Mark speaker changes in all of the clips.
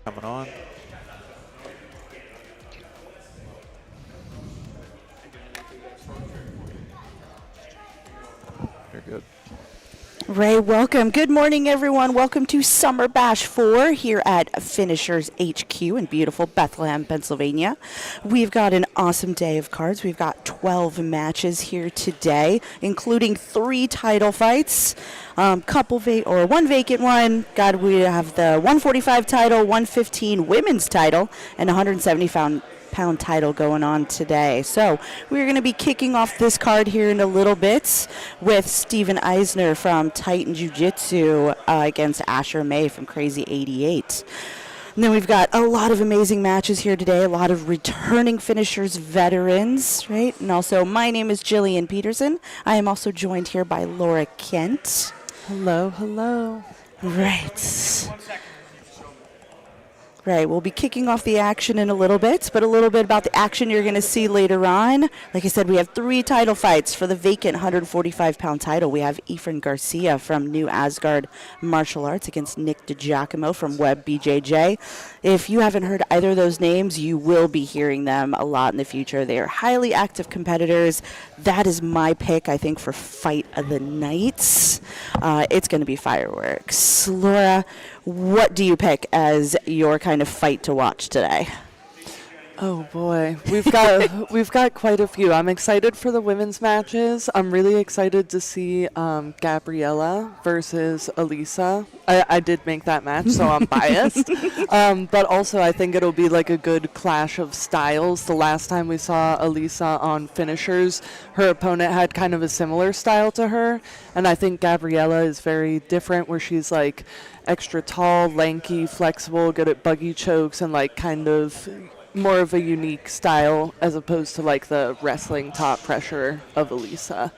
Speaker 1: Coming on. You're good.
Speaker 2: Ray, welcome. Good morning, everyone. Welcome to Summer Bash 4 here at Finishers HQ in beautiful Bethlehem, Pennsylvania. We've got an awesome day of cards. We've got 12 matches here today, including 3 title fights, one vacant one. We have the 145 title, 115 women's title, and 170 pound title going on today. So we're going to be kicking off this card here in a little bit with Steven Eisner from Titan Jiu-Jitsu against Asher May from Crazy 88. And then we've got a lot of amazing matches here today, a lot of returning finishers, veterans, right? And also, my name is Jillian Peterson. I am also joined here by Laura Kent.
Speaker 3: Hello, hello.
Speaker 2: Right. Right, we'll be kicking off the action in a little bit, but a little bit about the action you're going to see later on. Like I said, we have 3 title fights for the vacant 145-pound title. We have Efren Garcia from New Asgard Martial Arts against Nick Dejakamo from Web BJJ. If you haven't heard either of those names, you will be hearing them a lot in the future. They are highly active competitors. That is my pick, I think, for Fight of the Night. It's going to be fireworks. Laura, what do you pick as your kind of fight to watch today?
Speaker 3: Oh boy, we've got quite a few. I'm excited for the women's matches. I'm really excited to see Gabriella versus Alyssa. I did make that match, so I'm biased. But also, I think it'll be like a good clash of styles. The last time we saw Alyssa on finishers, her opponent had kind of a similar style to her, and I think Gabriella is very different, where she's like extra tall, lanky, flexible, good at buggy chokes, and like kind of more of a unique style as opposed to like the wrestling top pressure of Alyssa.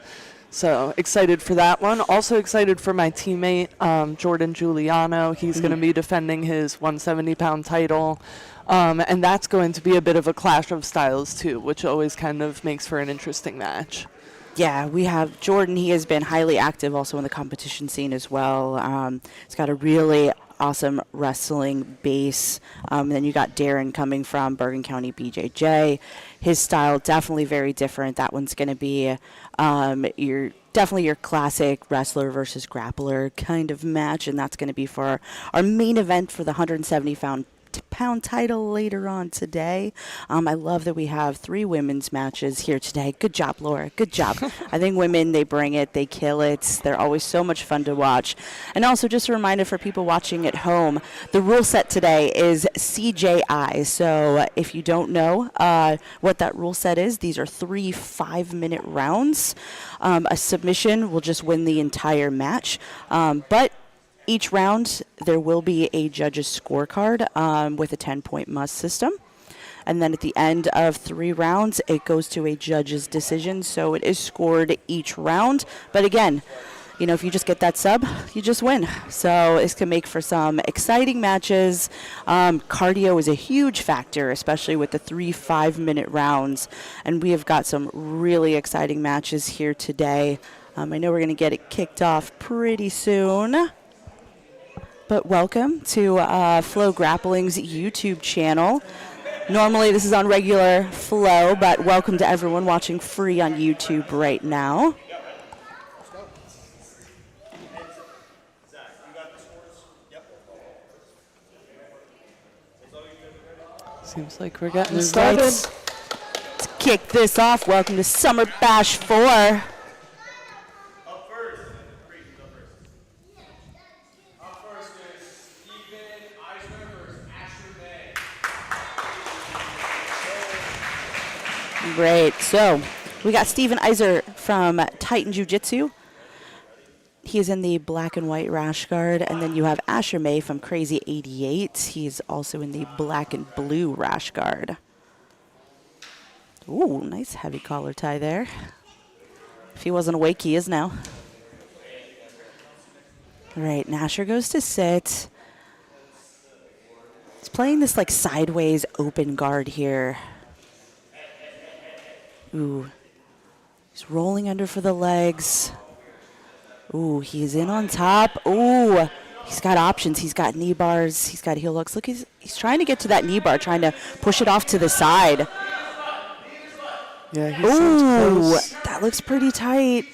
Speaker 3: So excited for that one. Also excited for my teammate, Jordan Giuliano. He's going to be defending his 170-pound title. And that's going to be a bit of a clash of styles too, which always kind of makes for an interesting match.
Speaker 2: Yeah, we have Jordan. He has been highly active also in the competition scene as well. He's got a really awesome wrestling base. Then you got Darren coming from Bergen County BJJ. His style definitely very different. That one's going to be your classic wrestler versus grappler kind of match, and that's going to be for our main event for the 170-pound title later on today. I love that we have 3 women's matches here today. Good job, Laura. Good job. I think women, they bring it. They kill it. They're always so much fun to watch. And also just a reminder for people watching at home, the rule set today is CJI. So if you don't know what that rule set is, these are 3 5-minute rounds. A submission will just win the entire match. But each round, there will be a judge's scorecard with a 10-point must system. And then at the end of 3 rounds, it goes to a judge's decision. So it is scored each round. But again, if you just get that sub, you just win. So it's going to make for some exciting matches. Cardio is a huge factor, especially with the 3 5-minute rounds. And we have got some really exciting matches here today. I know we're going to get it kicked off pretty soon. But welcome to FloGrappling's YouTube channel. Normally this is on regular Flo, but welcome to everyone watching free on YouTube right now.
Speaker 3: Seems like we're getting started.
Speaker 2: Let's kick this off. Welcome to Summer Bash 4. Great. So we got Steven Eisner from Titan Jiu-Jitsu. He is in the black and white rash guard. And then you have Asher May from Crazy 88. He's also in the black and blue rash guard. Ooh, nice heavy collar tie there. If he wasn't awake, he is now. All right, Asher goes to sit. He's playing this like sideways open guard here. Ooh, he's rolling under for the legs. Ooh, he's in on top. Ooh, he's got options. He's got knee bars. He's got heel hooks. Look, he's trying to get to that knee bar, trying to push it off to the side.
Speaker 3: Yeah, he seems close.
Speaker 2: That looks pretty tight.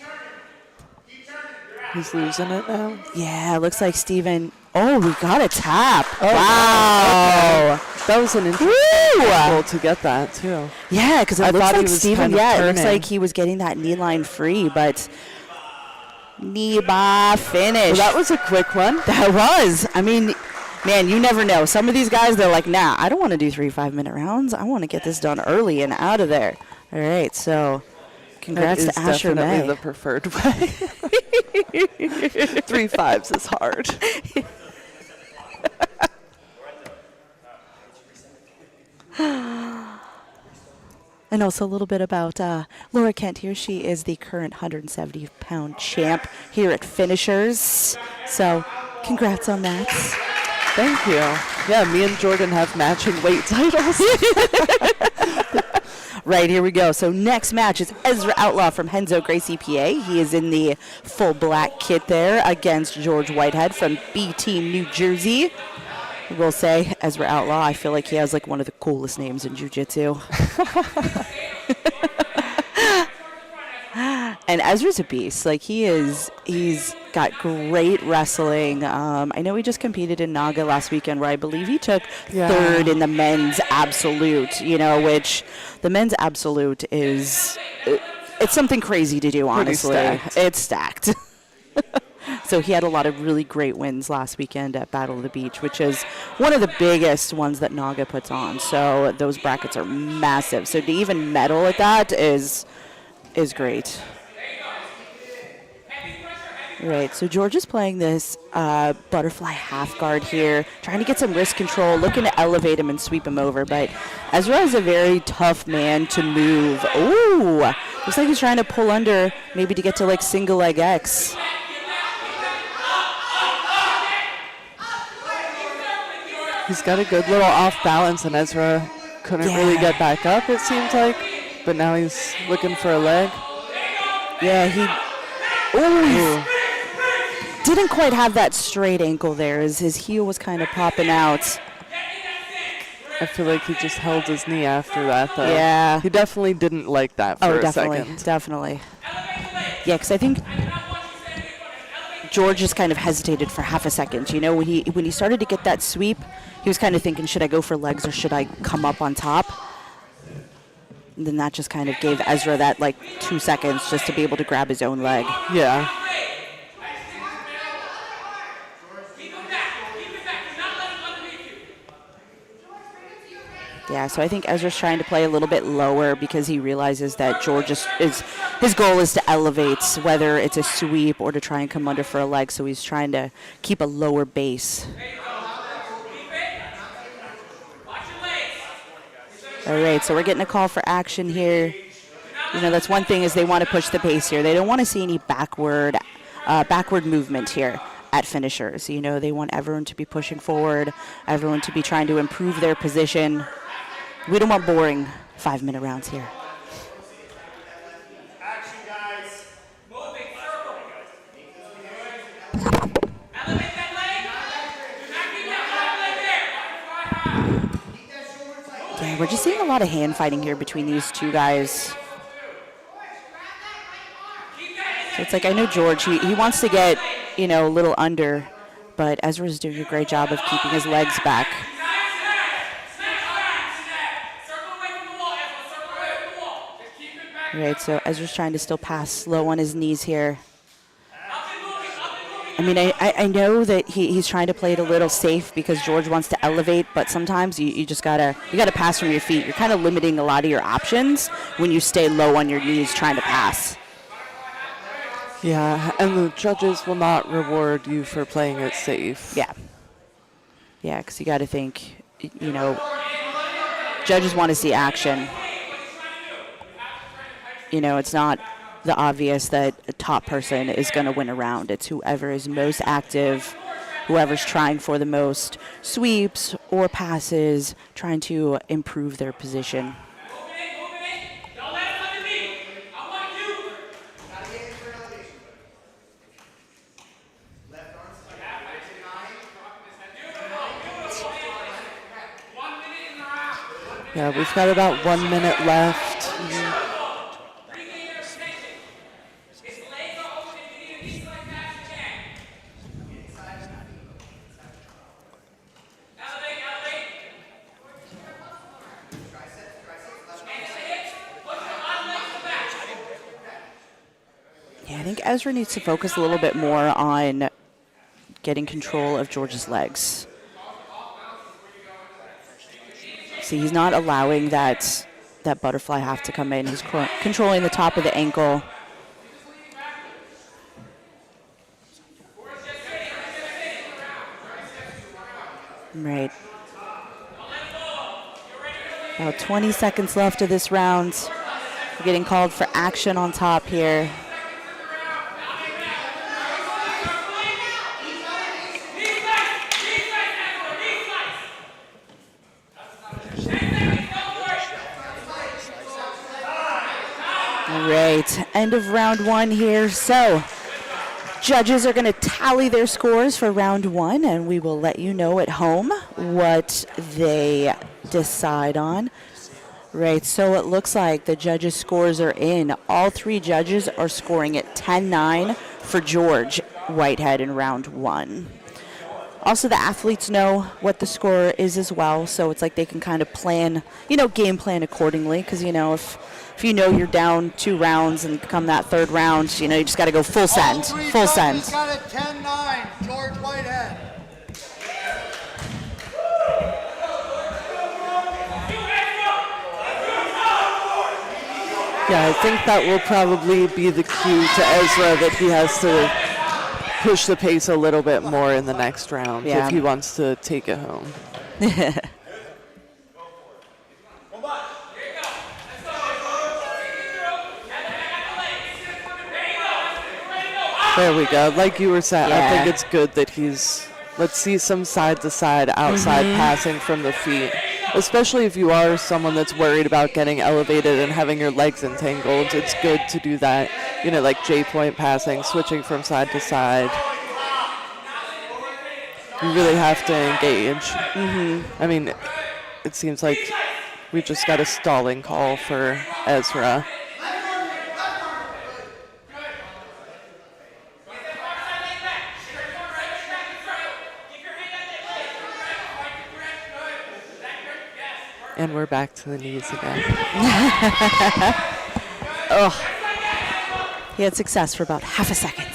Speaker 3: He's losing it now.
Speaker 2: Yeah, it looks like Steven. Oh, we got a tap.
Speaker 3: Oh,
Speaker 2: wow.
Speaker 3: Okay. That was an interesting angle to get that, too.
Speaker 2: Yeah, because it
Speaker 3: I
Speaker 2: looks
Speaker 3: thought he
Speaker 2: like
Speaker 3: was
Speaker 2: Steven,
Speaker 3: kind of
Speaker 2: it looks
Speaker 3: turning.
Speaker 2: like he was getting that knee line free, but knee bar finish.
Speaker 3: Well, that was a quick one.
Speaker 2: That was. I mean, man, you never know. Some of these guys, they're like, nah, I don't want to do 3 5-minute rounds. I want to get this done early and out of there. All right, so congrats to Asher
Speaker 3: definitely
Speaker 2: May.
Speaker 3: the preferred way. 3 5s is hard.
Speaker 2: And also a little bit about Laura Kent here. She is the current 170-pound champ here at Finishers. So congrats on that.
Speaker 3: Thank you. Yeah, me and Jordan have matching weight titles.
Speaker 2: Right, here we go. So next match is Ezra Outlaw from Henzo Gracie, PA. He is in the full black kit there against George Whitehead from B Team, New Jersey. I will say, Ezra Outlaw, I feel like he has like one of the coolest names in jiu-jitsu. And Ezra's a beast. Like he's got great wrestling. I know he just competed in Naga last weekend where I believe he took third in the men's absolute, which the men's absolute is, it's something crazy to do, honestly.
Speaker 3: Stacked.
Speaker 2: It's stacked. So he had a lot of really great wins last weekend at Battle of the Beach, which is one of the biggest ones that Naga puts on. So those brackets are massive. So to even medal at that is great. Right, so George is playing this butterfly half guard here, trying to get some wrist control, looking to elevate him and sweep him over. But Ezra is a very tough man to move. Ooh, looks like he's trying to pull under, maybe to get to like single leg X.
Speaker 3: He's got a good little off balance, and Ezra couldn't really get back up, it seems like. But now he's looking for a leg.
Speaker 2: Yeah, he didn't quite have that straight ankle there. His heel was kind of popping out.
Speaker 3: I feel like he just held his knee after that, though.
Speaker 2: Yeah.
Speaker 3: He definitely didn't like that for a second.
Speaker 2: Definitely. Yeah, because I think George just kind of hesitated for half a second. When he started to get that sweep, he was kind of thinking, should I go for legs or should I come up on top? And then that just kind of gave Ezra that 2 seconds just to be able to grab his own leg.
Speaker 3: Yeah.
Speaker 2: Yeah, so I think Ezra's trying to play a little bit lower because he realizes that George his goal is to elevate, whether it's a sweep or to try and come under for a leg, so he's trying to keep a lower base. All right, so we're getting a call for action here. That's one thing is they want to push the pace here. They don't want to see any backward movement here at Finishers. They want everyone to be pushing forward, everyone to be trying to improve their position. We don't want boring 5-minute rounds here.
Speaker 1: Action, guys. Moving, circle. Elevate that leg. Do not keep that leg there.
Speaker 2: Yeah, we're just seeing a lot of hand fighting here between these two guys. So it's like, I know George, he wants to get, a little under, but Ezra's doing a great job of keeping his legs back. Right, so Ezra's trying to still pass slow on his knees here. I mean, I know that he's trying to play it a little safe because George wants to elevate, but sometimes you just gotta pass from your feet. You're kind of limiting a lot of your options when you stay low on your knees trying to pass.
Speaker 3: Yeah, and the judges will not reward you for playing it safe.
Speaker 2: Yeah. Yeah, because you got to think, judges want to see action. It's not the obvious that a top person is going to win a round. It's whoever is most active, whoever's trying for the most sweeps or passes, trying to improve their position.
Speaker 3: Yeah, we've got about 1 minute left.
Speaker 1: Regain your attention. His legs are open. You need to be like that as you can. Elevate, elevate. Hands to the hips. Push the bottom leg to the back.
Speaker 2: Yeah, I think Ezra needs to focus a little bit more on getting control of George's legs. See, he's not allowing that butterfly half to come in. He's controlling the top of the ankle. Right. About 20 seconds left of this round. We're getting called for action on top here. All right, end of round one here. So, judges are going to tally their scores for round one, and we will let you know at home what they decide on. Right, so it looks like the judges' scores are in. All three judges are scoring at 10-9 for George Whitehead in round one. Also, the athletes know what the score is as well, so it's like they can kind of plan, game plan accordingly, because, if you know you're down 2 rounds and come that third round, you just got to go full send, full send.
Speaker 4: He's got a 10-9, George Whitehead.
Speaker 3: Yeah, I think that will probably be the cue to Ezra that he has to push the pace a little bit more in the next round if he wants to take it home. There we go. Like you were saying, I think it's good that let's see some side-to-side outside passing from the feet, especially if you are someone that's worried about getting elevated and having your legs entangled. It's good to do that, like J-point passing, switching from side to side. You really have to engage. I mean, it seems like we just got a stalling call for Ezra. And we're back to the knees again.
Speaker 2: Oh, he had success for about half a second.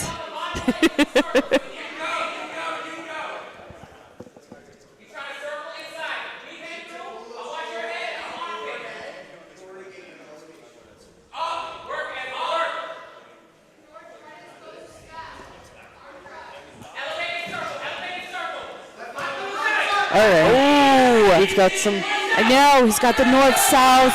Speaker 3: All right. We've got some.
Speaker 2: I know, he's got the north-south.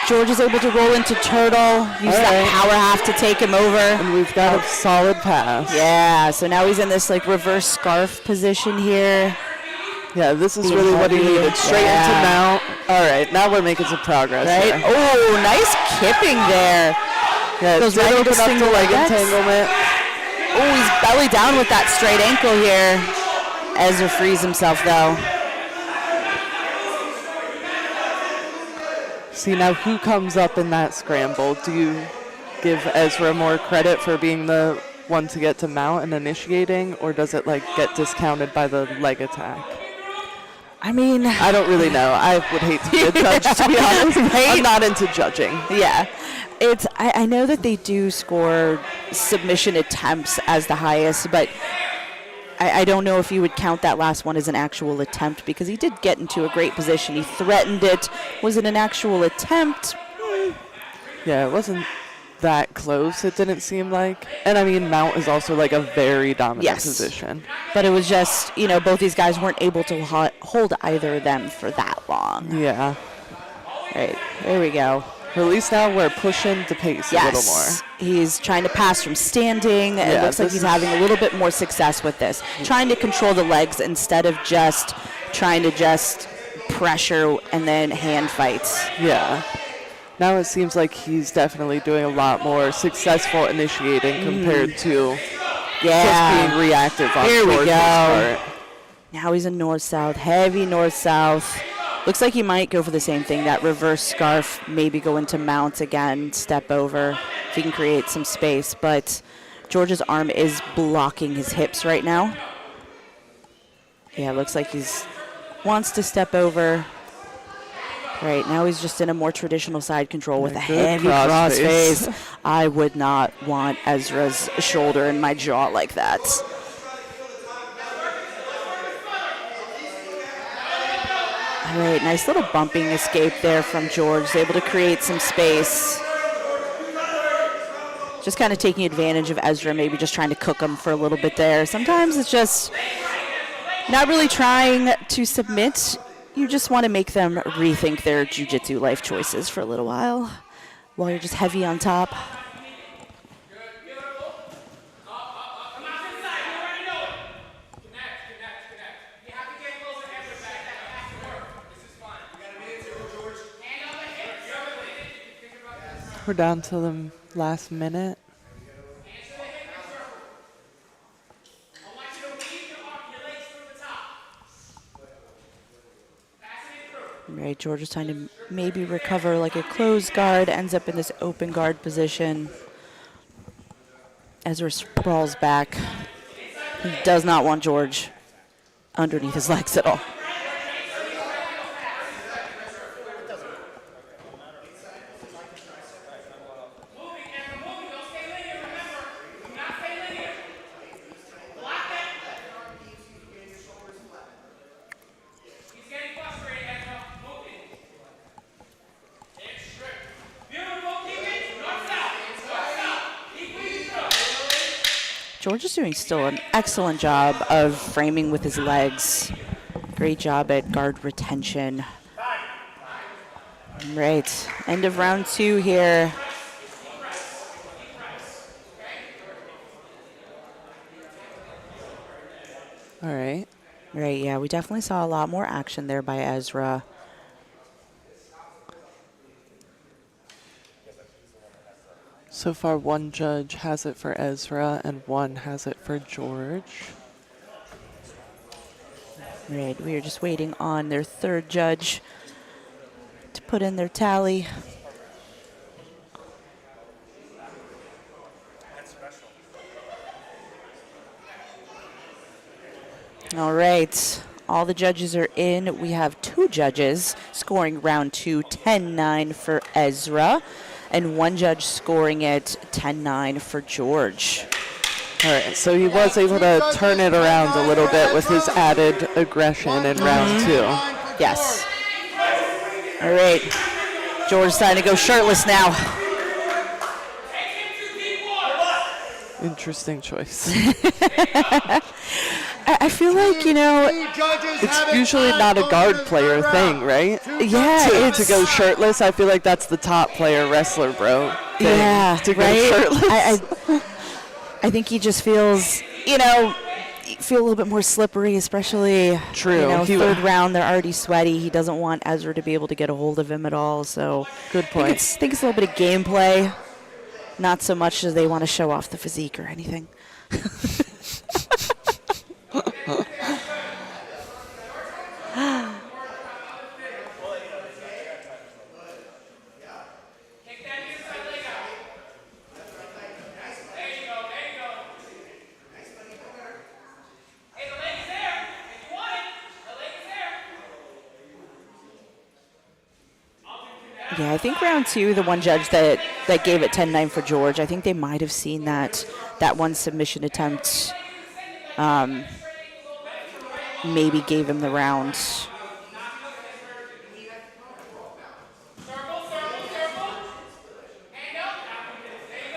Speaker 2: George is able to roll into turtle. Use that power half to take him over.
Speaker 3: And we've got a solid pass.
Speaker 2: Yeah, so now he's in this reverse scarf position here.
Speaker 3: Yeah, this is really what he needed. Straight into mount. All right, now we're making some progress.
Speaker 2: Right?
Speaker 3: Here.
Speaker 2: Oh, nice kipping there.
Speaker 3: Yeah,
Speaker 2: Goes
Speaker 3: right
Speaker 2: right
Speaker 3: open
Speaker 2: into
Speaker 3: up the
Speaker 2: single
Speaker 3: leg
Speaker 2: legs.
Speaker 3: entanglement.
Speaker 2: Oh, he's belly down with that straight ankle here. Ezra frees himself, though.
Speaker 3: See, now who comes up in that scramble? Do you give Ezra more credit for being the one to get to mount and initiating, or does it get discounted by the leg attack?
Speaker 2: I mean,
Speaker 3: I don't really know. I would hate to be a judge, to be honest. I'm not into judging.
Speaker 2: Yeah. I know that they do score submission attempts as the highest, but I don't know if you would count that last one as an actual attempt, because he did get into a great position. He threatened it. Was it an actual attempt?
Speaker 3: Yeah, it wasn't that close, it didn't seem like. And I mean, mount is also a very dominant position.
Speaker 2: But it was just, both these guys weren't able to hold either of them for that long.
Speaker 3: Yeah.
Speaker 2: All right, there we go.
Speaker 3: But at least now we're pushing the pace a little more.
Speaker 2: He's trying to pass from standing. It looks like he's having a little bit more success with this. Trying to control the legs instead of just trying to pressure and then hand fights.
Speaker 3: Yeah. Now it seems like he's definitely doing a lot more successful initiating compared to just being reactive on
Speaker 2: Here we
Speaker 3: George's
Speaker 2: go.
Speaker 3: part.
Speaker 2: Now he's in north-south, heavy north-south. Looks like he might go for the same thing, that reverse scarf, maybe go into mount again, step over, if he can create some space. But George's arm is blocking his hips right now. Yeah, looks like he's wants to step over. Right, now he's just in a more traditional side control with a heavy crossface. I would not want Ezra's shoulder in my jaw like that. All right, nice little bumping escape there from George. He's able to create some space. Just kind of taking advantage of Ezra, maybe just trying to cook him for a little bit there. Sometimes it's just not really trying to submit. You just want to make them rethink their jiu-jitsu life choices for a little while you're just heavy on top.
Speaker 3: We're down to the last minute.
Speaker 2: Right, George is trying to maybe recover like a closed guard, ends up in this open guard position. Ezra sprawls back. He does not want George underneath his legs at all. George is doing still an excellent job of framing with his legs. Great job at guard retention. Right, end of round 2 here.
Speaker 3: All right.
Speaker 2: Right, yeah, we definitely saw a lot more action there by Ezra.
Speaker 3: So far, one judge has it for Ezra and one has it for George.
Speaker 2: Right, we are just waiting on their third judge to put in their tally. All right, all the judges are in. We have 2 judges scoring round 2, 10-9 for Ezra, and 1 judge scoring it 10-9 for George.
Speaker 3: All right, so he was able to turn it around a little bit with his added aggression in round 2.
Speaker 2: Yes. All right, George starting to go shirtless now.
Speaker 3: Interesting choice.
Speaker 2: I feel like, you know,
Speaker 3: It's usually not a guard player thing, right?
Speaker 2: yeah,
Speaker 3: To go shirtless, I feel like that's the top player wrestler, bro. thing,
Speaker 2: yeah,
Speaker 3: to go
Speaker 2: right?
Speaker 3: shirtless.
Speaker 2: I think he just feels, you know, feel a little bit more slippery, especially,
Speaker 3: True.
Speaker 2: you know,
Speaker 3: He-
Speaker 2: third round, they're already sweaty. He doesn't want Ezra to be able to get a hold of him at all, so
Speaker 3: Good point.
Speaker 2: I think it's a little bit of gameplay, not so much as they want to show off the physique or anything. Yeah, I think round 2, the one judge that gave it 10-9 for George, I think they might have seen that one submission attempt maybe gave him the round.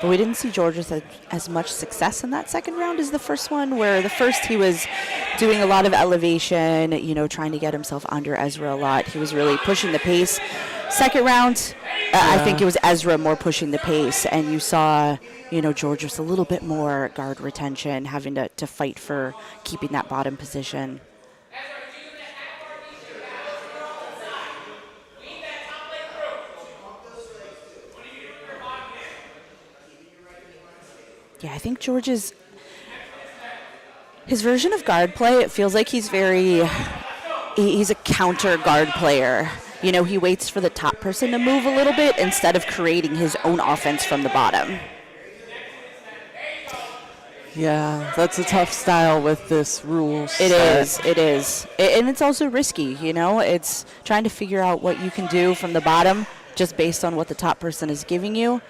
Speaker 2: But we didn't see George with as much success in that second round as the first one, where the first he was doing a lot of elevation, you know, trying to get himself under Ezra a lot. He was really pushing the pace. Second round, I think it was Ezra more pushing the pace, and you saw, you know, George was a little bit more guard retention, having to fight for keeping that bottom position. Yeah, I think George's his version of guard play, it feels like he's very he's a counter guard player. You know, he waits for the top person to move a little bit instead of creating his own offense from the bottom.
Speaker 3: Yeah, that's a tough style with this rule set.
Speaker 2: It is. And it's also risky, you know? It's trying to figure out what you can do from the bottom just based on what the top person is giving you.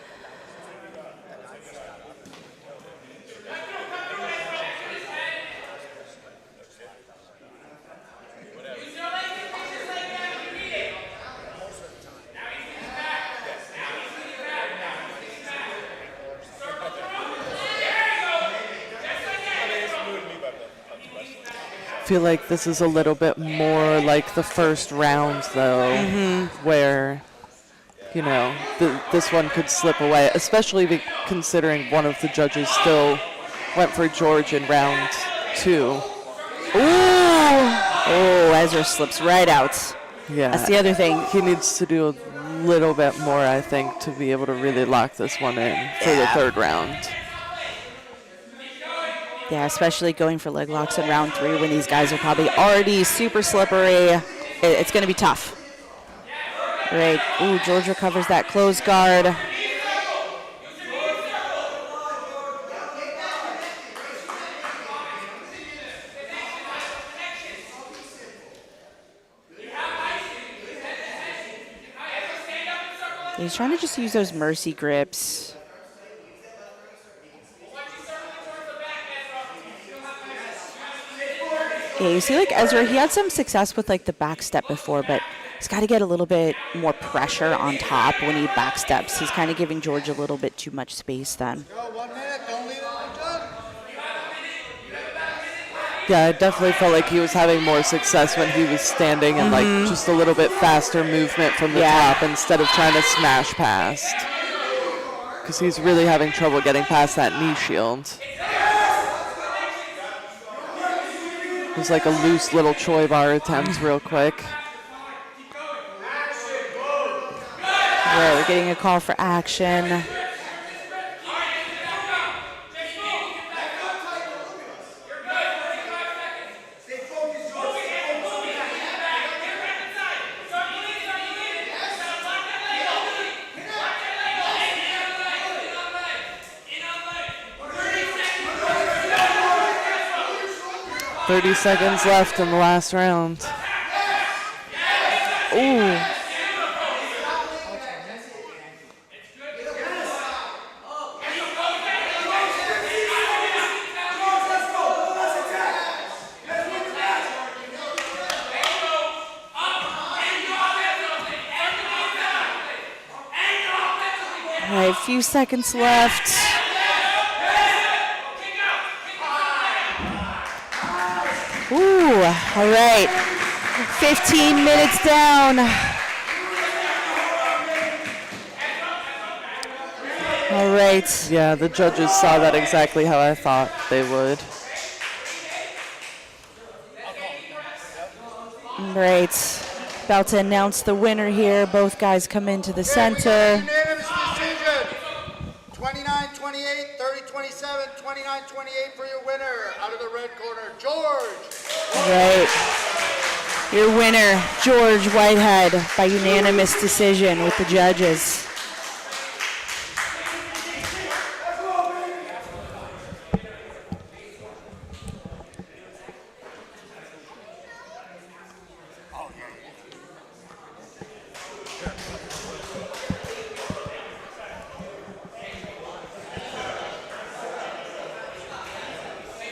Speaker 3: I feel like this is a little bit more like the first round, though, where, you know, this one could slip away, especially considering one of the judges still went for George in round 2.
Speaker 2: Ooh! Oh, Ezra slips right out.
Speaker 3: Yeah.
Speaker 2: That's the other thing.
Speaker 3: He needs to do a little bit more, I think, to be able to really lock this one in for the third round.
Speaker 2: Yeah, especially going for leg locks in round 3 when these guys are probably already super slippery. It's going to be tough. Right. Ooh, George recovers that close guard. He's trying to just use those mercy grips. Yeah, you see, like, Ezra, he had some success with, like, the back step before, but he's got to get a little bit more pressure on top when he back steps. He's kind of giving George a little bit too much space then.
Speaker 4: Go 1 minute, don't leave it done.
Speaker 3: Yeah, I definitely felt like he was having more success when he was standing and, like, just a little bit faster movement from the top instead of trying to smash past. Because he's really having trouble getting past that knee shield. It was like a loose little Choi bar attempt real quick.
Speaker 2: Right, we're getting a call for action.
Speaker 3: .30 seconds left in the last round.
Speaker 2: Ooh. All right, a few seconds left. Ooh, all right. 15 minutes down. All right.
Speaker 3: Yeah, the judges saw that exactly how I thought they would.
Speaker 2: All right. About to announce the winner here. Both guys come into the center.
Speaker 4: Unanimous decision. 29-28, 30-27, 29-28 for your winner. Out of the red corner, George.
Speaker 2: Right. Your winner, George Whitehead, by unanimous decision with the judges.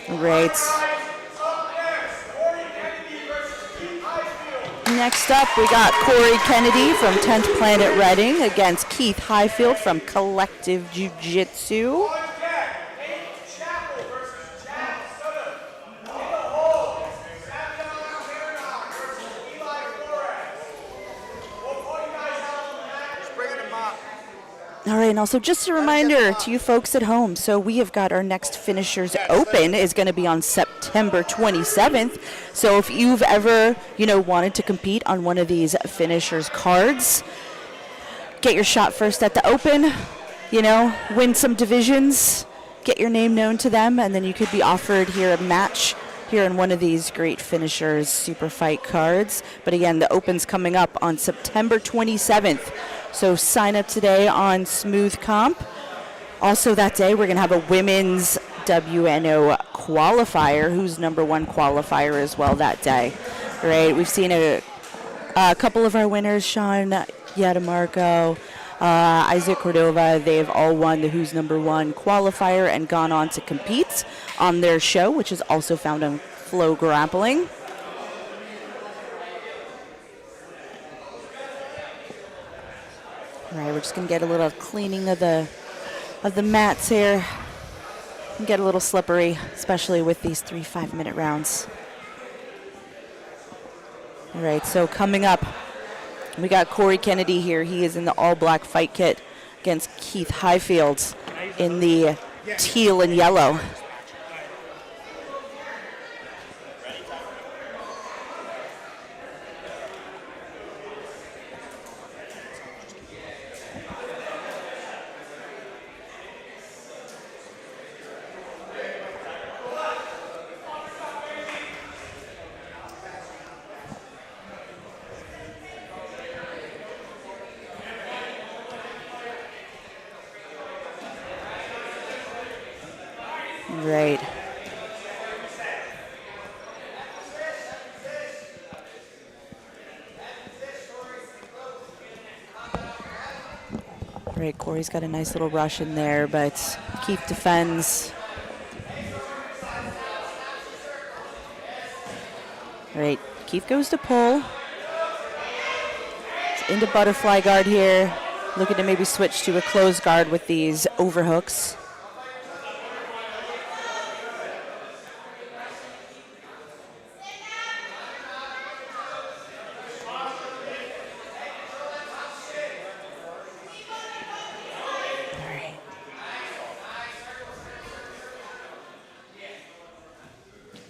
Speaker 2: Right. Next up, we got Cory Kennedy from 10th Planet Reading against Keith Highfield from Collective Jiu-Jitsu. All right, and also just a reminder to you folks at home, so we have got our next Finishers Open is going to be on September 27th. So if you've ever, wanted to compete on one of these Finishers cards, get your shot first at the Open, win some divisions, get your name known to them, and then you could be offered here a match here in one of these great finishers super fight cards. But again, the Open's coming up on September 27th. So sign up today on Smooth Comp. Also that day, we're going to have a women's WNO qualifier, who's #1 qualifier as well that day. Right, we've seen a couple of our winners, Sean Yadamarco, Isaac Cordova, they've all won the Who's #1 qualifier and gone on to compete on their show, which is also found on FloGrappling. All right, we're just going to get a little cleaning of the mats here and get a little slippery, especially with these 3 5-minute rounds. All right, so coming up, we got Cory Kennedy here. He is in the all-black fight kit against Keith Highfield in the teal and yellow. Right. Right, Cory's got a nice little rush in there, but Keith defends. Right, Keith goes to pull. It's into butterfly guard here. Looking to maybe switch to a closed guard with these overhooks.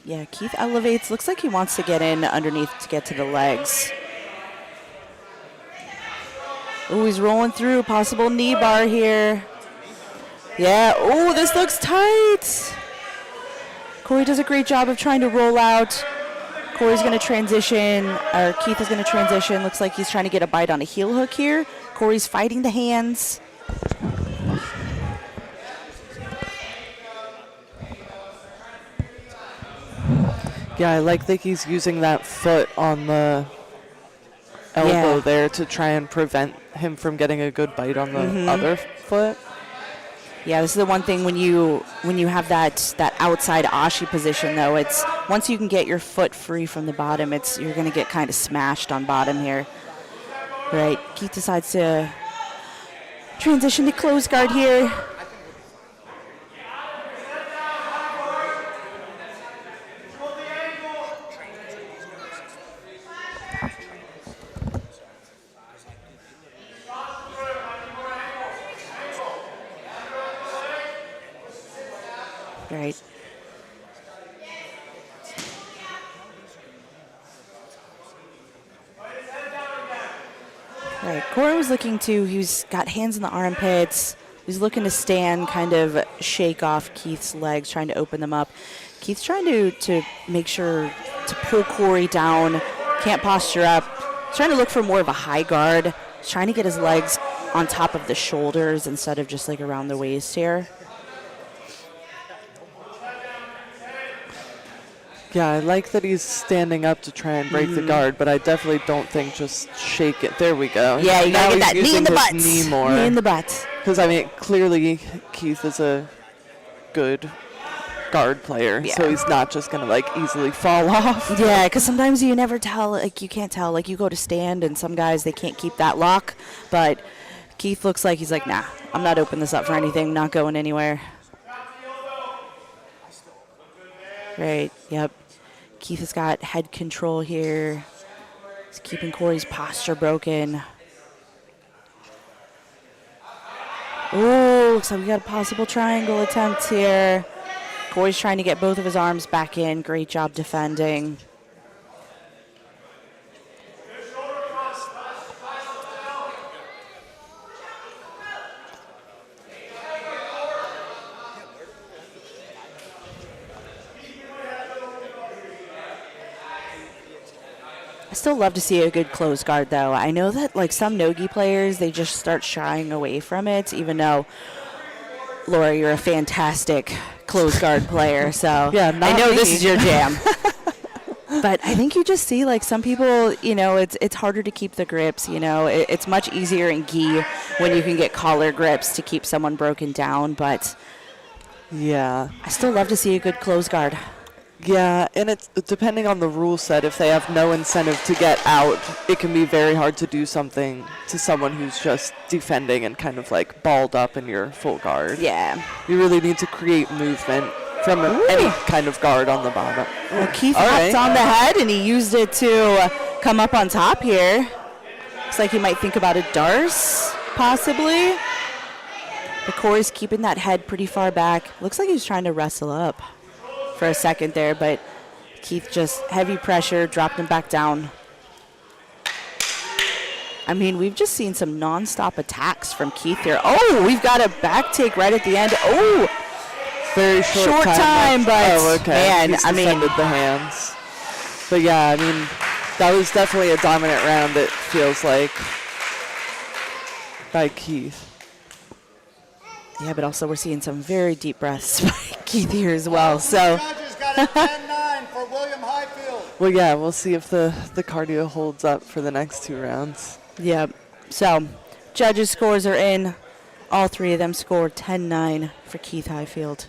Speaker 2: Yeah, Keith elevates. Looks like he wants to get in underneath to get to the legs. Oh, he's rolling through. Possible knee bar here. Yeah. Oh, this looks tight. Cory does a great job of trying to roll out. Cory's going to transition, or Keith is going to transition. Looks like he's trying to get a bite on a heel hook here. Cory's fighting the hands.
Speaker 3: Yeah, I like that he's using that foot on the elbow there to try and prevent him from getting a good bite on the other foot.
Speaker 2: Yeah, this is the one thing when you have that outside ashi position, though. It's once you can get your foot free from the bottom, you're going to get kind of smashed on bottom here. Right, Keith decides to transition to close guard here. Right. Right, Cory was looking to, he's got hands in the armpits. He's looking to stand, kind of shake off Keith's legs, trying to open them up. Keith's trying to make sure to pull Cory down, can't posture up. He's trying to look for more of a high guard. He's trying to get his legs on top of the shoulders instead of just like around the waist here.
Speaker 3: Yeah, I like that he's standing up to try and break the guard, but I definitely don't think just shake it. There we go.
Speaker 2: Yeah, you gotta get that knee in the butt.
Speaker 3: Knee more.
Speaker 2: Knee in the butt.
Speaker 3: Because, I mean, clearly Keith is a good guard player, so he's not just going to, like, easily fall off.
Speaker 2: Yeah, because sometimes you never tell, like, you can't tell. Like, you go to stand, and some guys, they can't keep that lock. But Keith looks like he's like, nah, I'm not opening this up for anything, not going anywhere. Right, yep. Keith has got head control here. He's keeping Cory's posture broken. Oh, looks like we got a possible triangle attempt here. Cory's trying to get both of his arms back in. Great job defending. I still love to see a good close guard, though. I know that, like, some no-gi players, they just start shying away from it, even though, Laura, you're a fantastic close guard player, so
Speaker 3: Yeah,
Speaker 2: I
Speaker 3: not
Speaker 2: know
Speaker 3: me.
Speaker 2: this is your jam. But I think you just see, like, some people, you know, it's harder to keep the grips, you know. It's much easier in gi when you can get collar grips to keep someone broken down, but
Speaker 3: Yeah.
Speaker 2: I still love to see a good close guard.
Speaker 3: Yeah, and it's depending on the rule set. If they have no incentive to get out, it can be very hard to do something to someone who's just defending and kind of like balled up in your full guard.
Speaker 2: Yeah.
Speaker 3: You really need to create movement from any kind of guard on the bottom.
Speaker 2: Well, Keith
Speaker 3: All
Speaker 2: hopped
Speaker 3: right.
Speaker 2: on the head, and he used it to come up on top here. Looks like he might think about a Darce, possibly. But Cory's keeping that head pretty far back. Looks like he's trying to wrestle up for a second there, but Keith just heavy pressure, dropped him back down. I mean, we've just seen some nonstop attacks from Keith here. Oh, we've got a back take right at the end. Oh,
Speaker 3: Very short
Speaker 2: time,
Speaker 3: left.
Speaker 2: but
Speaker 3: okay.
Speaker 2: man,
Speaker 3: He's
Speaker 2: I mean,
Speaker 3: defended the hands. But yeah, I mean, that was definitely a dominant round, it feels like, by Keith.
Speaker 2: yeah, but also we're seeing some very deep breaths by Keith here as well. So
Speaker 4: Judges got a 10-9 for William Highfield.
Speaker 3: Well, yeah, we'll see if the cardio holds up for the next 2 rounds.
Speaker 2: yeah, so judges' scores are in. All 3 of them scored 10-9 for Keith Highfield.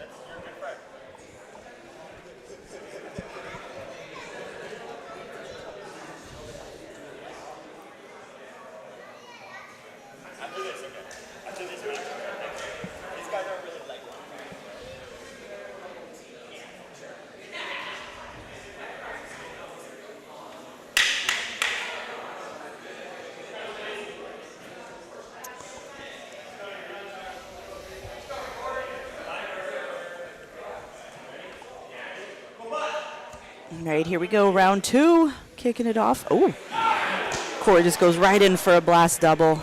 Speaker 2: All right, here we go, round 2, kicking it off. Oh, Cory just goes right in for a blast double.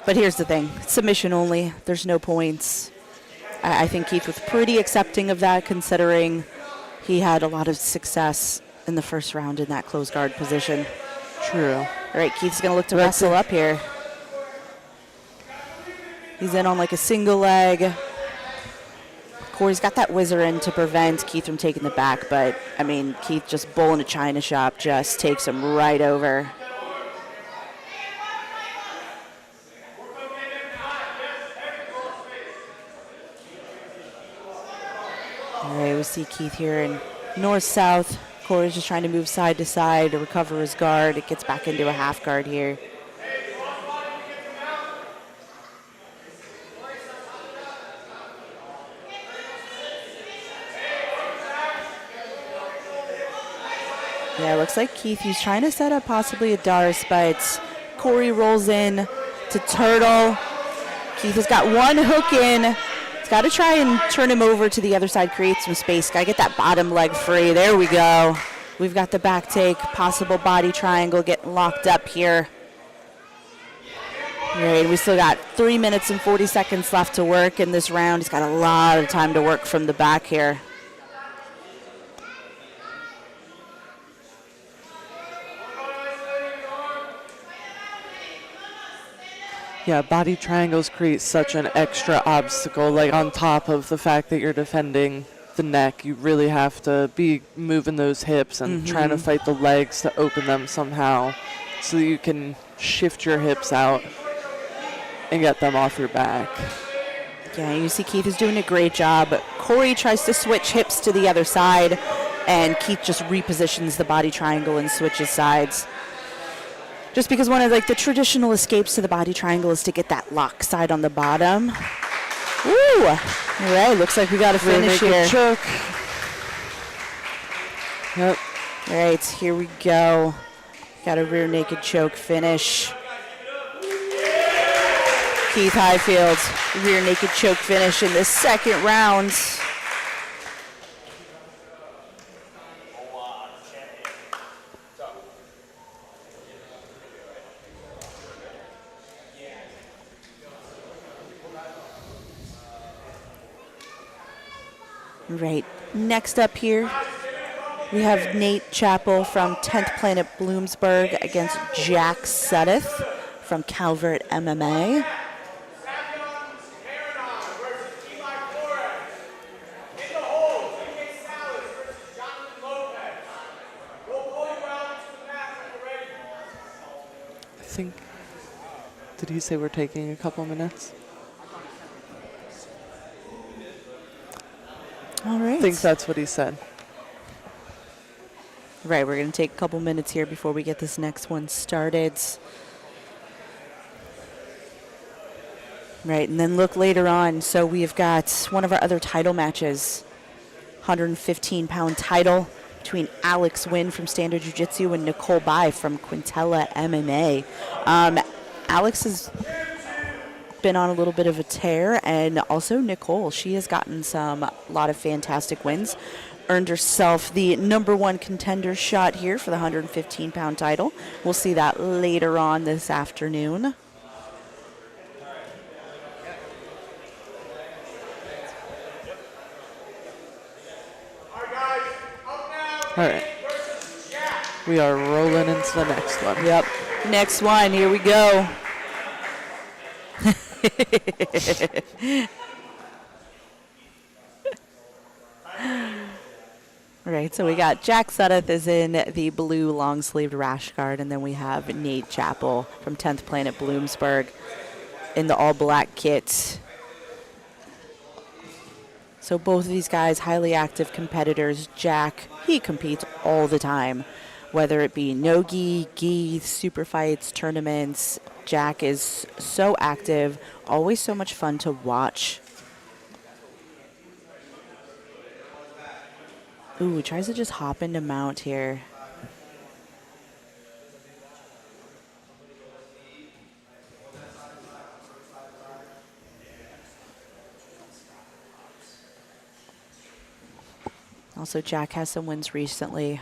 Speaker 2: But here's the thing, submission only, there's no points. I think Keith was pretty accepting of that, considering he had a lot of success in the first round in that close guard position.
Speaker 3: True.
Speaker 2: All right, Keith's gonna look to wrestle up here. He's in on like a single leg. Cory's got that whizzer in to prevent Keith from taking the back, but I mean, Keith just bull in a china shop, just takes him right over. All right, we see Keith here in north-south. Cory's just trying to move side to side to recover his guard. It gets back into a half guard here. Yeah, it looks like Keith, he's trying to set up possibly a Darce, but Cory rolls in to turtle. Keith has got one hook in. He's got to try and turn him over to the other side, create some space. Got to get that bottom leg free. There we go. We've got the back take, possible body triangle getting locked up here. All right, we still got 3 minutes and 40 seconds left to work in this round. He's got a lot of time to work from the back here.
Speaker 3: Yeah, body triangles create such an extra obstacle. Like, on top of the fact that you're defending the neck, you really have to be moving those hips and trying to fight the legs to open them somehow so that you can shift your hips out and get them off your back.
Speaker 2: Yeah, you see Keith is doing a great job. Cory tries to switch hips to the other side, and Keith just repositions the body triangle and switches sides. Just because one of like the traditional escapes to the body triangle is to get that lock side on the bottom. Ooh, all right, looks like we got a finish
Speaker 3: Rear naked
Speaker 2: here.
Speaker 3: choke. Yep.
Speaker 2: All right, here we go. Got a rear naked choke finish. Keith Highfield, rear naked choke finish in the second round. Right, next up here, We have Nate Chappell from 10th Planet Bloomsburg against Jack Sudduth from Calvert MMA.
Speaker 1: Savion Maranon versus Flores. In the hold, BJJ Salois versus Lopez. We'll pull you out to the mat when you're ready.
Speaker 3: I think, did he say we're taking a couple minutes?
Speaker 2: All right.
Speaker 3: I think that's what he said.
Speaker 2: Right, we're going to take a couple minutes here before we get this next one started. Right, and then look later on. So we've got one of our other title matches, 115-pound title between Alex Wynn from Standard Jiu-Jitsu and Nicole Bai from Quintella MMA. Alex has been on a little bit of a tear, and also Nicole. She has gotten a lot of fantastic wins. Earned herself the #1 contender shot here for the 115-pound title. We'll see that later on this afternoon.
Speaker 3: All right. We are rolling into the next one.
Speaker 2: Yep. Next one. Here we go. All right, so we got Jack Sudduth is in the blue long-sleeved rash guard, and then we have Nate Chappell from 10th Planet Bloomsburg in the all-black kit. So both of these guys, highly active competitors. Jack, he competes all the time, whether it be no-gi, gi, super fights, tournaments. Jack is so active, always so much fun to watch. Ooh, tries to just hop into mount here. Also, Jack has some wins recently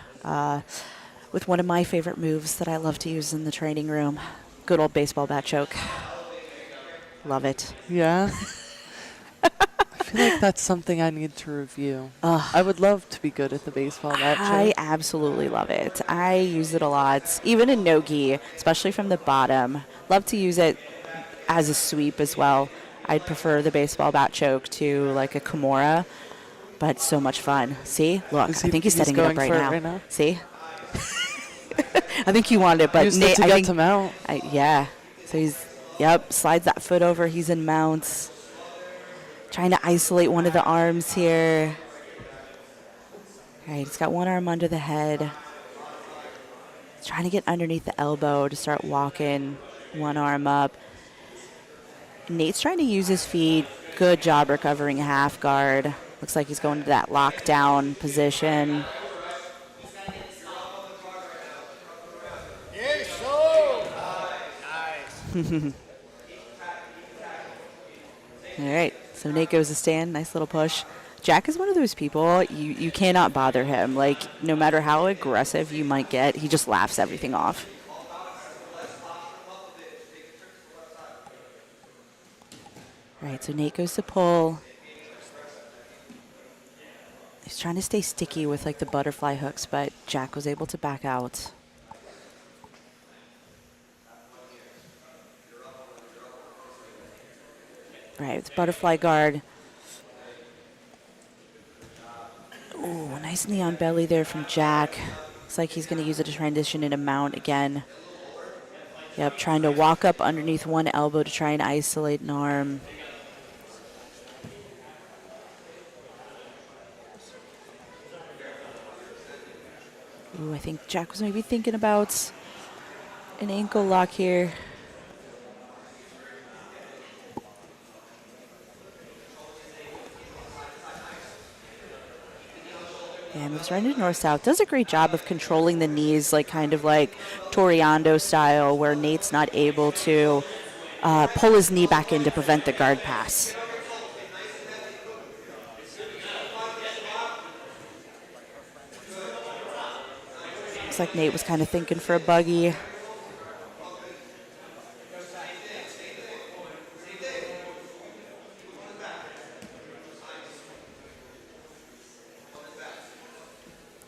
Speaker 2: with one of my favorite moves that I love to use in the training room. Good old baseball bat choke. Love it.
Speaker 3: Yeah. I feel like that's something I need to review. I would love to be good at the baseball bat choke.
Speaker 2: I absolutely love it. I use it a lot, even in no-gi, especially from the bottom. Love to use it as a sweep as well. I'd prefer the baseball bat choke to like a Kimura, but so much fun. See? Look, I think he's setting it up right now. See? I think he wanted it, but
Speaker 3: used
Speaker 2: Nate,
Speaker 3: it to
Speaker 2: I
Speaker 3: get
Speaker 2: think,
Speaker 3: to mount.
Speaker 2: yeah. So he's, slides that foot over. He's in mounts. Trying to isolate one of the arms here. All right, he's got one arm under the head. He's trying to get underneath the elbow to start walking one arm up. Nate's trying to use his feet. Good job recovering a half guard. Looks like he's going to that lockdown position.
Speaker 4: Yes, so. Nice.
Speaker 2: All right, so Nate goes to stand. Nice little push. Jack is one of those people, you cannot bother him. Like, no matter how aggressive you might get, he just laughs everything off. All right, so Nate goes to pull. He's trying to stay sticky with, like, the butterfly hooks, but Jack was able to back out. All right, it's butterfly guard. Ooh, nice knee on belly there from Jack. Looks like he's going to use it to transition into mount again. Yep, trying to walk up underneath one elbow to try and isolate an arm. Ooh, I think Jack was maybe thinking about an ankle lock here. Yeah, moves right into north-south. Does a great job of controlling the knees, like kind of like Toriando style, where Nate's not able to pull his knee back in to prevent the guard pass. Looks like Nate was kind of thinking for a buggy.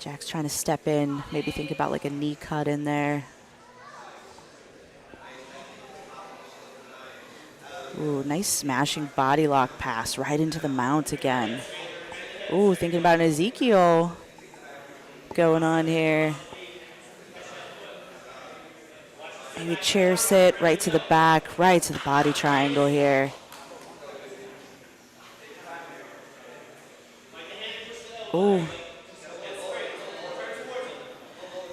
Speaker 2: Jack Jack's trying to step in, maybe think about like a knee cut in there. Ooh, nice smashing body lock pass right into the mount again. Ooh, thinking about an Ezekiel going on here. Maybe chair sit right to the back, right to the body triangle here. Ooh.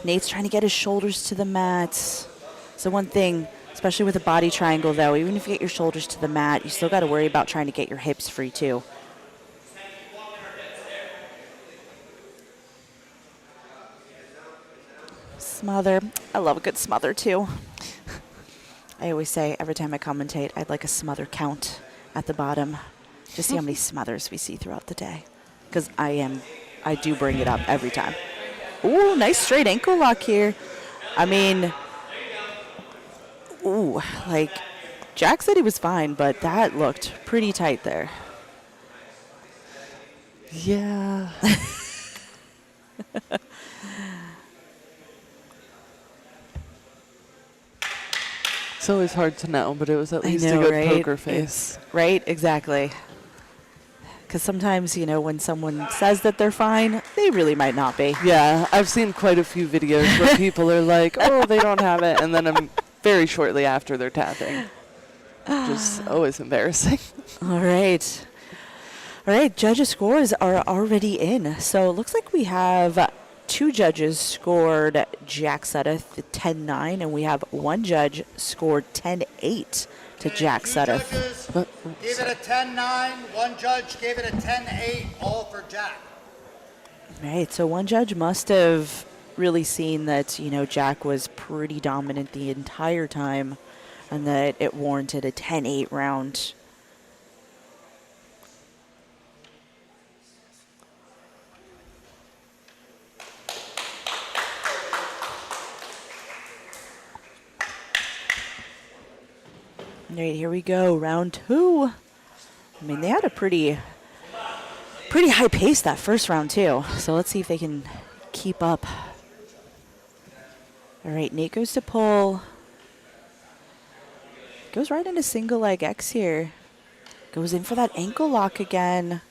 Speaker 2: Nate's trying to get his shoulders to the mat. So one thing, especially with a body triangle though, even if you get your shoulders to the mat, you still got to worry about trying to get your hips free too. Smother. I love a good smother too. I always say every time I commentate, I'd like a smother count at the bottom. Just see how many smothers we see throughout the day. Because I do bring it up every time. Ooh, nice straight ankle lock here. I mean, ooh, like Jack said he was fine, but that looked pretty tight there.
Speaker 3: Yeah. It's always hard to know, but it was at least a good poker face.
Speaker 2: Right, exactly. Because sometimes, you know, when someone says that they're fine, they really might not be.
Speaker 3: Yeah, I've seen quite a few videos where people are like, oh, they don't have it, and then very shortly after they're tapping. Just always embarrassing.
Speaker 2: All right. All right, judges' scores are already in. So it looks like we have 2 judges scored Jack Sudduth 10-9, and we have 1 judge scored 10-8 to Jack Sudduth.
Speaker 4: Judges gave it a 10-9. 1 judge gave it a 10-8, all for Jack.
Speaker 2: Right, so 1 judge must have really seen that, you know, Jack was pretty dominant the entire time and that it warranted a 10-8 round. All right, here we go, round 2. I mean, they had a pretty high pace that first round too. So let's see if they can keep up. All right, Nate goes to pull. Goes right into single leg X here. Goes in for that ankle lock again.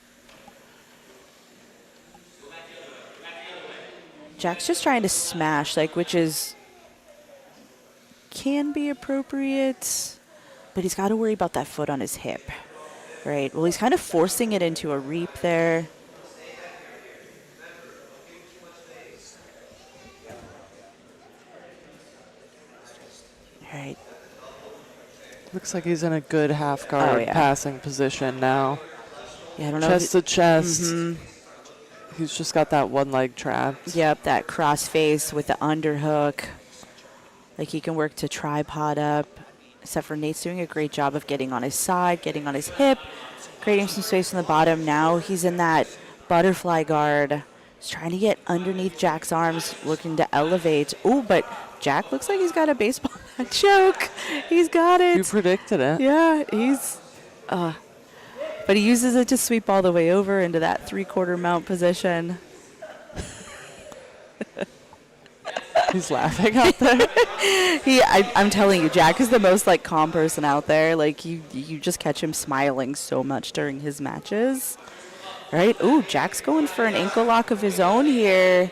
Speaker 2: Jack's just trying to smash, like, which is can be appropriate. But he's got to worry about that foot on his hip, right? Well, he's kind of forcing it into a reap there. All right.
Speaker 3: Looks like he's in a good half guard passing position now.
Speaker 2: Yeah, I don't know.
Speaker 3: Chest to chest. He's just got that one leg trapped.
Speaker 2: Yep, that cross face with the underhook. Like he can work to tripod up. Except for Nate's doing a great job of getting on his side, getting on his hip, creating some space on the bottom. Now he's in that butterfly guard. He's trying to get underneath Jack's arms, looking to elevate. Ooh, but Jack looks like he's got a baseball bat choke. He's got it.
Speaker 3: You predicted it.
Speaker 2: Yeah, he's... but he uses it to sweep all the way over into that 3/4 mount position.
Speaker 3: He's laughing out there.
Speaker 2: I'm telling you, Jack is the most like calm person out there. Like you just catch him smiling so much during his matches. Right? Ooh, Jack's going for an ankle lock of his own here.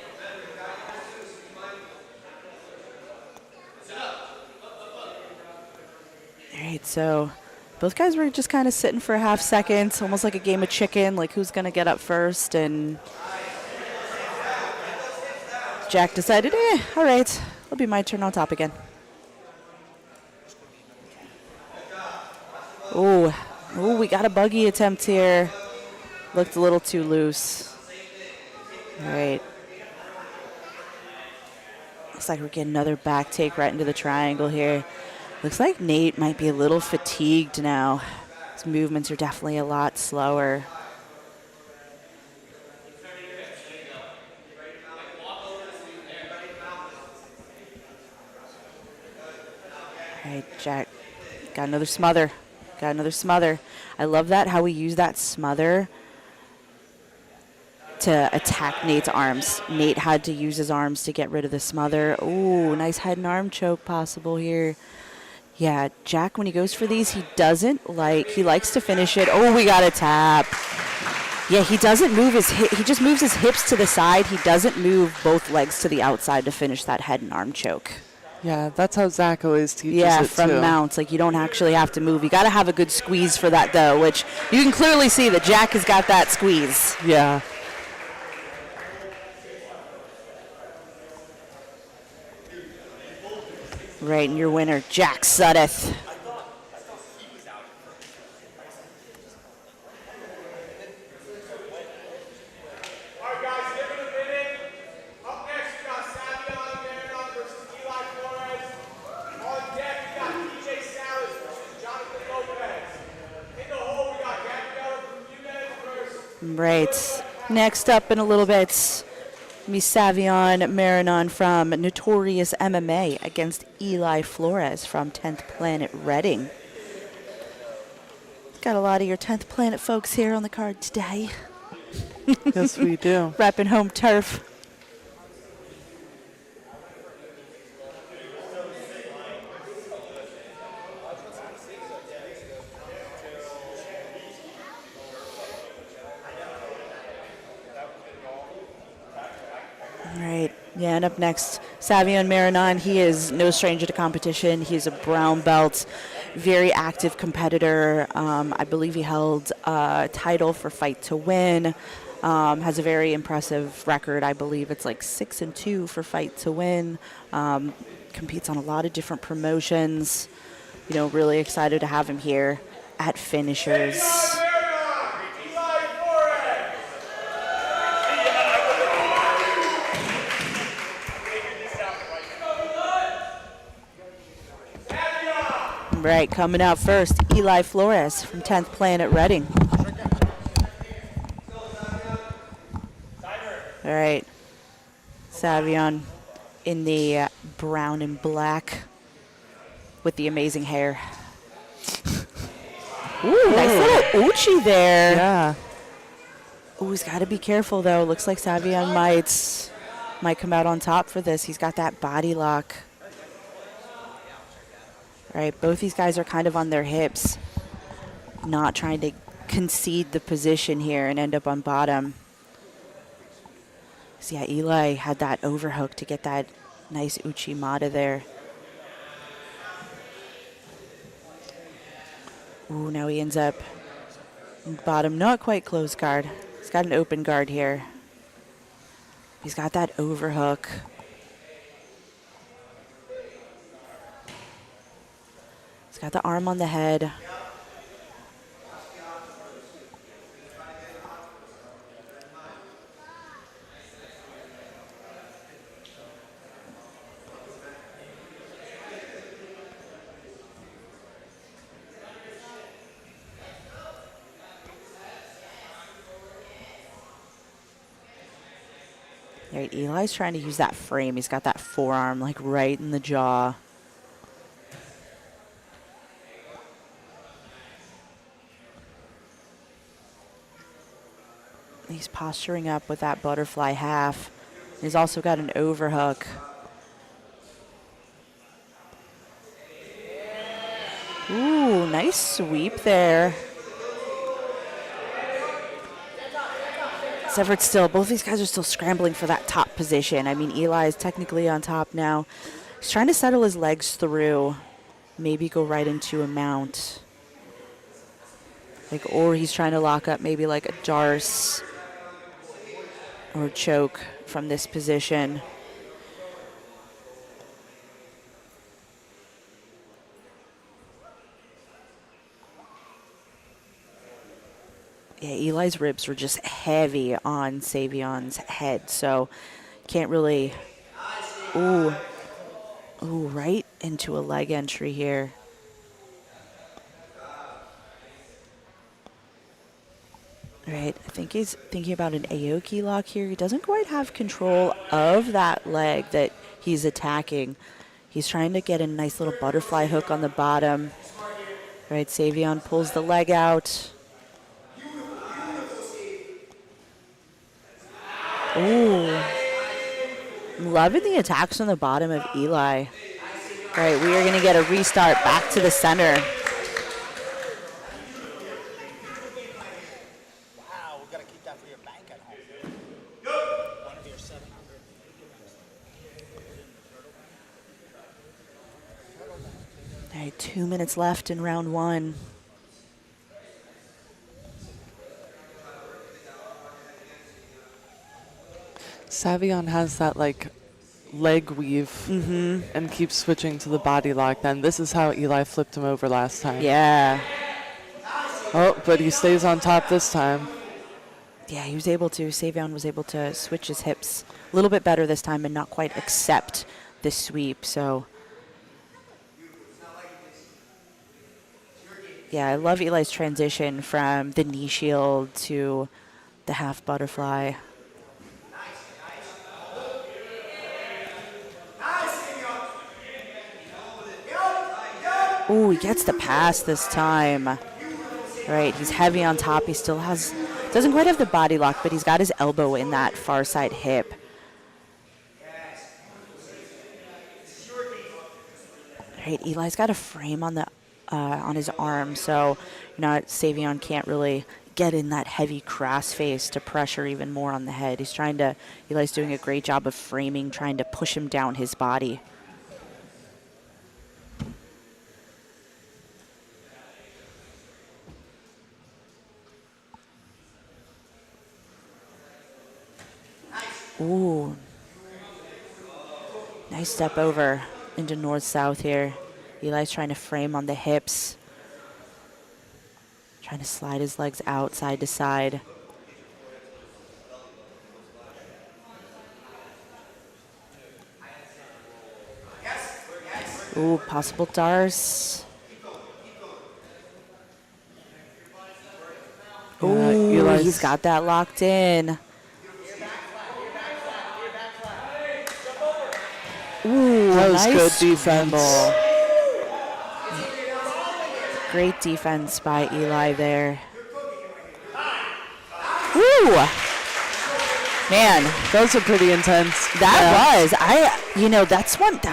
Speaker 2: All right, so both guys were just kind of sitting for a half second, almost like a game of chicken, like who's going to get up first, and Jack decided, all right, it'll be my turn on top again. Ooh, we got a buggy attempt here. Looked a little too loose. All right. Looks like we're getting another back take right into the triangle here. Looks like Nate might be a little fatigued now. His movements are definitely a lot slower. All right, Jack. Got another smother. I love that, how we use that smother to attack Nate's arms. Nate had to use his arms to get rid of the smother. Ooh, nice head and arm choke possible here. Yeah, Jack, when he goes for these, he likes to finish it. Oh, we got a tap. Yeah, he doesn't move he just moves his hips to the side. He doesn't move both legs to the outside to finish that head and arm choke.
Speaker 3: Yeah, that's how Zach always teaches
Speaker 2: Yeah,
Speaker 3: it
Speaker 2: from
Speaker 3: too.
Speaker 2: mounts. Like, you don't actually have to move. You got to have a good squeeze for that, though, which you can clearly see that Jack has got that squeeze.
Speaker 3: Yeah.
Speaker 2: Right, and your winner, Jack Sudduth.
Speaker 1: All right, guys, give it a minute. Up next, we got Savion, Maranon versus Eli Flores. On deck, we got BJJ versus Jonathan Lopez. In the hole, we got Gabriella Bermudez versus...
Speaker 2: Right. Next up in a little bit, Savion Maranon from Notorious MMA against Eli Flores from 10th Planet Reading. Got a lot of your 10th Planet folks here on the card today.
Speaker 3: Yes, we do.
Speaker 2: Repping home turf. Right. Yeah, and up next, Savion Maranon. He is no stranger to competition. He's a brown belt, very active competitor. I believe he held a title for Fight to Win. Has a very impressive record. I believe it's like 6-2 for Fight to Win. Competes on a lot of different promotions. You know, really excited to have him here at Finishers. Right, coming out first, Eli Flores from 10th Planet Reading. All right, Savion in the brown and black with the amazing hair. Ooh, nice little uchi there.
Speaker 3: Yeah.
Speaker 2: Ooh, he's got to be careful though. Looks like Savion might come out on top for this. He's got that body lock. Right, both these guys are kind of on their hips, not trying to concede the position here and end up on bottom. So yeah, Eli had that overhook to get that nice Uchimata there. Ooh, now he ends up bottom, not quite closed guard. He's got an open guard here. He's got that overhook. Got the arm on the head. Right, Eli's trying to use that frame. He's got that forearm like right in the jaw. He's posturing up with that butterfly half. He's also got an overhook. Ooh, nice sweep there. Severed still. Both these guys are still scrambling for that top position. I mean, Eli is technically on top now. He's trying to settle his legs through. Maybe go right into a mount. Or he's trying to lock up maybe like a Darce or choke from this position. Yeah, Eli's ribs were just heavy on Savion's head, so can't really... Ooh, right into a leg entry here. Right, I think he's thinking about an Aoki lock here. He doesn't quite have control of that leg that he's attacking. He's trying to get a nice little butterfly hook on the bottom. Right, Savion pulls the leg out. Ooh. Loving the attacks from the bottom of Eli. All right, we are going to get a restart back to the center.
Speaker 4: Wow, we've got to keep that for your bank at home. One of your 700.
Speaker 2: All right, 2 minutes left in round one.
Speaker 3: Savion has that like leg weave and keeps switching to the body lock. Then this is how Eli flipped him over last time.
Speaker 2: Yeah.
Speaker 3: Oh, but he stays on top this time.
Speaker 2: Yeah, he was able to. Savion was able to switch his hips a little bit better this time and not quite accept the sweep. So, yeah, I love Eli's transition from the knee shield to the half butterfly. Ooh, he gets the pass this time. Right, he's heavy on top. He still doesn't quite have the body lock, but he's got his elbow in that far side hip. Right, Eli's got a frame on his arm, so Savion can't really get in that heavy cross face to pressure even more on the head. Eli's doing a great job of framing, trying to push him down his body. Ooh. Nice step over into north-south here. Eli's trying to frame on the hips. Trying to slide his legs out side to side. Ooh, possible Dars. Ooh, he's got that locked in. Ooh,
Speaker 3: that was
Speaker 2: nice
Speaker 3: good defense.
Speaker 2: scramble. Great defense by Eli there. Ooh, man,
Speaker 3: Those are pretty intense.
Speaker 2: That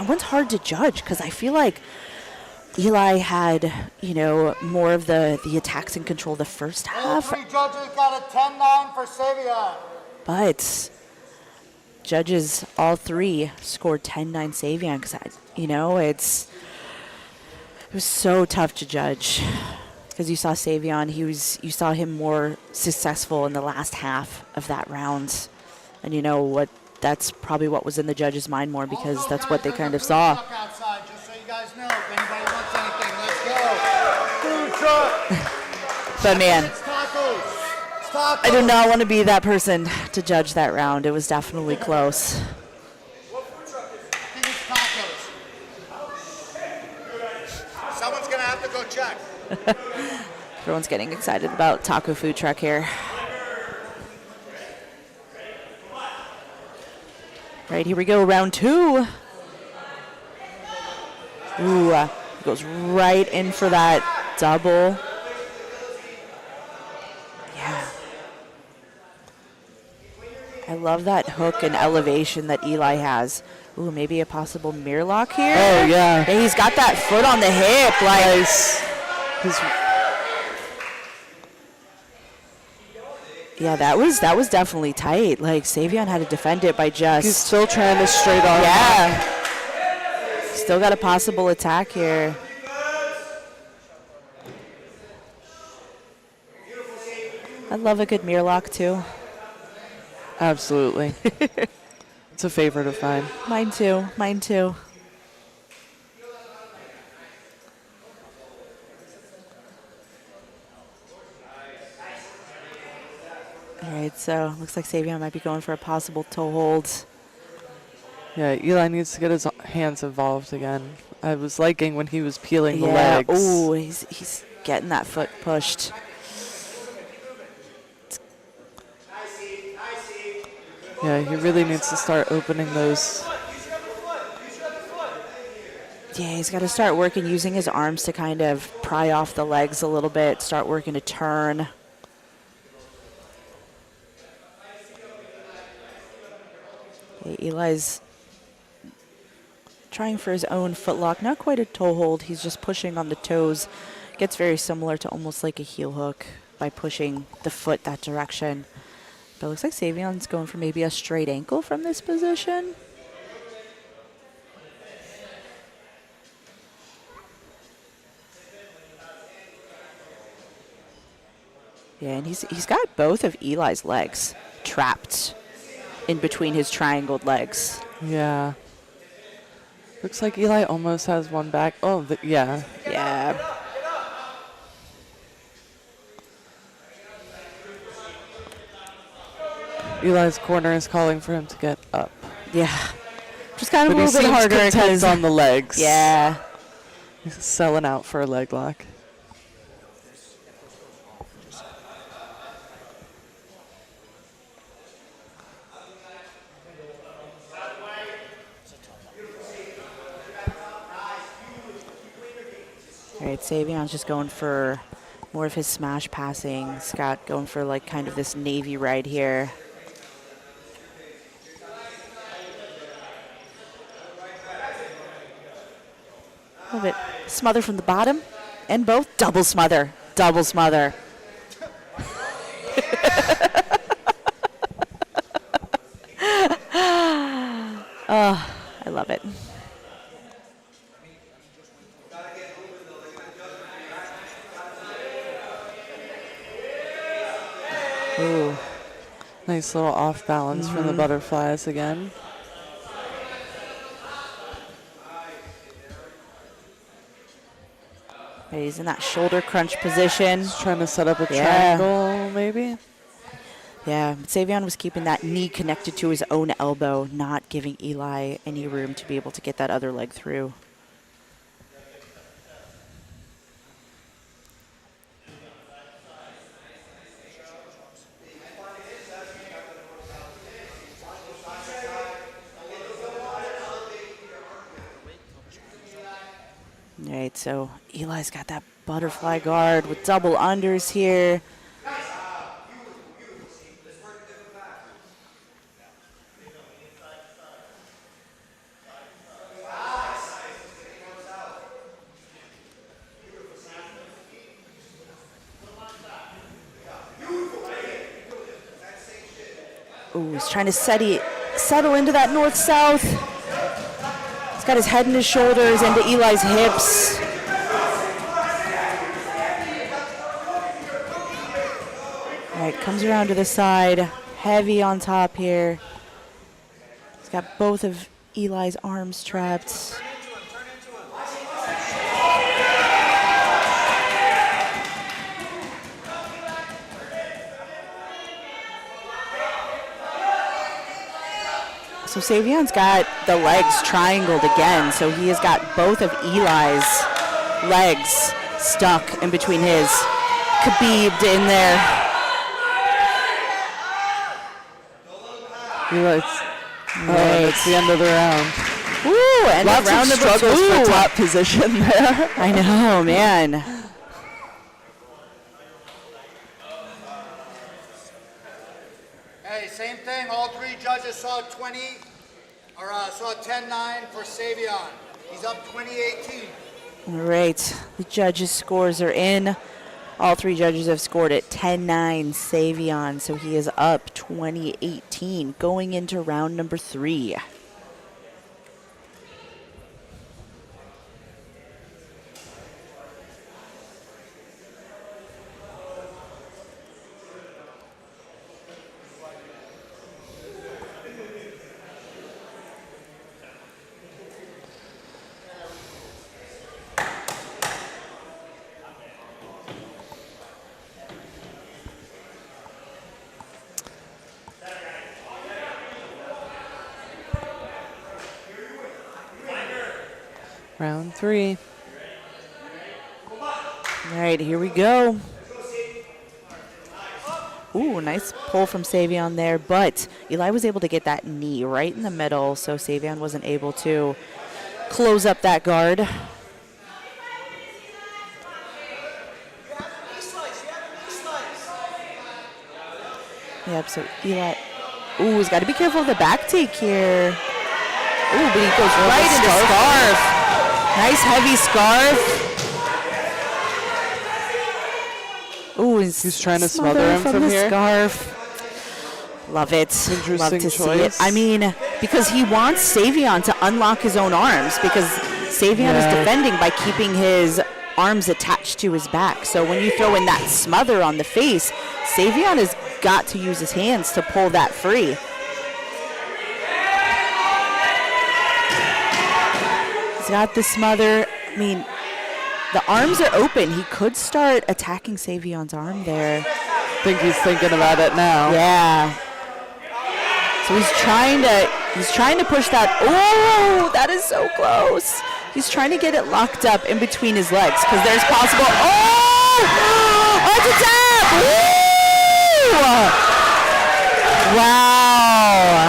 Speaker 2: one's hard to judge because I feel like Eli had, more of the attacks in control the first
Speaker 4: All
Speaker 2: half,
Speaker 4: three judges got a 10-9 for Savion.
Speaker 2: but judges all three scored 10-9 Savion because it was so tough to judge because you saw Savion, you saw him more successful in the last half of that round, and that's probably what was in the judges' mind more because
Speaker 4: Also,
Speaker 2: that's
Speaker 4: guys,
Speaker 2: what they
Speaker 4: there's
Speaker 2: kind
Speaker 4: a
Speaker 2: of
Speaker 4: food
Speaker 2: saw.
Speaker 4: truck outside, just so you guys know, if anybody wants anything, let's go. Food truck.
Speaker 2: But man,
Speaker 4: It's tacos. It's tacos.
Speaker 2: I do not want to be that person to judge that round. It was definitely close.
Speaker 4: I think it's tacos. Someone's gonna have to go check.
Speaker 2: Everyone's getting excited about taco food truck here. Right, here we go, round two. Ooh, goes right in for that double. Yeah. I love that hook and elevation that Eli has. Ooh, maybe a possible mirror lock here.
Speaker 3: Oh, yeah.
Speaker 2: Hey, he's got that foot on the hip.
Speaker 3: Nice.
Speaker 2: Yeah, that was definitely tight. Like, Savion had to defend it by just...
Speaker 3: He's still trying to straight arm.
Speaker 2: Yeah. Still got a possible attack here. I love a good mirror lock, too.
Speaker 3: Absolutely. It's a favorite of mine.
Speaker 2: Mine, too. Mine, too. All right, so looks like Savion might be going for a possible toe hold.
Speaker 3: Yeah, Eli needs to get his hands involved again. I was liking when he was peeling the
Speaker 2: Yeah,
Speaker 3: legs.
Speaker 2: ooh, he's getting that foot pushed.
Speaker 3: Yeah, he really needs to start opening those.
Speaker 2: Yeah, he's got to start working, using his arms to kind of pry off the legs a little bit, start working to turn. Okay, Eli's trying for his own footlock. Not quite a toe hold. He's just pushing on the toes. Gets very similar to almost like a heel hook by pushing the foot that direction. But it looks like Savion's going for maybe a straight ankle from this position. Yeah, and he's got both of Eli's legs trapped in between his triangled legs.
Speaker 3: Yeah. Looks like Eli almost has one back. Oh, yeah.
Speaker 2: Yeah.
Speaker 3: Eli's corner is calling for him to get up.
Speaker 2: Yeah. Just kind of
Speaker 3: But
Speaker 2: a little bit harder.
Speaker 3: Content on the legs.
Speaker 2: Yeah.
Speaker 3: He's selling out for a leg lock.
Speaker 2: All right, Savion's just going for more of his smash passing. Scott going for like kind of this navy ride here. A little bit smother from the bottom and both double smother. Double smother. Oh, I love it. Ooh.
Speaker 3: Nice little off balance from the butterflies again.
Speaker 2: Okay, he's in that shoulder crunch position.
Speaker 3: He's trying to set up a
Speaker 2: Yeah.
Speaker 3: triangle, maybe.
Speaker 2: Yeah, but Savion was keeping that knee connected to his own elbow, not giving Eli any room to be able to get that other leg through. All right, so Eli's got that butterfly guard with double unders here. Ooh, he's trying to settle into that north-south. He's got his head and his shoulders into Eli's hips. All right, comes around to the side, heavy on top here. He's got both of Eli's arms trapped. So Savion's got the legs triangled again, so he has got both of Eli's legs stuck in between his, khabibed in there.
Speaker 3: It's the end of the round.
Speaker 2: Ooh, and
Speaker 3: Lots
Speaker 2: round
Speaker 3: of
Speaker 2: number
Speaker 3: struggles for
Speaker 2: two.
Speaker 3: top position there.
Speaker 2: I know, man.
Speaker 4: Hey, same thing. All three judges saw 10-9 for Savion. He's up 20-18.
Speaker 2: All right, the judges' scores are in. All three judges have scored at 10-9 Savion, so he is up 20-18 going into round number 3.
Speaker 3: Round 3.
Speaker 2: All right, here we go. Ooh, nice pull from Savion there, but Eli was able to get that knee right in the middle, so Savion wasn't able to close up that guard. Yep, so Eli Ooh, he's got to be careful of the back take here. Ooh, but he goes right into scarf. Nice heavy scarf. Ooh,
Speaker 3: He's trying to smother him from
Speaker 2: the
Speaker 3: here.
Speaker 2: Scarf. Love it.
Speaker 3: Interesting
Speaker 2: Love to
Speaker 3: choice.
Speaker 2: see it. I mean, because he wants Savion to unlock his own arms, because Savion is defending by keeping his arms attached to his back. So when you throw in that smother on the face, Savion has got to use his hands to pull that free. He's got the smother. I mean, the arms are open. He could start attacking Savion's arm there.
Speaker 3: I think he's thinking about it now.
Speaker 2: Yeah. So he's trying to push that. Oh, that is so close. He's trying to get it locked up in between his legs because there's possible. Oh! That's a tap! Woo! Wow.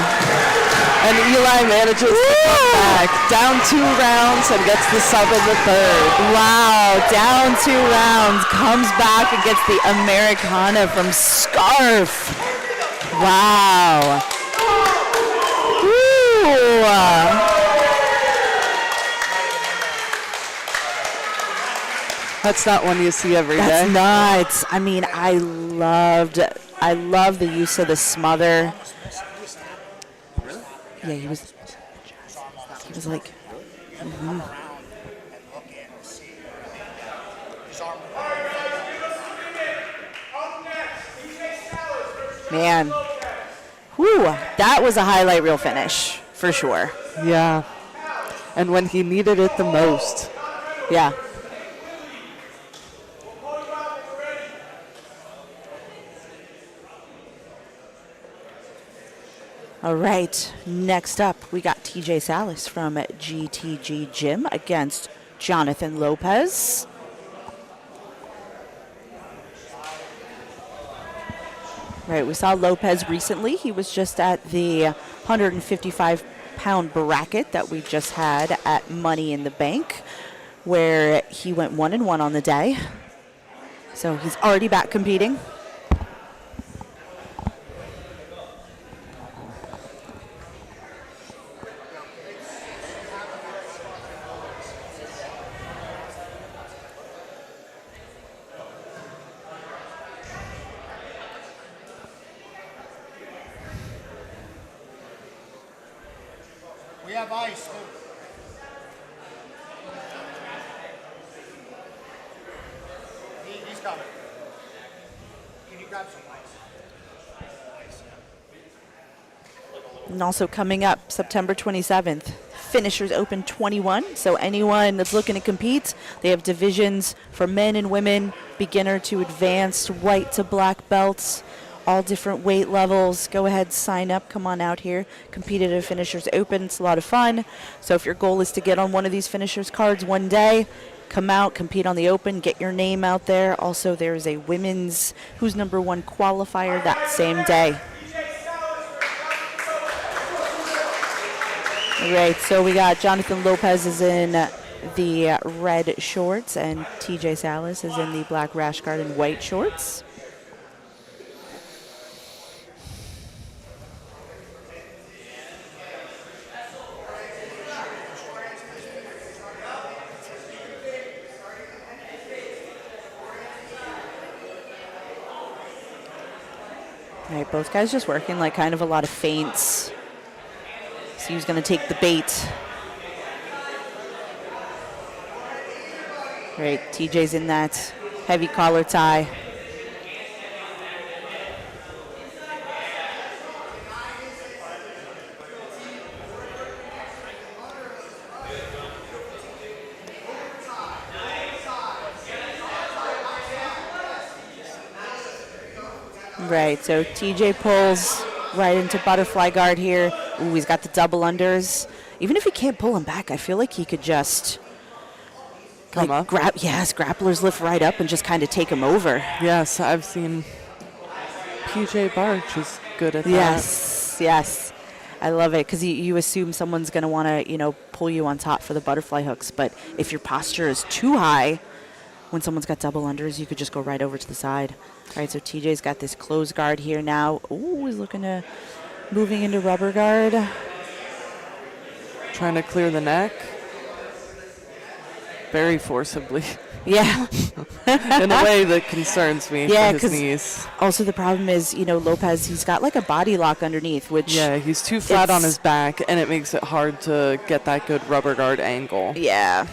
Speaker 3: And Eli manages to come back. Down 2 rounds and gets the sub in the 3rd.
Speaker 2: Wow. Down 2 rounds. Comes back and gets the Americana from Scarf. Wow. Ooh.
Speaker 3: That's not one you see every day.
Speaker 2: That's nuts. I mean, I love the use of the smother. Yeah, he was like, man, whew, that was a highlight reel finish for sure.
Speaker 3: Yeah. And when he needed it the most.
Speaker 2: Yeah. All right, next up, we got TJ Salis from GTG Gym against Jonathan Lopez. Right, we saw Lopez recently. He was just at the 155-pound bracket that we just had at Money in the Bank, where he went 1-1 on the day. So he's already back competing.
Speaker 4: We have ice, too. He's coming. Can you grab some ice?
Speaker 2: And also coming up September 27th, Finishers Open 21. So anyone that's looking to compete, they have divisions for men and women, beginner to advanced, white to black belts, all different weight levels. Go ahead, sign up, come on out here, compete at a Finishers Open. It's a lot of fun. So if your goal is to get on one of these Finishers cards one day, come out, compete on the Open, get your name out there. Also, there's a women's Who's Number One qualifier that same day. All right, so we got Jonathan Lopez is in the red shorts and TJ Salis is in the black rash guard and white shorts. All right, both guys just working like kind of a lot of feints. So he was going to take the bait. All right, TJ's in that heavy collar tie. Right, so TJ pulls right into butterfly guard here. Ooh, he's got the double unders. Even if he can't pull him back, I feel like he could just
Speaker 3: Come up.
Speaker 2: grapplers lift right up and just kind of take him over.
Speaker 3: Yes, I've seen PJ Barch is good at that.
Speaker 2: Yes. I love it because you assume someone's going to want to, pull you on top for the butterfly hooks. But if your posture is too high, when someone's got double unders, you could just go right over to the side. All right, so TJ's got this closed guard here now. Ooh, he's looking to moving into rubber guard.
Speaker 3: Trying to clear the neck. Very forcibly.
Speaker 2: Yeah.
Speaker 3: In a way that concerns me
Speaker 2: Yeah,
Speaker 3: for his
Speaker 2: 'cause
Speaker 3: knees.
Speaker 2: Also, the problem is, Lopez, he's got like a body lock underneath, which.
Speaker 3: Yeah, he's too flat on
Speaker 2: it's-
Speaker 3: his back, and it makes it hard to get that good rubber guard angle.
Speaker 2: Yeah.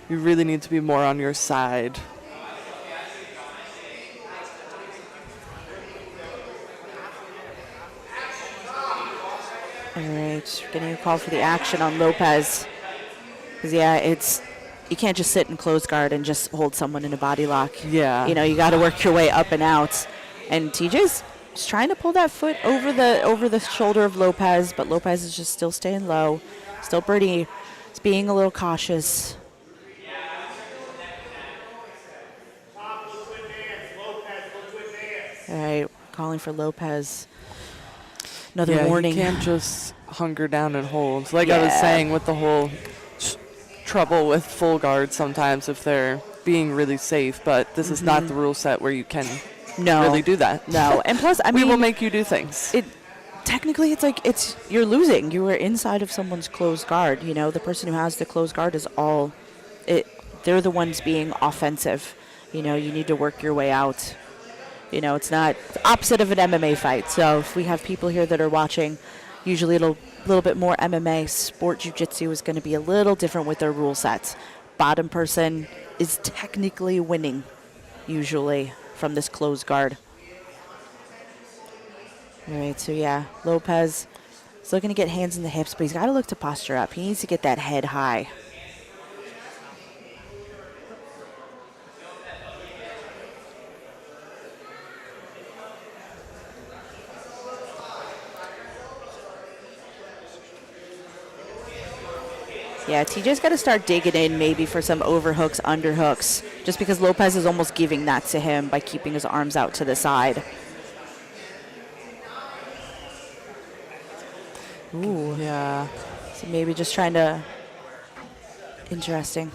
Speaker 3: You really need to be more on your side.
Speaker 2: All right, getting a call for the action on Lopez. Because, you can't just sit in closed guard and just hold someone in a body lock.
Speaker 3: Yeah.
Speaker 2: You got to work your way up and out. And TJ's just trying to pull that foot over the shoulder of Lopez, but Lopez is just still staying low, still pretty. He's being a little cautious. All right, calling for Lopez. Another warning.
Speaker 3: You can't just hunker down and hold. Like I was
Speaker 2: Yeah.
Speaker 3: saying with the whole trouble with full guard sometimes if they're being really safe, but this is not the rule set where you can really do that.
Speaker 2: No, and plus,
Speaker 3: we will make you do things.
Speaker 2: Technically, you're losing. You were inside of someone's closed guard. The person who has the closed guard is they're the ones being offensive. You need to work your way out. It's not the opposite of an MMA fight. So if we have people here that are watching, usually a little bit more MMA. Sport jiu-jitsu is going to be a little different with their rule sets. Bottom person is technically winning, usually, from this closed guard. All right, so Lopez is looking to get hands in the hips, but he's got to look to posture up. He needs to get that head high. Yeah, TJ's got to start digging in maybe for some overhooks, underhooks, just because Lopez is almost giving that to him by keeping his arms out to the side. Ooh.
Speaker 3: Yeah.
Speaker 2: So maybe just trying to... Interesting.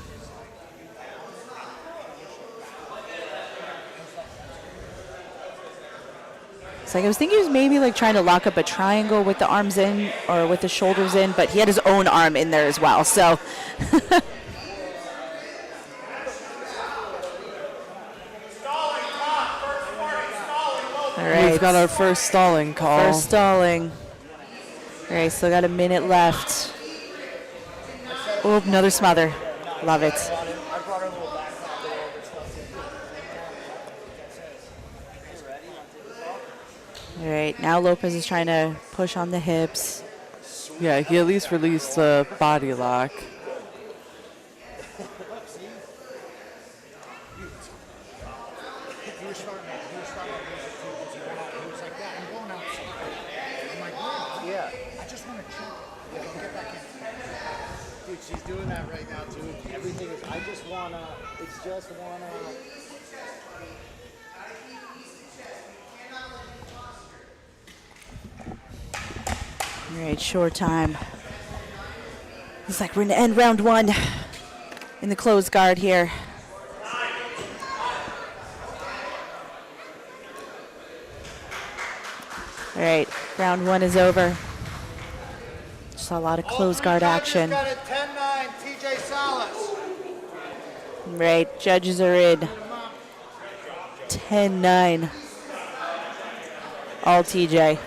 Speaker 2: It's like I was thinking he was maybe like trying to lock up a triangle with the arms in or with the shoulders in, but he had his own arm in there as well. So all right.
Speaker 3: We've got our first stalling call.
Speaker 2: First stalling. All right, still got a minute left. Oh, another smother. Love it. All right, now Lopez is trying to push on the hips.
Speaker 3: Yeah, he at least released the body lock.
Speaker 4: She's doing that right now too. Everything is, it's just wanna.
Speaker 2: All right, short time. Looks like we're gonna end round one in the closed guard here. All right, round one is over. Saw a lot of closed guard action.
Speaker 4: Got it 10-9, TJ Salis.
Speaker 2: Right, judges are in. 10-9. All TJ.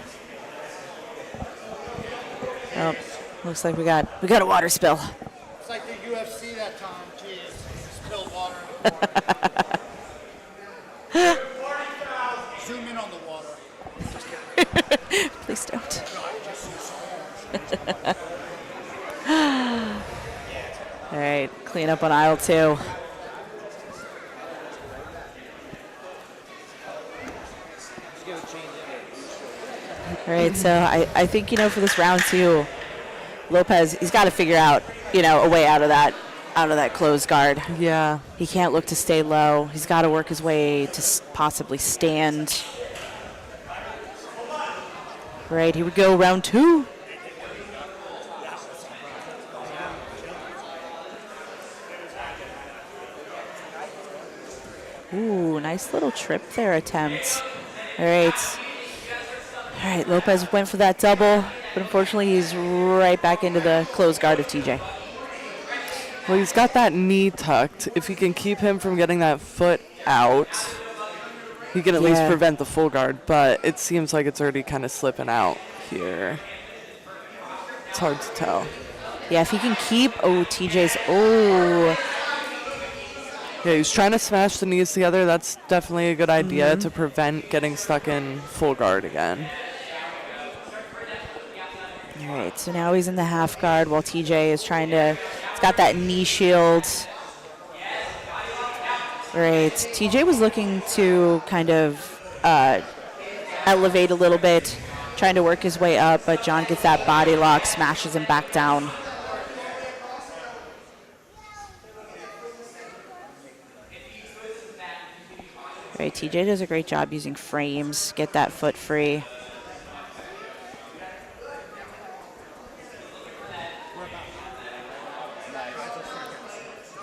Speaker 2: Oh, looks like we got a water spill.
Speaker 4: It's like the UFC that time. Jeez, spilled water. Zoom in on the water.
Speaker 2: Please don't. All right, clean up on aisle 2. All right, so I think, for this round 2, Lopez, he's got to figure out, a way out of that closed guard.
Speaker 3: Yeah.
Speaker 2: He can't look to stay low. He's got to work his way to possibly stand. All right, here we go, round 2. Ooh, nice little trip there attempt. All right. All right, Lopez went for that double, but unfortunately he's right back into the closed guard of TJ.
Speaker 3: Well, he's got that knee tucked. If he can keep him from getting that foot out, he can at least prevent the full guard, but it seems like it's already kind of slipping out here. It's hard to tell.
Speaker 2: Yeah, if he can keep, TJ's,
Speaker 3: Yeah, he's trying to smash the knees together. That's definitely a good idea to prevent getting stuck in full guard again.
Speaker 2: All right, so now he's in the half guard while TJ is trying to, he's got that knee shield. All right, TJ was looking to kind of elevate a little bit, trying to work his way up, but John gets that body lock, smashes him back down. All right, TJ does a great job using frames, get that foot free.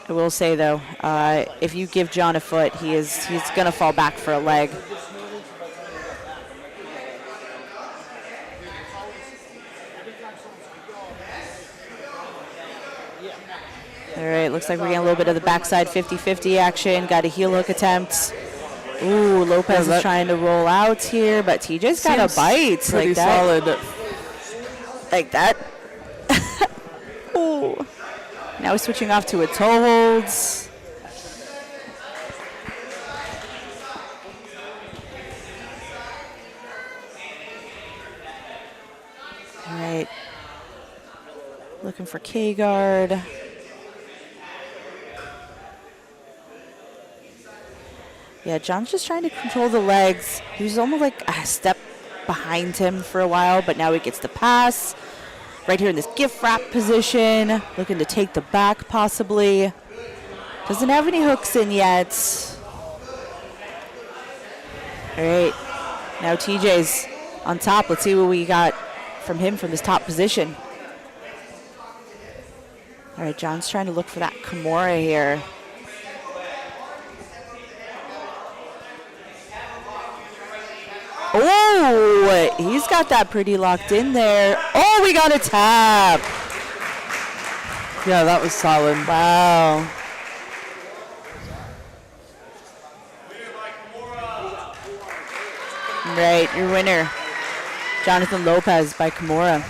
Speaker 2: I will say, though, if you give John a foot, he's going to fall back for a leg. All right, looks like we're getting a little bit of the backside 50-50 action. Got a heel hook attempt. Ooh, Lopez is trying to roll out here, but TJ's got a bite.
Speaker 3: Pretty solid.
Speaker 2: Like that. Ooh. Now he's switching off to a toe holds. All right. Looking for K-guard. Yeah, John's just trying to control the legs. He was almost like a step behind him for a while, but now he gets the pass. Right here in this gift wrap position, looking to take the back possibly. Doesn't have any hooks in yet. All right, now TJ's on top. Let's see what we got from him from this top position. All right, John's trying to look for that Kimura here. Oh, he's got that pretty locked in there. Oh, we got a tap.
Speaker 3: Yeah, that was solid.
Speaker 2: Wow. Right, your winner, Jonathan Lopez by Kimura.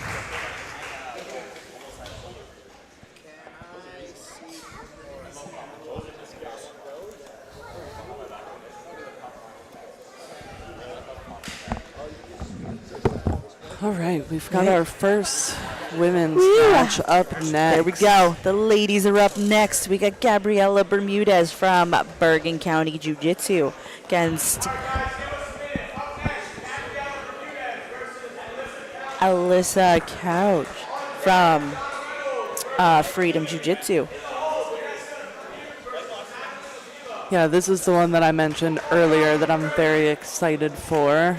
Speaker 3: All right, we've got our first women's match up next.
Speaker 2: There we go. The ladies are up next. We got Gabriella Bermudez from Bergen County Jiu-Jitsu against Alyssa Couch from Freedom Jiu-Jitsu.
Speaker 3: Yeah, this is the one that I mentioned earlier that I'm very excited for.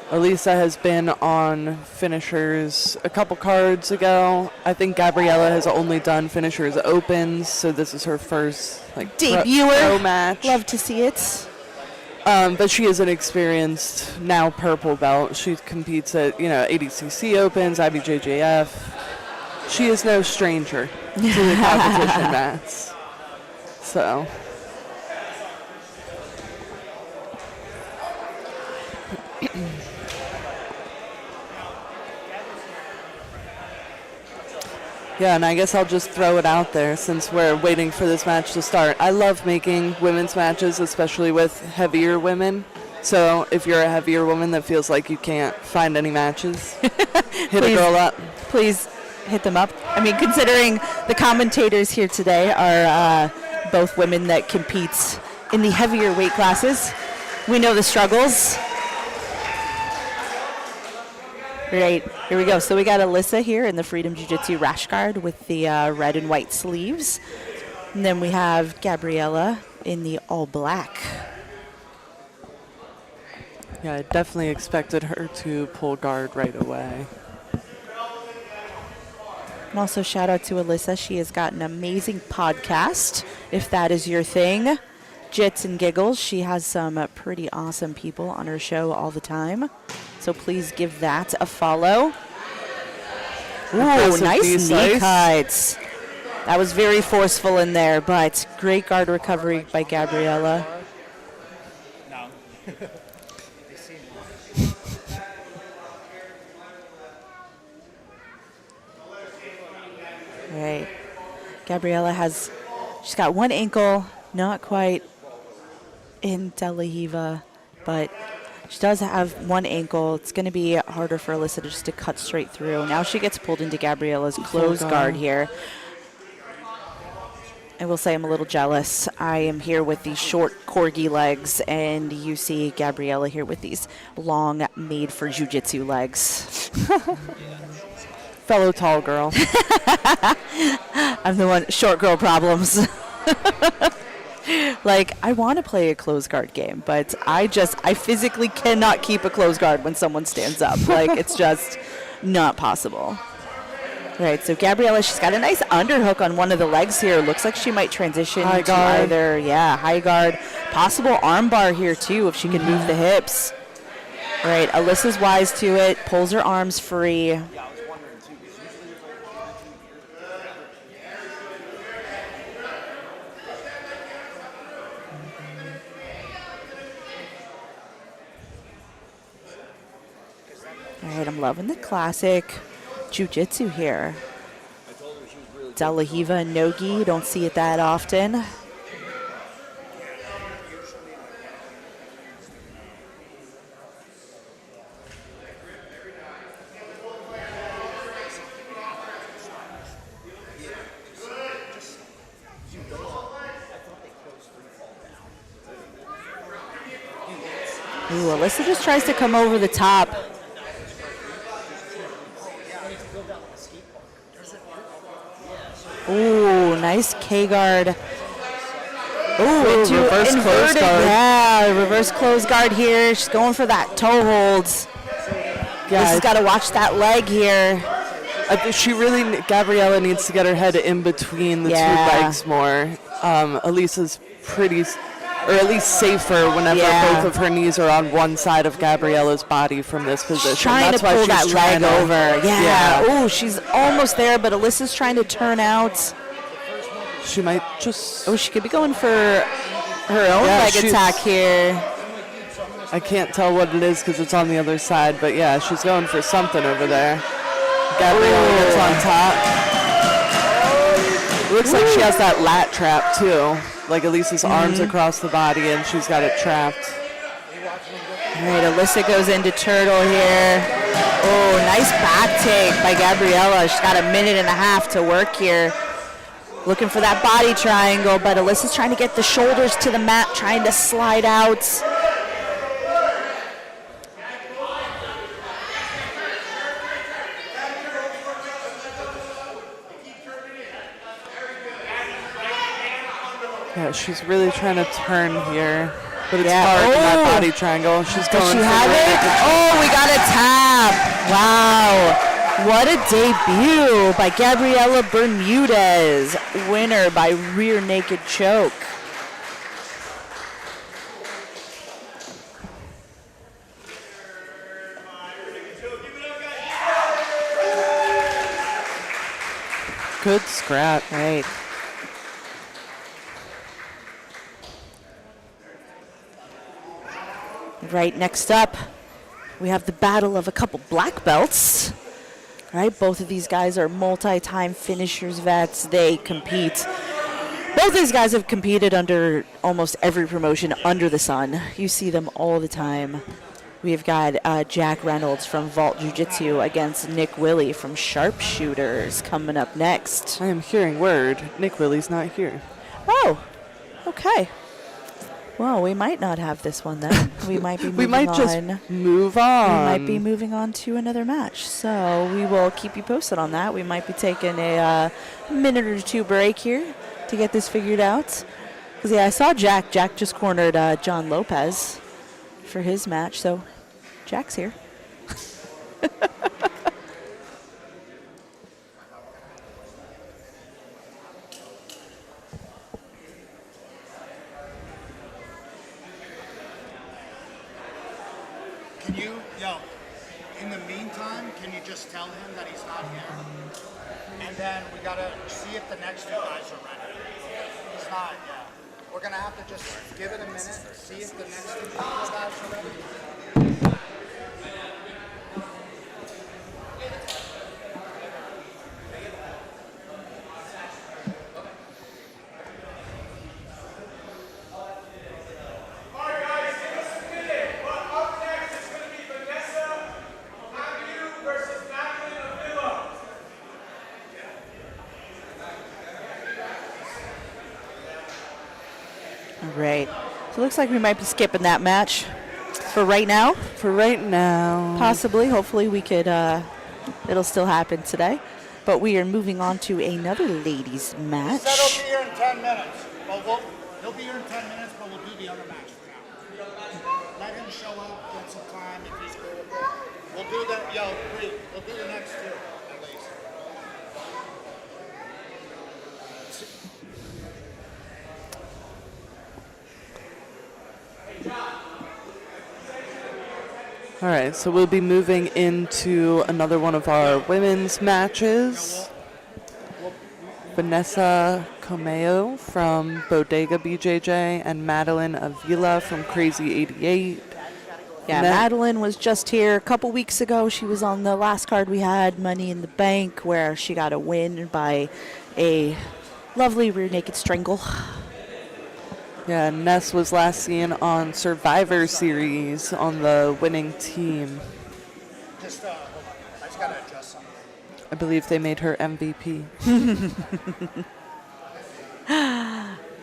Speaker 3: Alyssa has been on finishers a couple cards ago. I think Gabriella has only done finishers opens, so this is her first pro match.
Speaker 2: Love to see it.
Speaker 3: But she is an experienced now purple belt. She competes at ADCC opens, IBJJF. She is no stranger to the competition mats. So. Yeah, and I guess I'll just throw it out there since we're waiting for this match to start. I love making women's matches, especially with heavier women. So if you're a heavier woman that feels like you can't find any matches, hit a girl up.
Speaker 2: Please hit them up. I mean, considering the commentators here today are both women that compete in the heavier weight classes, we know the struggles. Right, here we go. So we got Alyssa here in the Freedom Jiu-Jitsu rash guard with the red and white sleeves. And then we have Gabriella in the all black.
Speaker 3: Yeah, I definitely expected her to pull guard right away.
Speaker 2: And also shout out to Alyssa. She has got an amazing podcast, if that is your thing. Jits and Giggles. She has some pretty awesome people on her show all the time. So please give that a follow. Ooh, nice knee cuts. That was very forceful in there, but great guard recovery by Gabriella.
Speaker 5: No.
Speaker 2: All right. Gabriella she's got one ankle, not quite in De La Hiva, but she does have one ankle. It's going to be harder for Alyssa to just to cut straight through. Now she gets pulled into Gabriella's close guard here. I will say I'm a little jealous. I am here with these short corgi legs, and you see Gabriella here with these long, made-for jiu-jitsu legs.
Speaker 3: Fellow tall girl.
Speaker 2: I'm the one, short girl problems. Like, I want to play a close guard game, but I physically cannot keep a close guard when someone stands up. Like, it's just not possible. All right, so Gabriella, she's got a nice underhook on one of the legs here. Looks like she might transition
Speaker 3: high
Speaker 2: to
Speaker 3: guard.
Speaker 2: either, high guard. Possible arm bar here, too, if she can move the hips. All right, Alyssa's wise to it, pulls her arms free. All right, I'm loving the classic jiu-jitsu here. De La Hiva and no-gi, don't see it that often. Ooh, Alyssa just tries to come over the top. Ooh, nice K-guard. Ooh,
Speaker 3: reverse close guard.
Speaker 2: Yeah, reverse close guard here. She's going for that toe holds. Alyssa's got to watch that leg here.
Speaker 3: Gabriella needs to get her head in between the two legs more. Alyssa's pretty, or at least safer whenever both of her knees are on one side of Gabriella's body from this position.
Speaker 2: Trying
Speaker 3: That's
Speaker 2: to
Speaker 3: why
Speaker 2: pull
Speaker 3: she's
Speaker 2: that leg
Speaker 3: trying to-
Speaker 2: over. Yeah. Ooh, she's almost there, but Alyssa's trying to turn out.
Speaker 3: She might just...
Speaker 2: Oh, she could be going for her own leg attack here.
Speaker 3: I can't tell what it is because it's on the other side, but yeah, she's going for something over there. Gabriella gets on top. Looks like she has that lat trap too. Like Alyssa's arms across the body and she's got it trapped.
Speaker 2: All right, Alyssa goes into turtle here. Oh, nice back take by Gabriella. She's got a minute and a half to work here. Looking for that body triangle, but Alyssa's trying to get the shoulders to the mat, trying to slide out.
Speaker 3: Yeah, she's really trying to turn here, but it's hard in that body triangle. She's going.
Speaker 2: Does she
Speaker 3: for
Speaker 2: have it? Oh, we got a tap. Wow. What a debut by Gabriella Bermudez. Winner by rear naked choke.
Speaker 3: Good scrap.
Speaker 2: Right. Right, next up, we have the battle of a couple black belts. Right, both of these guys are multi-time finishers vets. They compete. Both these guys have competed under almost every promotion under the sun. You see them all the time. We've got Jack Reynolds from Vault Jiu-Jitsu against Nick Willie from Sharpshooters coming up next.
Speaker 3: I am hearing word. Nick Willie's not here.
Speaker 2: Oh, okay. Well, we might not have this one then. We might be moving on.
Speaker 3: We might just move on.
Speaker 2: We might be moving on to another match. So we will keep you posted on that. We might be taking a minute or two break here to get this figured out. Because, yeah, I saw Jack. Jack just cornered John Lopez for his match. So Jack's here.
Speaker 4: in the meantime, can you just tell him that he's not here? And then we gotta see if the next two guys are ready. He's not, yeah. We're gonna have to just give it a minute, see if the next two guys are ready.
Speaker 1: Alright guys, give us a minute. But up next is going to be Vanessa, Komeo versus Meline of Villa.
Speaker 2: All right. So it looks like we might be skipping that match for right now.
Speaker 3: For right now.
Speaker 2: Possibly. Hopefully we could, it'll still happen today. But we are moving on to another ladies match.
Speaker 4: He said he'll be here in 10 minutes. Well, he'll be here in 10 minutes, but we'll do the other match for now. Let him show up, get some time if he's cool with it. We'll do the, we'll do the next two at least.
Speaker 3: All right, so we'll be moving into another one of our women's matches. Vanessa Komeo from Bodega BJJ and Meline Avila from Crazy 88.
Speaker 2: Yeah, Meline was just here a couple weeks ago. She was on the last card we had, Money in the Bank, where she got a win by a lovely rear naked strangle.
Speaker 3: Yeah, Ness was last seen on Survivor Series on the winning team.
Speaker 4: Just, hold on. I just gotta adjust something.
Speaker 3: I believe they made her MVP.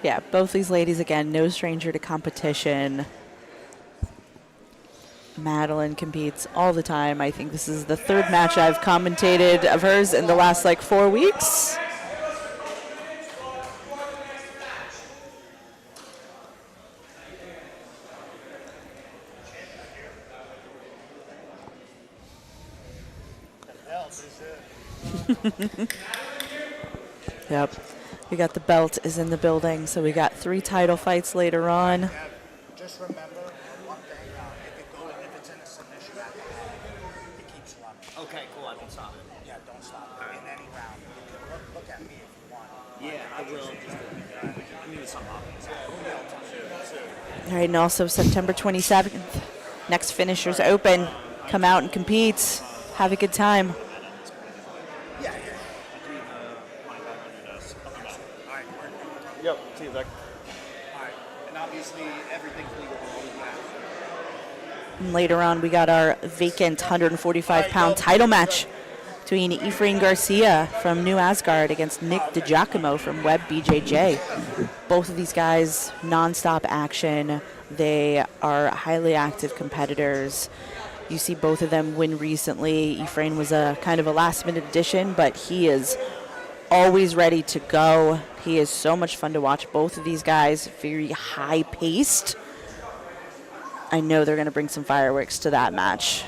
Speaker 2: Yeah, both these ladies, again, no stranger to competition. Meline competes all the time. I think this is the third match I've commentated of hers in the last, 4 weeks. Yep. We got the belt is in the building, so we got 3 title fights later on.
Speaker 4: Yeah, just remember one thing, if it's in a submission at the end, it keeps running.
Speaker 5: Okay, cool. I won't stop it.
Speaker 4: Yeah, don't stop in any round. You can look at me if you want.
Speaker 5: Yeah, I will. I mean, it's not obvious.
Speaker 2: All right, and also September 27th, next finishers open. Come out and compete. Have a good time.
Speaker 5: Yep, see you, Zach.
Speaker 4: Alright, and obviously everything's legal for all these matches.
Speaker 2: And later on, we got our vacant 145-pound title match between Ephraim Garcia from New Asgard against Nick Dejakamo from Web BJJ. Both of these guys, nonstop action. They are highly active competitors. You see both of them win recently. Ephraim was a kind of a last-minute addition, but he is always ready to go. He is so much fun to watch. Both of these guys, very high-paced. I know they're going to bring some fireworks to that match.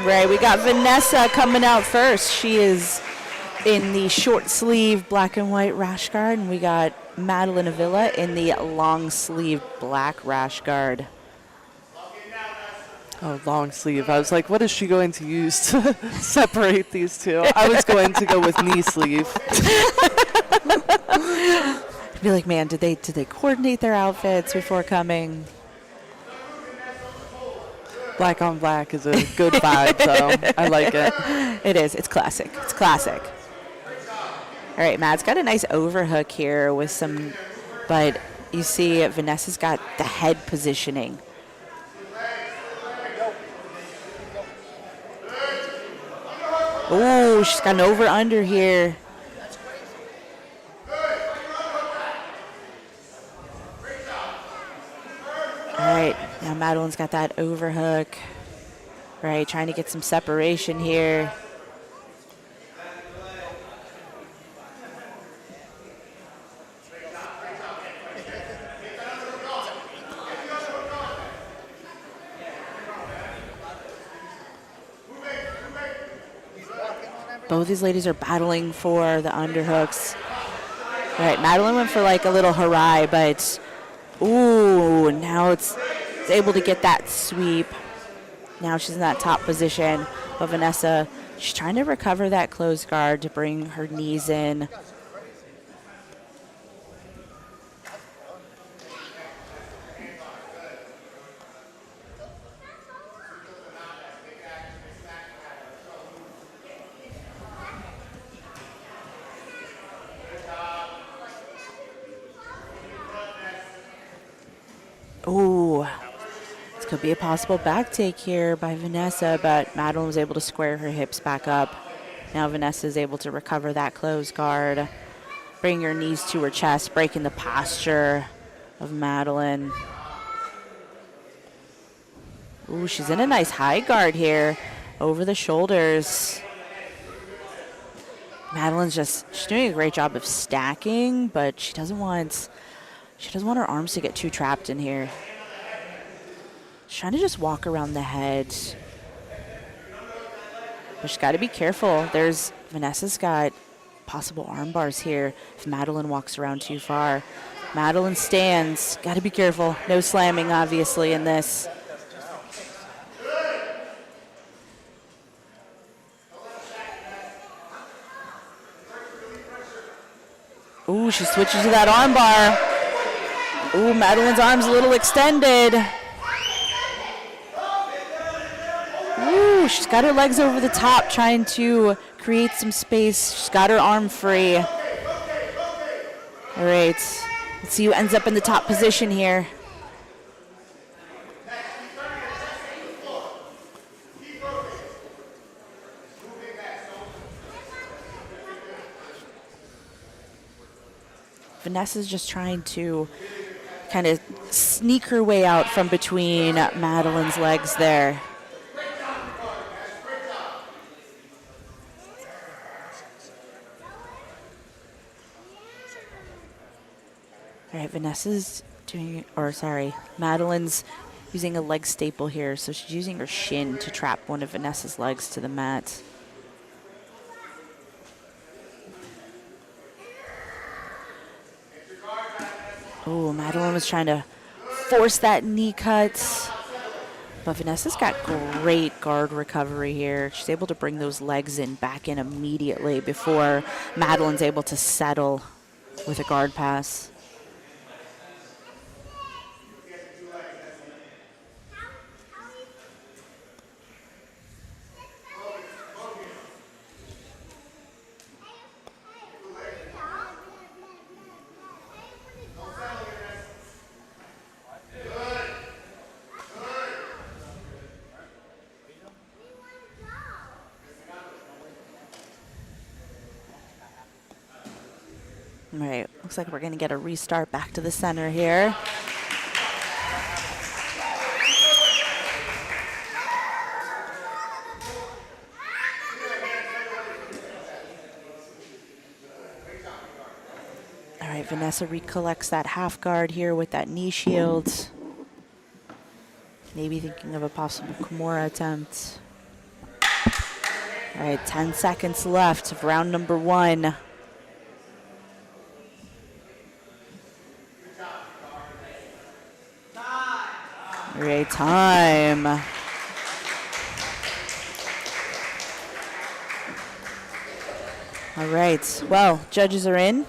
Speaker 2: Right, we got Vanessa coming out first. She is in the short sleeve black and white rash guard, and we got Meline Avila in the long sleeve black rash guard.
Speaker 3: Oh, long sleeve. I was like, what is she going to use to separate these two? I was going to go with knee sleeve.
Speaker 2: I'd be like, man, did they coordinate their outfits before coming?
Speaker 3: Black on black is a good vibe, so I like it.
Speaker 2: It is. It's classic. It's classic. All All right, Matt's got a nice overhook here with some, but you see Vanessa's got the head positioning. Oh, she's got an over-under here. All right, now Madeline's got that overhook. All right, trying to get some separation here. Both these ladies are battling for the underhooks. All right, Madeline went for like a little harai, but ooh, now it's able to get that sweep. Now she's in that top position. But Vanessa, she's trying to recover that closed guard to bring her knees in. Ooh, this could be a possible back take here by Vanessa, but Madeline was able to square her hips back up. Now Vanessa is able to recover that closed guard, bring her knees to her chest, breaking the posture of Madeline. Ooh, she's in a nice high guard here, over the shoulders. Madeline's she's doing a great job of stacking, but she doesn't want her arms to get too trapped in here. She's trying to just walk around the head. But she's got to be careful. Vanessa's got possible arm bars here if Madeline walks around too far. Madeline stands. Got to be careful. No slamming, obviously, in this. Ooh, she switches to that arm bar. Ooh, Madeline's arm's a little extended. Ooh, she's got her legs over the top trying to create some space. She's got her arm free. All right, let's see who ends up in the top position here. Vanessa's just trying to kind of sneak her way out from between Madeline's legs there. All right, Madeline's using a leg staple here, so she's using her shin to trap one of Vanessa's legs to the mat. Oh, Madeline was trying to force that knee cut. But Vanessa's got great guard recovery here. She's able to bring those legs back in immediately before Madeline's able to settle with a guard pass. All right, looks like we're going to get a restart back to the center here. All right, Vanessa recollects that half guard here with that knee shield. Maybe thinking of a possible Kimura attempt. All right, 10 seconds left of round number 1. Great time. All right, well, judges are in.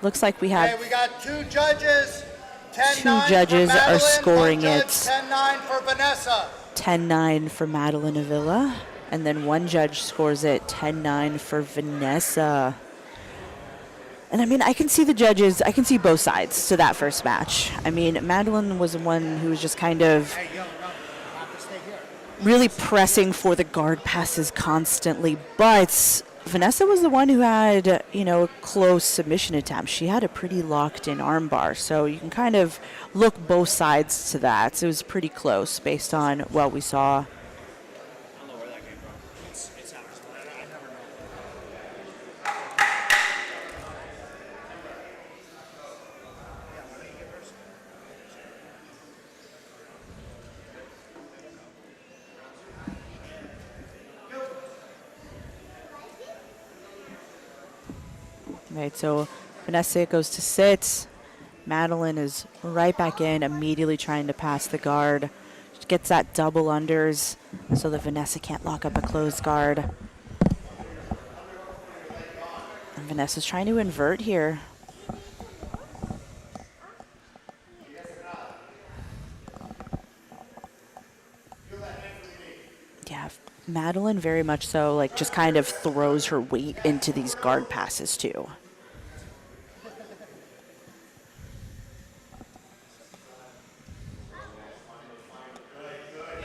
Speaker 2: Looks like we have
Speaker 4: we got 2 judges. 10-9
Speaker 2: two judges
Speaker 4: for Madeline,
Speaker 2: are scoring
Speaker 4: one judge,
Speaker 2: it.
Speaker 4: 10-9 for Vanessa.
Speaker 2: 10-9 for Madeline Avila, and then one judge scores it 10-9 for Vanessa. And I mean, I can see the judges, I can see both sides to that first match. I mean, Meline was the one who was just kind of really pressing for the guard passes constantly, but Vanessa was the one who had, you know, a close submission attempt. She had a pretty locked in armbar, so you can kind of look both sides to that. So it was pretty close based on what we saw.
Speaker 5: I don't know where that came from. It's ours, but I never know.
Speaker 2: Right, so Vanessa goes to sit. Meline is right back in, immediately trying to pass the guard. She gets that double unders so that Vanessa can't lock up a closed guard. And Vanessa's trying to invert here. Yeah, Meline very much so, like, just kind of throws her weight into these guard passes too.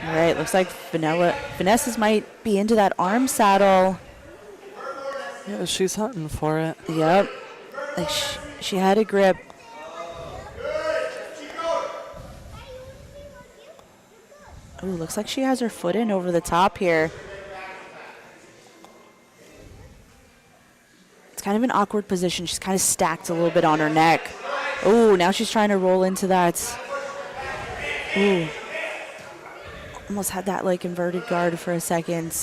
Speaker 2: All right, looks like Vanessa's might be into that arm saddle.
Speaker 3: Yeah, she's hunting for it.
Speaker 2: Yep. Like she had a grip. Ooh, looks like she has her foot in over the top here. It's kind of an awkward position. She's kind of stacked a little bit on her neck. Ooh, now she's trying to roll into that. Ooh. Almost had that like inverted guard for a second.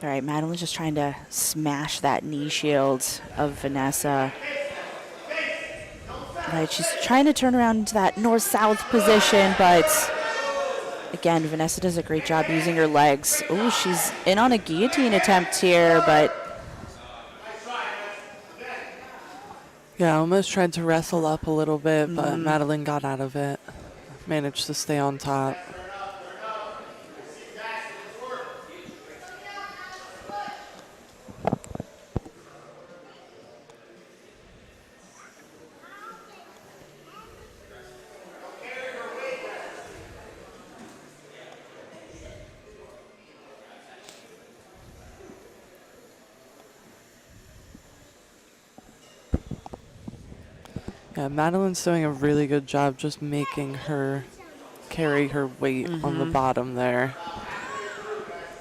Speaker 2: All right, Meline's just trying to smash that knee shield of Vanessa. Right, she's trying to turn around into that north-south position, but again, Vanessa does a great job using her legs. Ooh, she's in on a guillotine attempt here, but
Speaker 3: Yeah, I almost tried to wrestle up a little bit, but Meline got out of it. Managed to stay on top. Yeah, Madeline's doing a really good job just making her carry her weight on the bottom there.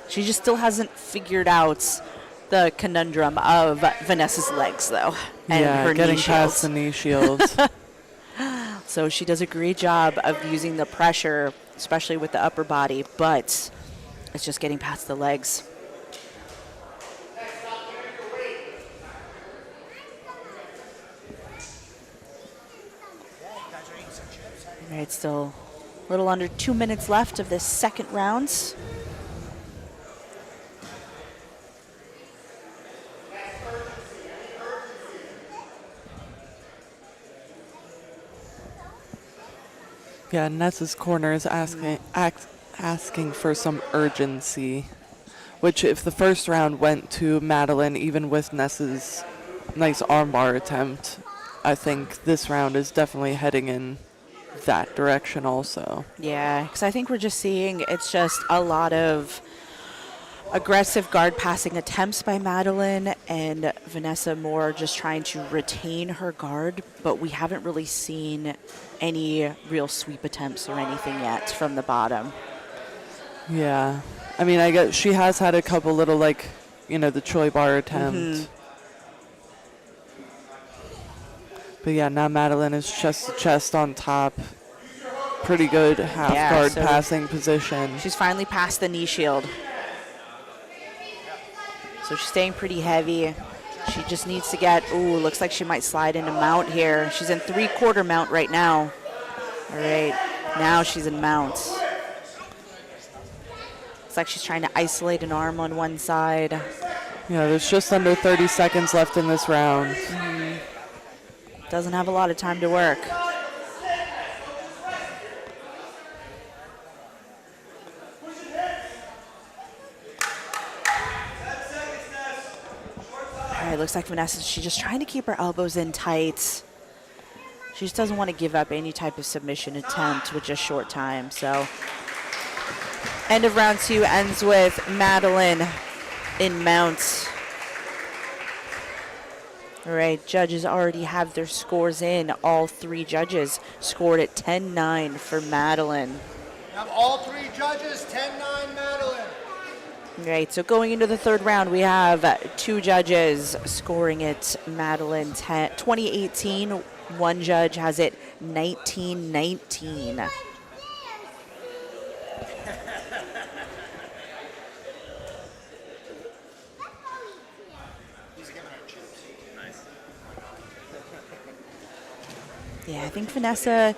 Speaker 2: she just still hasn't figured out the conundrum of Vanessa's legs, though, and her
Speaker 3: getting
Speaker 2: knee
Speaker 3: past
Speaker 2: shields.
Speaker 3: the knee shields.
Speaker 2: So she does a great job of using the pressure, especially with the upper body, but it's just getting past the legs. All right, still a little under 2 minutes left of this second round.
Speaker 3: Yeah, Ness's corner is asking for some urgency, which if the first round went to Meline, even with Ness's nice armbar attempt, I think this round is definitely heading in that direction also.
Speaker 2: Yeah, because I think we're just seeing it's just a lot of aggressive guard passing attempts by Meline, and Vanessa more just trying to retain her guard, but we haven't really seen any real sweep attempts or anything yet from the bottom.
Speaker 3: Yeah. I mean, I guess she has had a couple little, like, you know, the Choi bar attempt. But yeah, now Meline is chest to chest on top. pretty good half
Speaker 2: Yeah,
Speaker 3: guard
Speaker 2: so
Speaker 3: passing position.
Speaker 2: she's finally past the knee shield. So she's staying pretty heavy. She just needs to get, ooh, looks like she might slide into mount here. She's in 3/4 mount right now. All right, now she's in mount. Looks like she's trying to isolate an arm on one side.
Speaker 3: Yeah, there's just under 30 seconds left in this round.
Speaker 2: Doesn't have a lot of time to work. All right, looks like Vanessa, she's just trying to keep her elbows in tight. She just doesn't want to give up any type of submission attempt with just short time. So end of round 2 ends with Meline in mount. All right, judges already have their scores in. All 3 judges scored at 10-9 for Meline.
Speaker 4: We have all 3 judges, 10-9 Meline.
Speaker 2: All right, so going into the 3rd round, we have 2 judges scoring it Meline 2018. One judge has it 19-19. Yeah, I think Vanessa,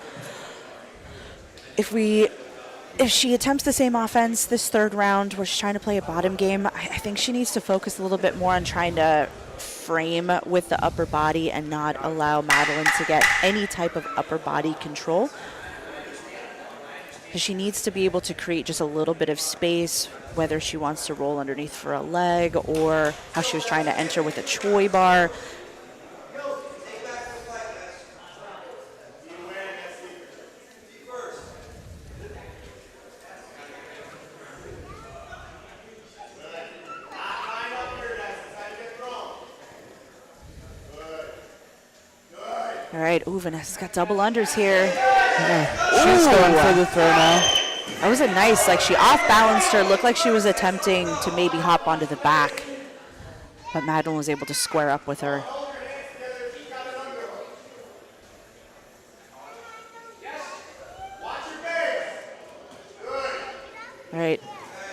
Speaker 2: if she attempts the same offense this 3rd round where she's trying to play a bottom game, I think she needs to focus a little bit more on trying to frame with the upper body and not allow Meline to get any type of upper body control. Because she needs to be able to create just a little bit of space, whether she wants to roll underneath for a leg or how she was trying to enter with a choi bar. All right, ooh, Vanessa's got double unders here.
Speaker 3: She's going for the throw now.
Speaker 2: That was a nice, like she off-balanced her, looked like she was attempting to maybe hop onto the back. But Meline was able to square up with her. All right,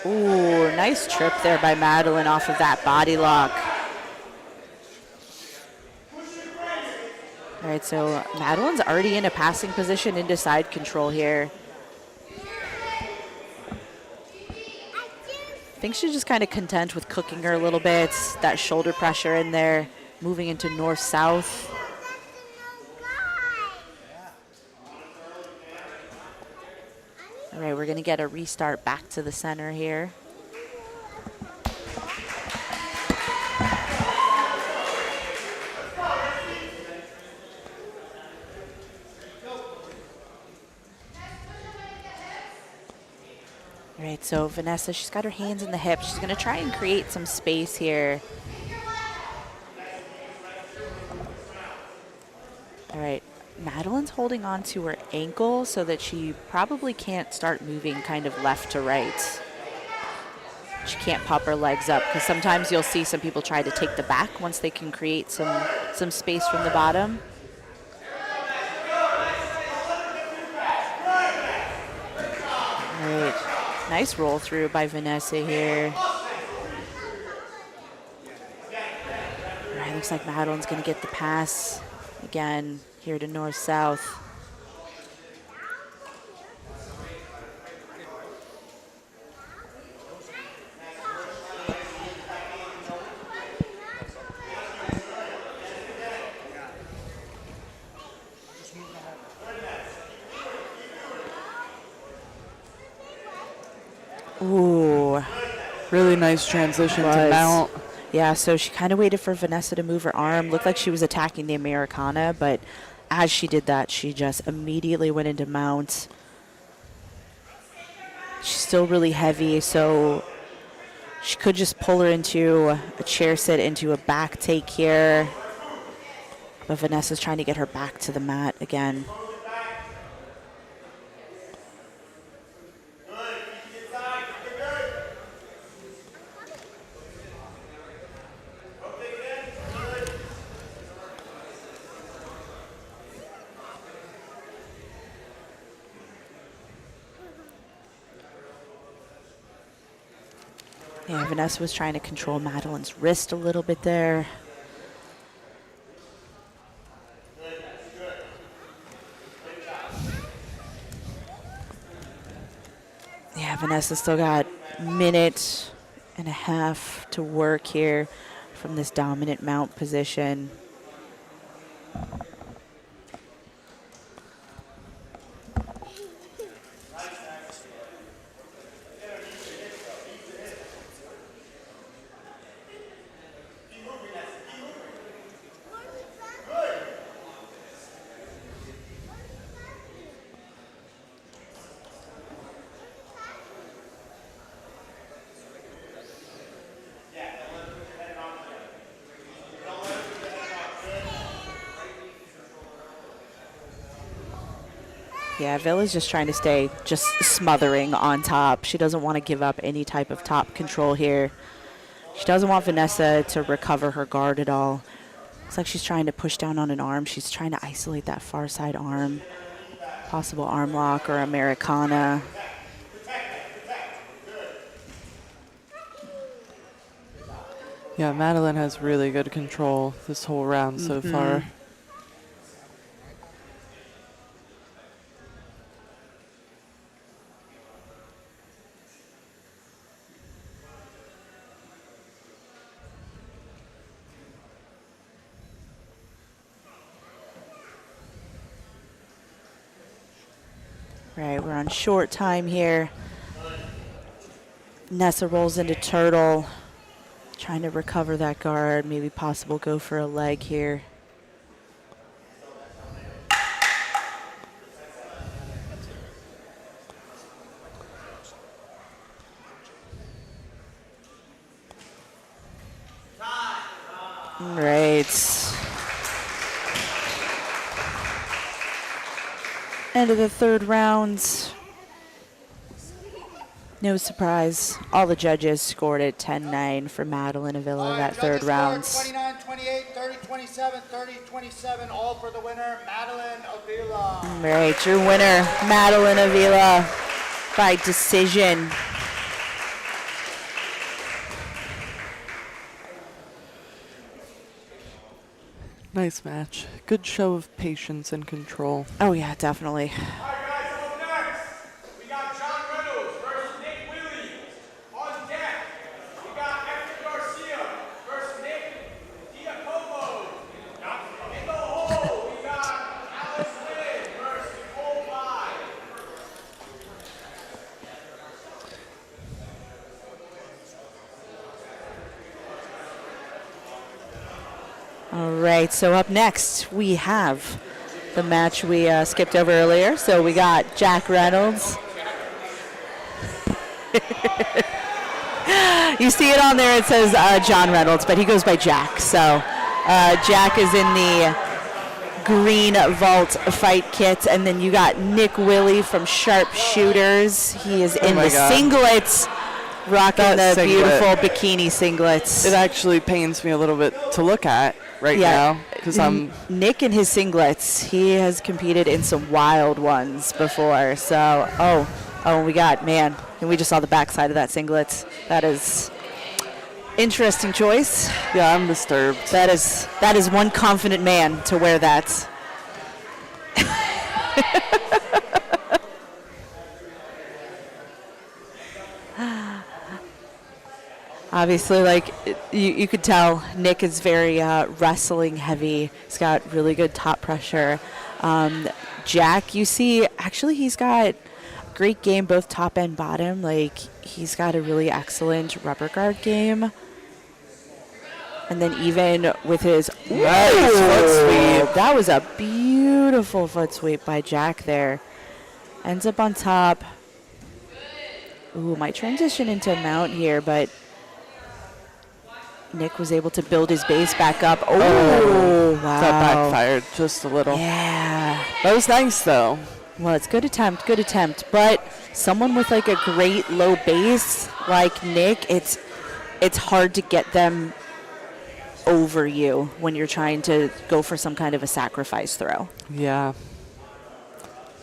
Speaker 2: ooh, nice trip there by Meline off of that body lock. All right, so Madeline's already in a passing position into side control here. I think she's just kind of content with cooking her a little bit, that shoulder pressure in there, moving into north-south. All right, we're gonna get a restart back to the center here. All right, so Vanessa, she's got her hands in the hips. She's going to try and create some space here. All right, Madeline's holding on to her ankle so that she probably can't start moving kind of left to right. She can't pop her legs up because sometimes you'll see some people try to take the back once they can create some space from the bottom. All right. Nice roll through by Vanessa here. All right, looks like Madeline's going to get the pass again here to north-south. Ooh.
Speaker 3: Really nice transition to mount.
Speaker 2: Yeah, so she kind of waited for Vanessa to move her arm. Looked like she was attacking the Americana, but as she did that, she just immediately went into mount. She's still really heavy, so she could just pull her into a chair sit, into a back take here. But Vanessa's trying to get her back to the mat again. Yeah, Vanessa was trying to control Madeline's wrist a little bit there. Yeah, Vanessa still got a minute and a half to work here from this dominant mount position. Yeah, Villa's just trying to stay just smothering on top. She doesn't want to give up any type of top control here. She doesn't want Vanessa to recover her guard at all. Looks like she's trying to push down on an arm. She's trying to isolate that far side arm. Possible arm lock or Americana.
Speaker 3: Yeah, Madeline has really good control this whole round so far.
Speaker 2: Right, we're on short time here. Nessa rolls into turtle, trying to recover that guard, maybe possible go for a leg here. Right. End of the third round. No surprise. All the judges scored it 10-9 for Madeline Avila that third round.
Speaker 4: 29-28, 30-27, 30-27, all for the winner, Madeline Avila.
Speaker 2: All right, your winner, Madeline Avila, by decision.
Speaker 3: Nice match. Good show of patience and control.
Speaker 2: Oh yeah, definitely.
Speaker 1: All right, guys, up next, we got John Reynolds versus Willie. On deck, we got Garcia versus Dejakamo. In the hole, we got Alyssa versus Komeo.
Speaker 2: All right, so up next we have the match we skipped over earlier. So we got Jack Reynolds. You see it on there, it says John Reynolds, but he goes by Jack. So Jack is in the green vault fight kit, and then you got Willie from Sharpshooters. He is in the singlets, rocking the beautiful bikini singlets.
Speaker 3: It actually pains me a little bit to look at now because I'm
Speaker 2: Nick in his singlets. He has competed in some wild ones before. So we got, man, and we just saw the backside of that singlet. That is interesting choice.
Speaker 3: Yeah, I'm disturbed.
Speaker 2: That is one confident man to wear that. Obviously, like, you could tell Nick is very wrestling heavy. He's got really good top pressure. Jack, you see, actually he's got great game, both top and bottom. Like, he's got a really excellent rubber guard game. And then even with his foot sweep, that was a beautiful foot sweep by Jack there. Ends up on top. Ooh, might transition into a mount here, but Nick was able to build his base back up. Oh, wow.
Speaker 3: That backfired just a little.
Speaker 2: Yeah.
Speaker 3: That was nice, though.
Speaker 2: Well, it's good attempt. But someone with, like, a great low base like Nick, it's hard to get them over you when you're trying to go for some kind of a sacrifice throw.
Speaker 3: Yeah.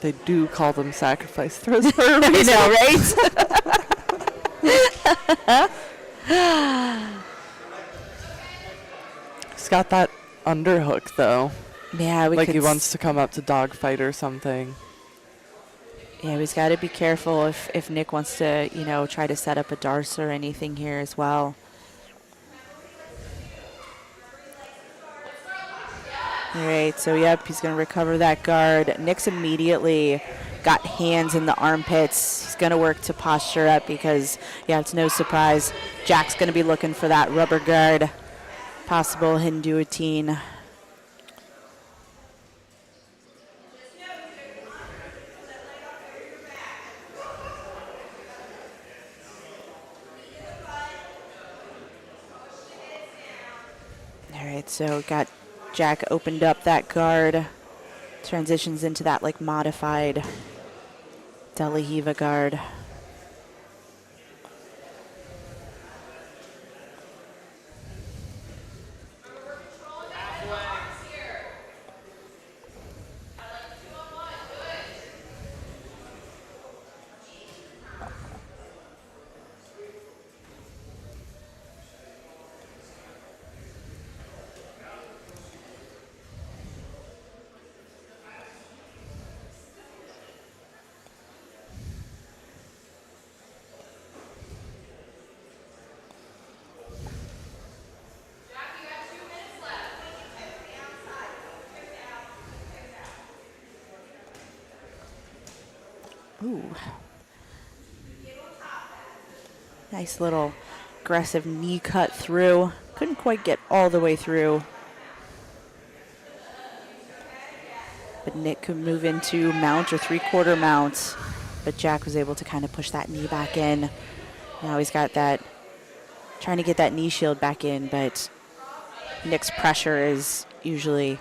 Speaker 3: They do call them sacrifice throws for a reason.
Speaker 2: I know, right?
Speaker 3: He's got that underhook, though.
Speaker 2: Yeah,
Speaker 3: Like he wants to come up to dogfight or something.
Speaker 2: Yeah, he's got to be careful if Nick wants to, try to set up a darce or anything here as well. All right, so yep, he's going to recover that guard. Nick's immediately got hands in the armpits. He's going to work to posture up because, yeah, it's no surprise. Jack's going to be looking for that rubber guard, possible Hinduatine. All right, so got Jack opened up that guard, transitions into that like modified De La Riva guard. Ooh. Nice little aggressive knee cut through. Couldn't quite get all the way through. But Nick could move into mount or three-quarter mount. But Jack was able to kind of push that knee back in. Now he's got that, trying to get that knee shield back in, but Nick's pressure is usually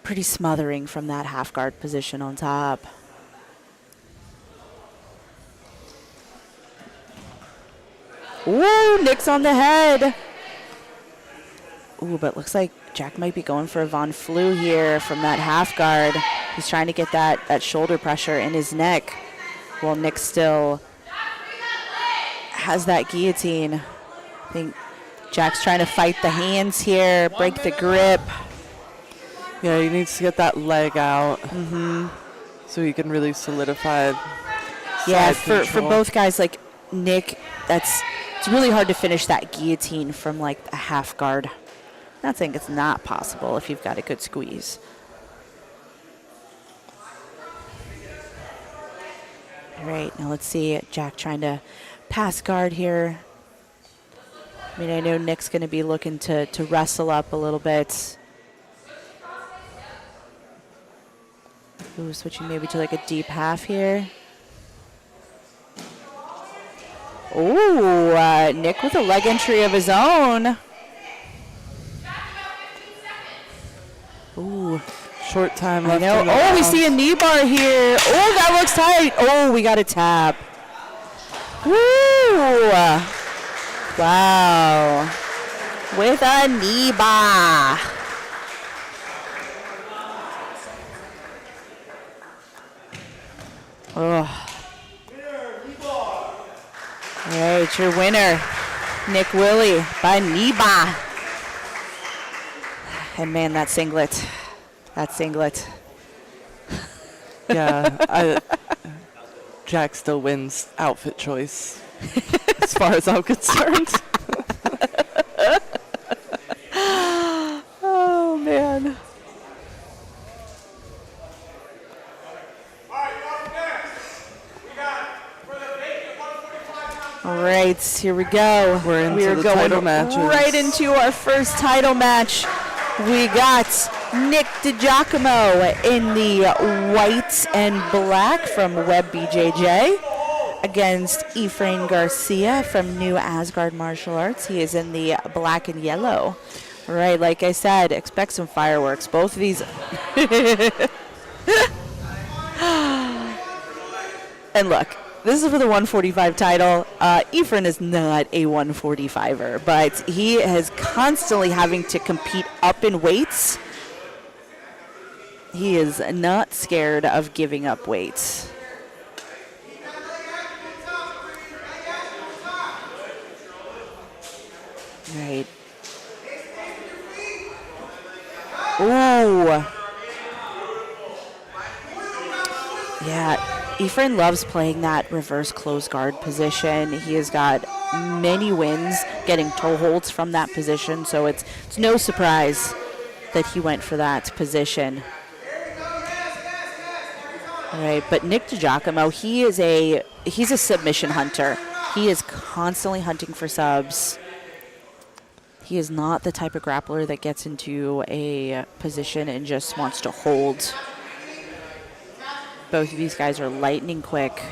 Speaker 2: pretty smothering from that half guard position on top. Ooh, Nick's on the head. Ooh, but looks like Jack might be going for a Von Flue here from that half guard. He's trying to get that shoulder pressure in his neck while Nick still has that guillotine. I think Jack's trying to fight the hands here, break the grip.
Speaker 3: Yeah, he needs to get that leg out so he can really solidify.
Speaker 2: Yeah,
Speaker 3: side
Speaker 2: for both guys, like Nick, it's really hard to finish that guillotine from like a half guard. Not saying it's not possible if you've got a good squeeze. All right, now let's see Jack trying to pass guard here. I mean, I know Nick's going to be looking to wrestle up a little bit. Ooh, switching maybe to like a deep half here. Ooh, Nick with a leg entry of his own. Ooh.
Speaker 3: Short time left.
Speaker 2: I know. Oh, we see a knee bar here. Oh, that looks tight. Oh, we got a tap. Woo! Wow. With a knee bar. Oh. All right, your winner, Nick Willie by knee bar. And man, that singlet. That singlet.
Speaker 3: Yeah, Jack still wins outfit choice as far as I'm concerned. Oh, man.
Speaker 2: All right, here we go.
Speaker 3: We are
Speaker 2: going
Speaker 3: title matches.
Speaker 2: right into our first title match. We got Nick Dejakamo in the white and black from Web BJJ against Efrain Garcia from New Asgard Martial Arts. He is in the black and yellow. All right, like I said, expect some fireworks. Both of these. And look. This is for the 145 title. Efrain is not a 145er, but he is constantly having to compete up in weights. He is not scared of giving up weights. Right. Ooh. Yeah, Ephraim loves playing that reverse close guard position. He has got many wins getting toe holds from that position, so it's no surprise that he went for that position. All right, but Nick Dejakamo, he's a submission hunter. He is constantly hunting for subs. He is not the type of grappler that gets into a position and just wants to hold. Both of these guys are lightning quick.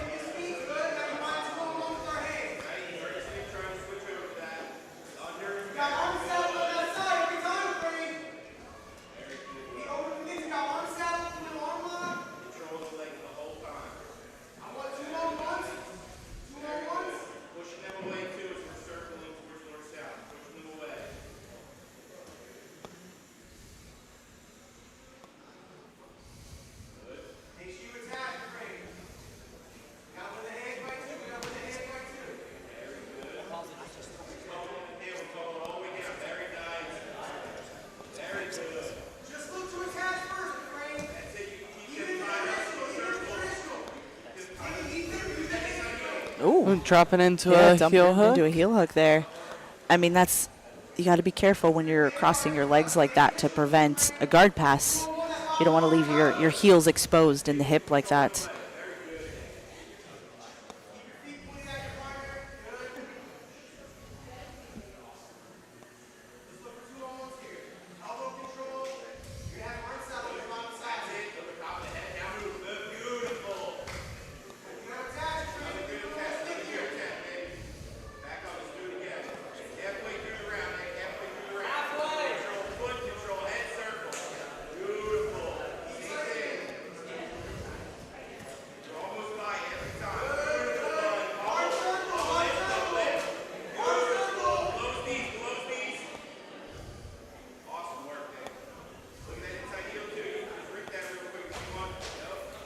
Speaker 3: Ooh, dropping into a heel hook.
Speaker 2: Into a heel hook there. I mean, you got to be careful when you're crossing your legs like that to prevent a guard pass. You don't want to leave your heels exposed in the hip like that.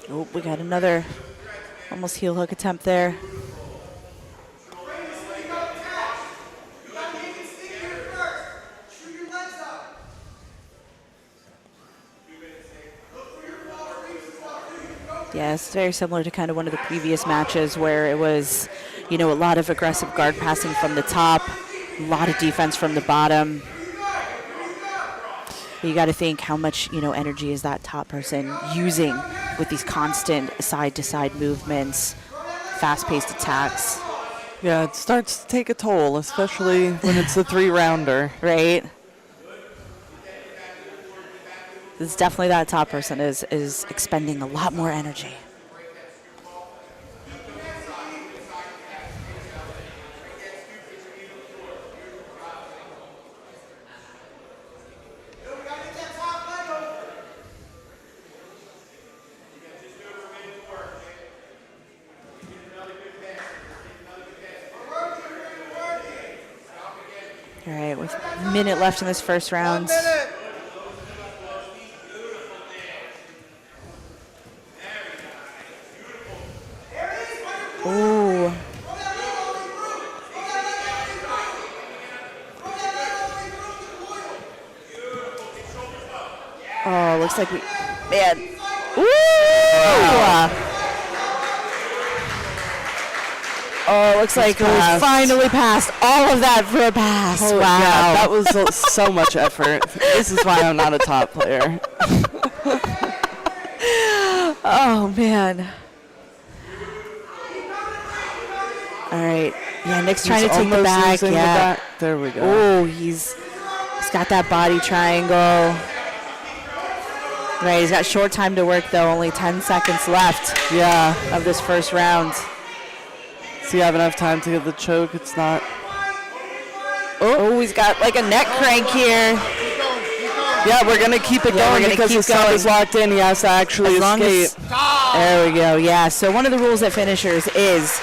Speaker 2: Oh, we got another almost heel hook attempt there. Yeah, it's very similar to kind of one of the previous matches where it was, a lot of aggressive guard passing from the top, a lot of defense from the bottom. But you got to think how much, energy is that top person using with these constant side-to-side movements, fast-paced attacks.
Speaker 3: Yeah, it starts to take a toll, especially when it's a 3-rounder.
Speaker 2: Right? It's definitely that top person is expending a lot more energy. All right, with a minute left in this first round. Ooh. Oh, looks like man. Ooh. Oh, looks like we finally passed all of that for a pass.
Speaker 3: Oh,
Speaker 2: wow.
Speaker 3: Yeah, that was so much effort. This is why I'm not a top player.
Speaker 2: Oh, man. All right. Yeah, Nick's trying to take the back. Yeah.
Speaker 3: There we go.
Speaker 2: Oh, he's got that body triangle. Right, he's got short time to work, though. Only 10 seconds left of this first round.
Speaker 3: Does he have enough time to get the choke? It's not.
Speaker 2: Oh, he's got like a neck crank here.
Speaker 3: Yeah, we're going to keep it going because the sub is locked in. He has to actually escape.
Speaker 2: There we go, yeah. So one of the rules at finishers is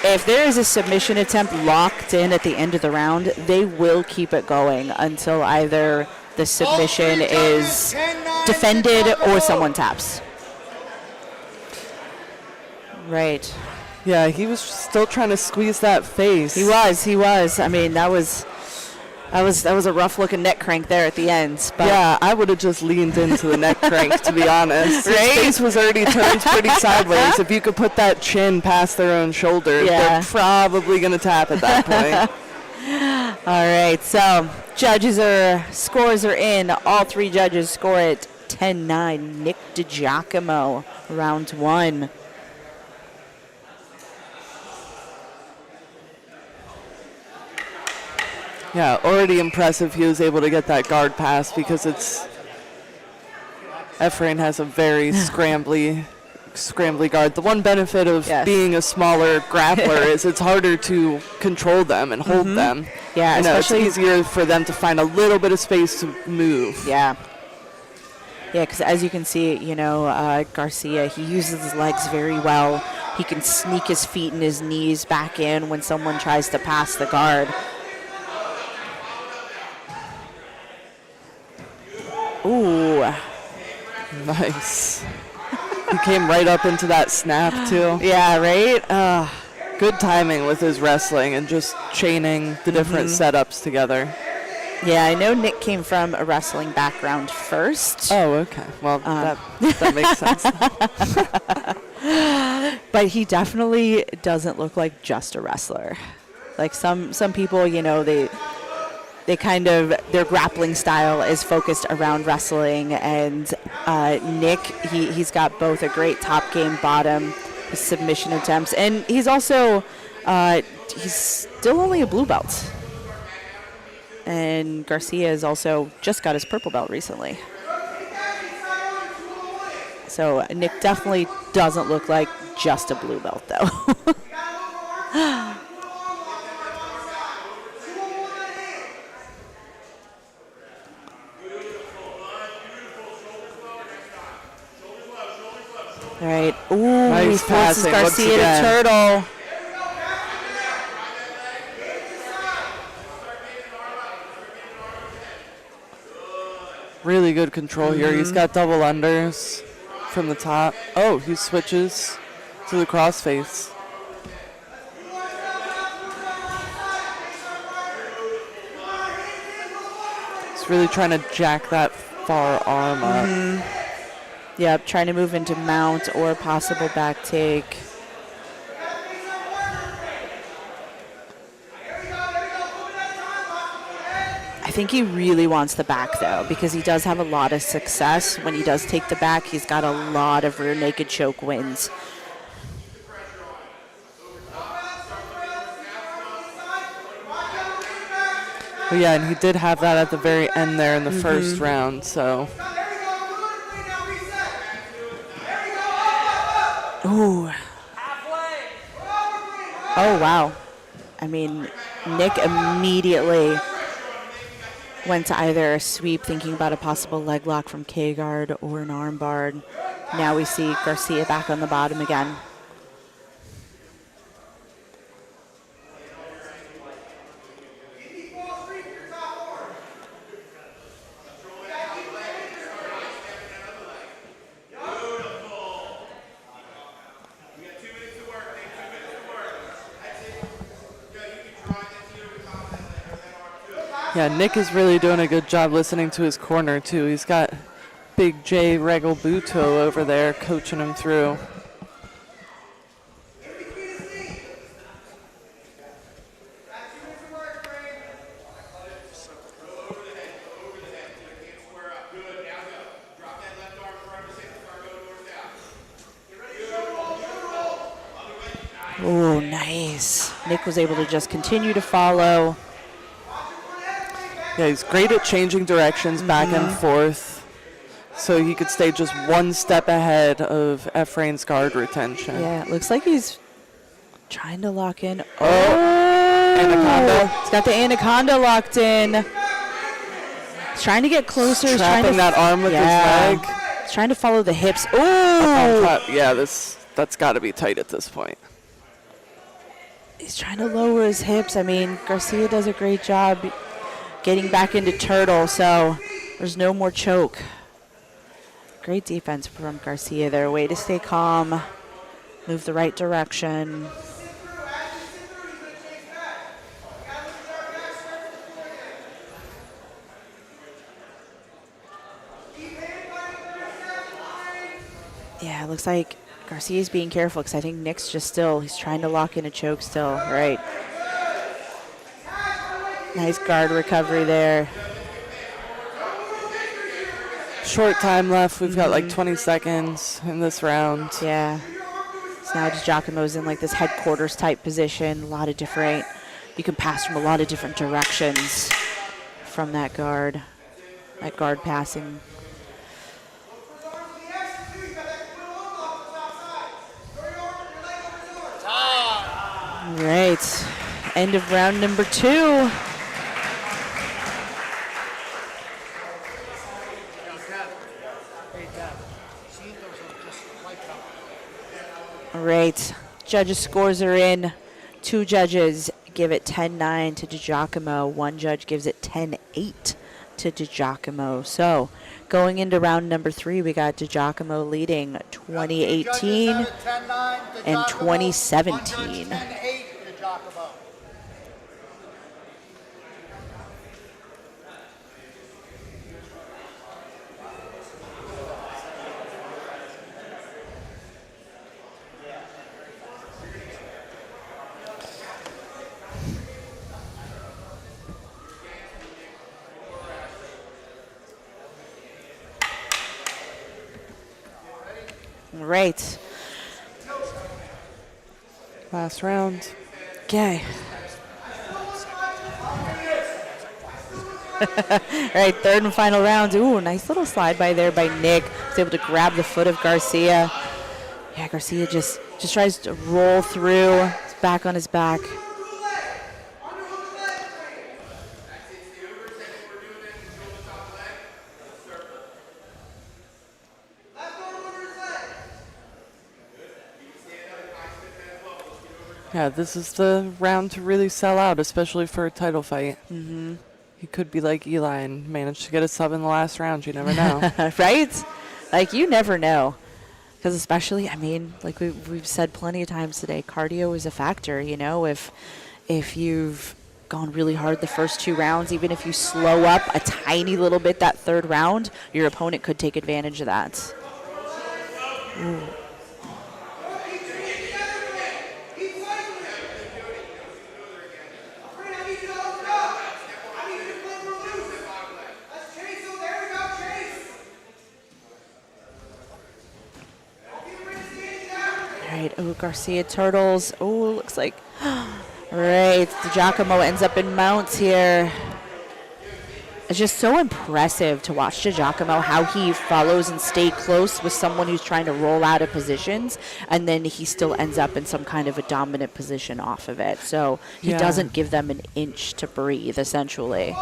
Speaker 2: if there is a submission attempt locked in at the end of the round, they will keep it going until either the submission is defended or someone taps. Right.
Speaker 3: Yeah, he was still trying to squeeze that face.
Speaker 2: He was. I mean, that was That was a rough looking neck crank there at the end. But
Speaker 3: Yeah, I would have just leaned into the neck crank, to be honest. His
Speaker 2: Right?
Speaker 3: face was already turned pretty sideways. If you could put that chin past their own shoulder,
Speaker 2: Yeah.
Speaker 3: they're probably going to tap at that point.
Speaker 2: All right, so scores are in. All three judges score it 10-9. Nick Dejakamo, round one.
Speaker 3: Yeah, already impressive he was able to get that guard pass because Efrain has a very scrambly guard. The one benefit of
Speaker 2: Yes.
Speaker 3: being a smaller grappler is it's harder to control them and hold them.
Speaker 2: Yeah,
Speaker 3: You know, it's
Speaker 2: especially-
Speaker 3: easier for them to find a little bit of space to move.
Speaker 2: Yeah. Yeah, because as you can see, Garcia, he uses his legs very well. He can sneak his feet and his knees back in when someone tries to pass the guard. Ooh.
Speaker 3: Nice. He came right up into that snap, too.
Speaker 2: Yeah, right?
Speaker 3: Good timing with his wrestling and just chaining the different setups together.
Speaker 2: Yeah, I know Nick came from a wrestling background first.
Speaker 3: Oh, okay. Well, that makes sense.
Speaker 2: But he definitely doesn't look like just a wrestler. Like some people, they kind of, their grappling style is focused around wrestling, and Nick, he's got both a great top game, bottom, his submission attempts, and he's also, he's still only a blue belt. And Garcia has also just got his purple belt recently. So Nick definitely doesn't look like just a blue belt, though. All right. Ooh,
Speaker 3: Nice
Speaker 2: he forces
Speaker 3: passing once
Speaker 2: Garcia to
Speaker 3: again.
Speaker 2: turtle.
Speaker 3: Really good control here. He's got double unders from the top. Oh, he switches to the crossface. He's really trying to jack that far arm up.
Speaker 2: Yep, trying to move into mount or possible back take. I think he really wants the back, though, because he does have a lot of success. When he does take the back, he's got a lot of rear naked choke wins.
Speaker 3: But yeah, and he did have that at the very end there in the first round, so.
Speaker 2: Ooh. Oh, wow. I mean, Nick immediately went to either a sweep, thinking about a possible leg lock from K-guard or an arm bar. Now we see Garcia back on the bottom again.
Speaker 3: Yeah, Nick is really doing a good job listening to his corner, too. He's got Big J Regalbuto over there coaching him through.
Speaker 2: Oh, nice. Nick was able to just continue to follow.
Speaker 3: Yeah, he's great at changing directions back and forth, so he could stay just one step ahead of Efrain's guard retention.
Speaker 2: Yeah, it looks like he's trying to lock in.
Speaker 3: Oh! Anaconda.
Speaker 2: He's got the anaconda locked in. He's trying to get closer. He's trying
Speaker 3: Trapping
Speaker 2: to
Speaker 3: that arm with his leg.
Speaker 2: He's trying to follow the hips.
Speaker 3: On
Speaker 2: Oh!
Speaker 3: top. Yeah, that's got to be tight at this point.
Speaker 2: He's trying to lower his hips. I mean, Garcia does a great job getting back into turtle, so there's no more choke. Great defense from Garcia there. Way to stay calm, move the right direction. Yeah, it looks like Garcia's being careful because I think Nick's just still, he's trying to lock in a choke still. Right. Nice guard recovery there.
Speaker 3: Short time left. We've got like 20 seconds in this round.
Speaker 2: Yeah. So now Dejakomo's in like this headquarters type position. A lot of different, you can pass from a lot of different directions from that guard passing. All right. End of round number 2. All right, judges' scores are in. 2 judges give it 10-9 to Dejakamo. 1 judge gives it 10-8 to Dejakamo. So going into round number 3, we got Dejakamo leading 2018 and 2017. All right.
Speaker 3: Last round.
Speaker 2: Okay. All right, third and final round. Ooh, nice little slide by there by Nick. Was able to grab the foot of Garcia. Yeah, Garcia just tries to roll through. He's back on his back.
Speaker 3: Yeah, this is the round to really sell out, especially for a title fight. Mm-hmm. He could be like Eli and manage to get a sub in the last round. You never know.
Speaker 2: Right? Like, you never know. Because especially, I mean, like we've said plenty of times today, cardio is a factor, you know. If you've gone really hard the first 2 rounds, even if you slow up a tiny little bit that third round, your opponent could take advantage of that. Ooh. Right, oh, Garcia turtles. Oh, looks like, right, Dejakamo ends up in mounts here. It's just so impressive to watch Dejakamo, how he follows and stays close with someone who's trying to roll out of positions, and then he still ends up in some kind of a dominant position off of it. So he doesn't give them an inch to breathe, essentially.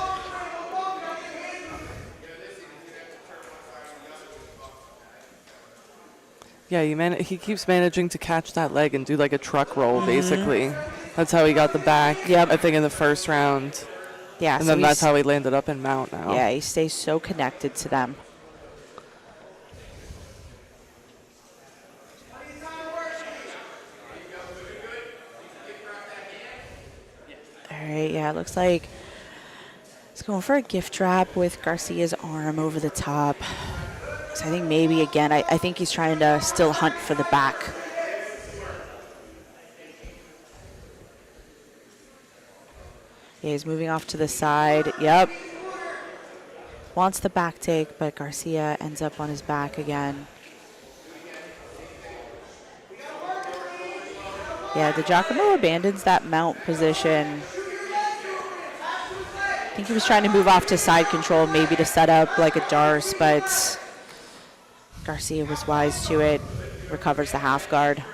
Speaker 3: Yeah, he keeps managing to catch that leg and do like a truck roll, basically. That's how he got the back, I think, in the first round.
Speaker 2: Yeah,
Speaker 3: and
Speaker 2: so
Speaker 3: then that's how he landed up in mount now.
Speaker 2: Yeah, he stays so connected to them. All right, yeah, it looks like he's going for a gift trap with Garcia's arm over the top. So I think maybe, again, I think he's trying to still hunt for the back. Yeah, he's moving off to the side. Yep. Wants the back take, but Garcia ends up on his back again. Yeah, Dejakamo abandons that mount position. I think he was trying to move off to side control, maybe to set up like a Darce, but Garcia was wise to it, recovers the half guard.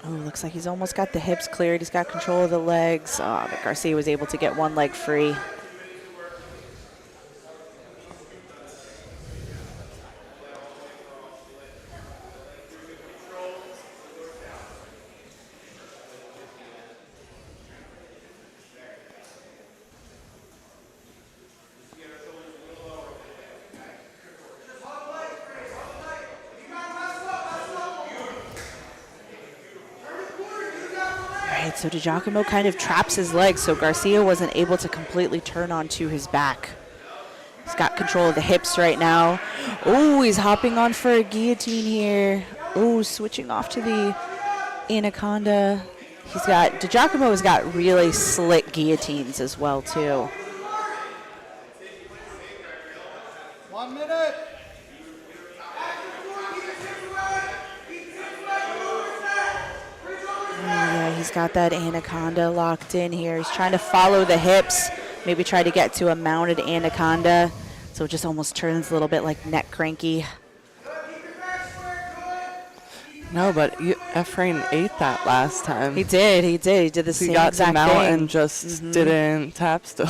Speaker 2: Oh, looks like he's almost got the hips cleared. He's got control of the legs. Oh, but Garcia was able to get one leg free. right, so Dejakamo kind of traps his legs, so Garcia wasn't able to completely turn onto his back. He's got control of the hips right now. Oh, he's hopping on for a guillotine here. Oh, switching off to the anaconda. Dejakamo has got really slick guillotines as well, too.
Speaker 4: 1 minute.
Speaker 2: Yeah, he's got that anaconda locked in here. He's trying to follow the hips, maybe try to get to a mounted anaconda. So it just almost turns a little bit like neck cranky.
Speaker 3: No, but Efrain ate that last time.
Speaker 2: He did. He did the same
Speaker 3: He got
Speaker 2: exact
Speaker 3: to mount
Speaker 2: thing.
Speaker 3: and just didn't tap still.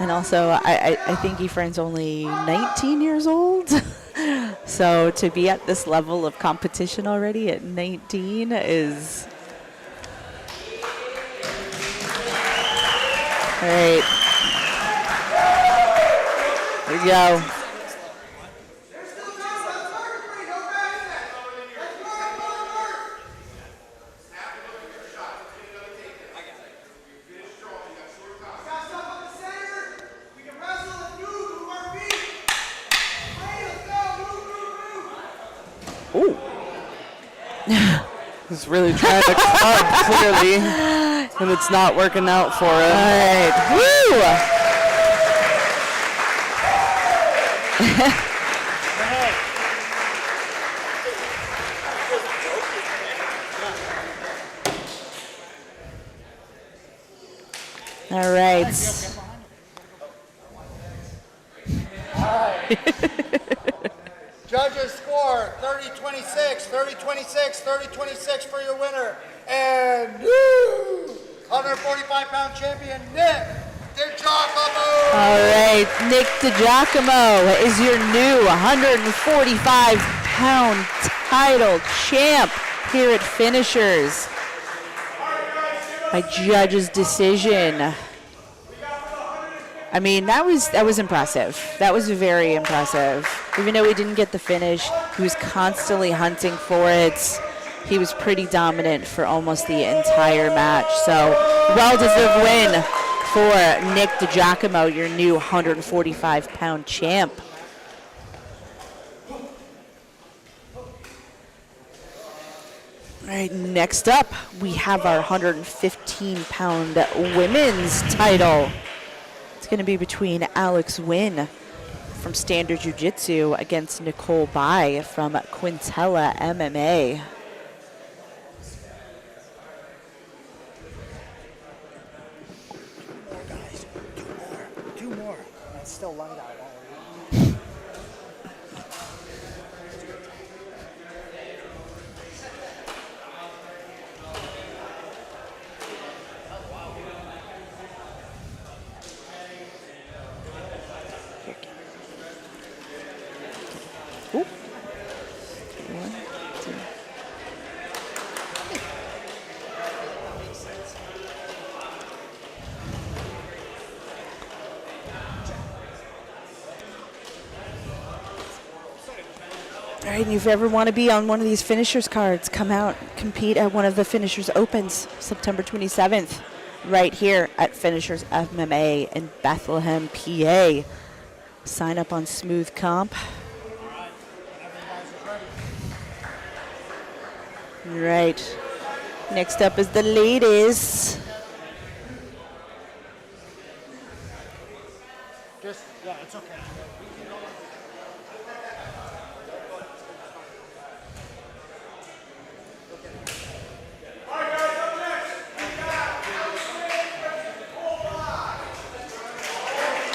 Speaker 2: And also, I think Efrain's only 19 years old. So to be at this level of competition already at 19 is... All right. Here we go.
Speaker 3: He's really trying to cut, clearly, and it's not working out for him.
Speaker 2: All right. Woo! All right.
Speaker 4: Judges score 30-26, 30-26, 30-26 for your winner. And 145-pound champion, Nick Dejakamo.
Speaker 2: All right, Nick Dejakamo is your new 145-pound title champ here at Finishers by judge's decision. I mean, that was impressive. That was very impressive. Even though he didn't get the finish, he was constantly hunting for it. He was pretty dominant for almost the entire match. So, well-deserved win for Nick Dejakamo, your new 145-pound champ. All right, next up, we have our 115-pound women's title. It's going to be between Alex Wynn from Standard Jiu-Jitsu against Nicole Bai from Quintella MMA.
Speaker 4: Two more. It's still light out.
Speaker 2: All right, and if you ever want to be on one of these finishers cards, come out, compete at one of the Finishers Opens, September 27th, right here at Finishers MMA in Bethlehem, PA. Sign up on Smooth Comp. All right, next up is the ladies.
Speaker 4: Just, yeah, it's okay.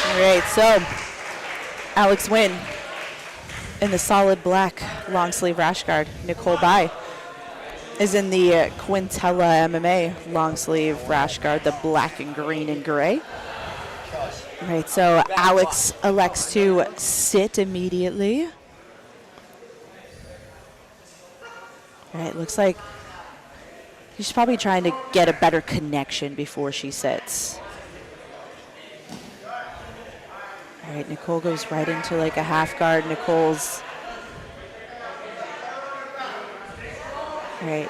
Speaker 2: All right, so Alex Wynn in the solid black long sleeve rash guard. Nicole Bai is in the Quintella MMA long sleeve rash guard, the black and green and gray. All right, so Alex elects to sit immediately. All right, looks like she's probably trying to get a better connection before she sits. All right, Nicole goes right into like a half guard. Nicole's Right.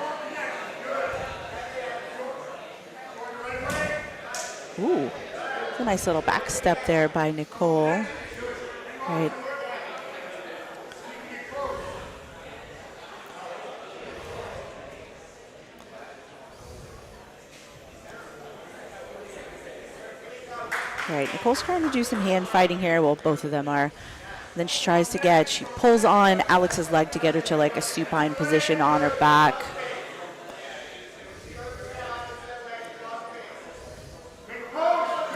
Speaker 2: Ooh, it's a nice little back step there by Nicole. Right. Right, Nicole's trying to do some hand fighting here. Well, both of them are. Then she tries to she pulls on Alex's leg to get her to like a supine position on her back.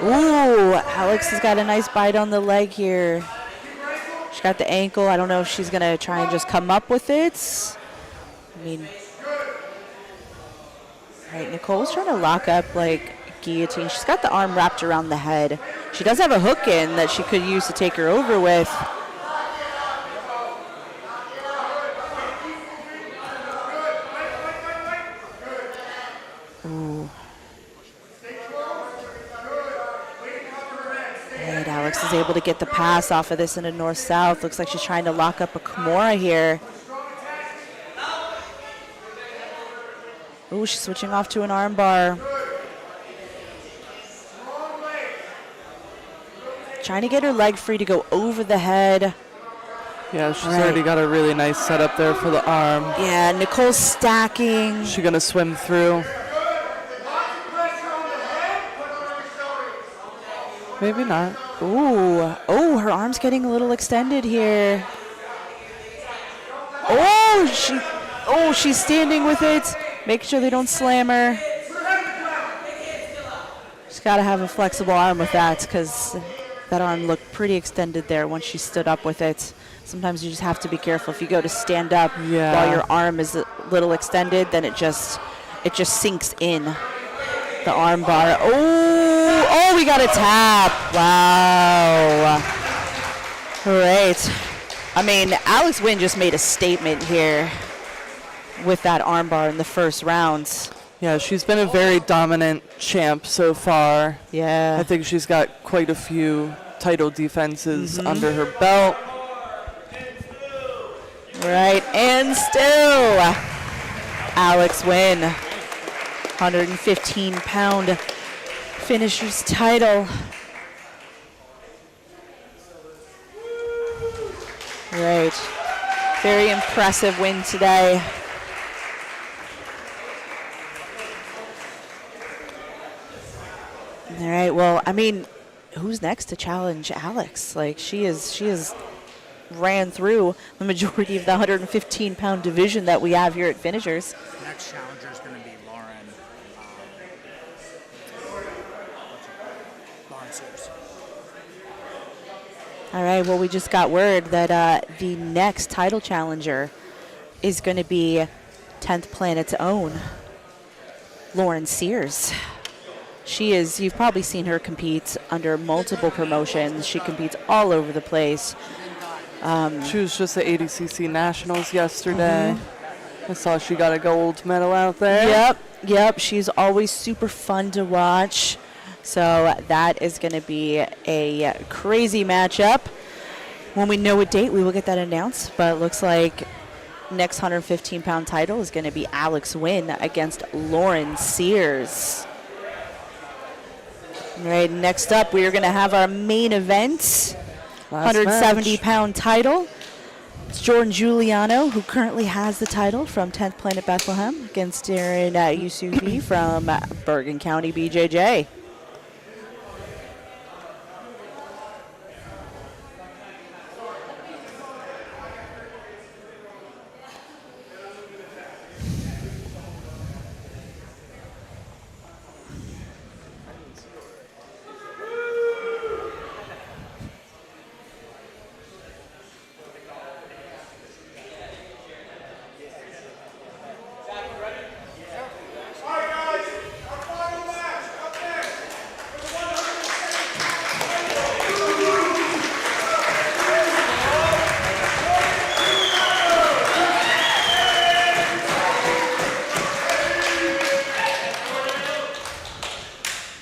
Speaker 2: Ooh, Alex has got a nice bite on the leg here. She got the ankle. I don't know if she's going to try and just come up with it. I mean, right, Nicole's trying to lock up like guillotine. She's got the arm wrapped around the head. She does have a hook in that she could use to take her over with. Ooh. Right, Alex is able to get the pass off of this in a north-south. Looks like she's trying to lock up a Kimura here. Ooh, she's switching off to an arm bar. Trying to get her leg free to go over the head.
Speaker 3: Yeah, she's already got a really nice setup there for the arm.
Speaker 2: Yeah, Nicole's stacking.
Speaker 3: She gonna swim through? Maybe not.
Speaker 2: Ooh, her arm's getting a little extended here. She's standing with it. Make sure they don't slam her. She's got to have a flexible arm with that because that arm looked pretty extended there once she stood up with it. Sometimes you just have to be careful. If you go to stand up while your arm is a little extended, then it just sinks in the arm bar. Oh, we got a tap. Wow. Right. I mean, Alex Wynn just made a statement here with that arm bar in the first round.
Speaker 3: Yeah, she's been a very dominant champ so far.
Speaker 2: Yeah.
Speaker 3: I think she's got quite a few title defenses under her belt.
Speaker 2: Right, and still, Alex Wynn, 115-pound finisher's title. Right, very impressive win today. All right, well, I mean, who's next to challenge Alex? Like, she is ran through the majority of the 115-pound division that we have here at Finishers.
Speaker 4: Next challenger is going to be Lauren Sears.
Speaker 2: All right, well, we just got word that the next title challenger is going to be 10th Planet's own Lauren Sears. She is, you've probably seen her compete under multiple promotions. She competes all over the place.
Speaker 3: She was just at ADCC Nationals yesterday. I saw she got a gold medal out there.
Speaker 2: Yep. She's always super fun to watch. So that is going to be a crazy matchup. When we know a date, we will get that announced. But it looks like next 115-pound title is going to be Alex Wynn against Lauren Sears. All right, next up, we are going to have our main event. 170-pound title. It's Jordan Giuliano, who currently has the title from 10th Planet Bethlehem, against Darren Yufi from Bergen County BJJ.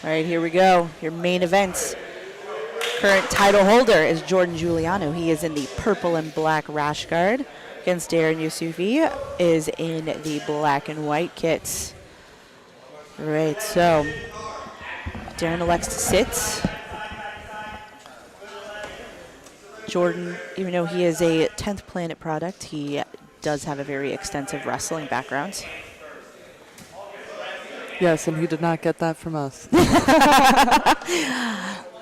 Speaker 2: All right, here we go. Your main event. Current title holder is Jordan Giuliano. He is in the purple and black rash guard. against Darren Yusufi is in the black and white kits. Right, so Darren elects to sit. Jordan, even though he is a 10th Planet product, he does have a very extensive wrestling background.
Speaker 3: Yes, and he did not get that from us.
Speaker 2: I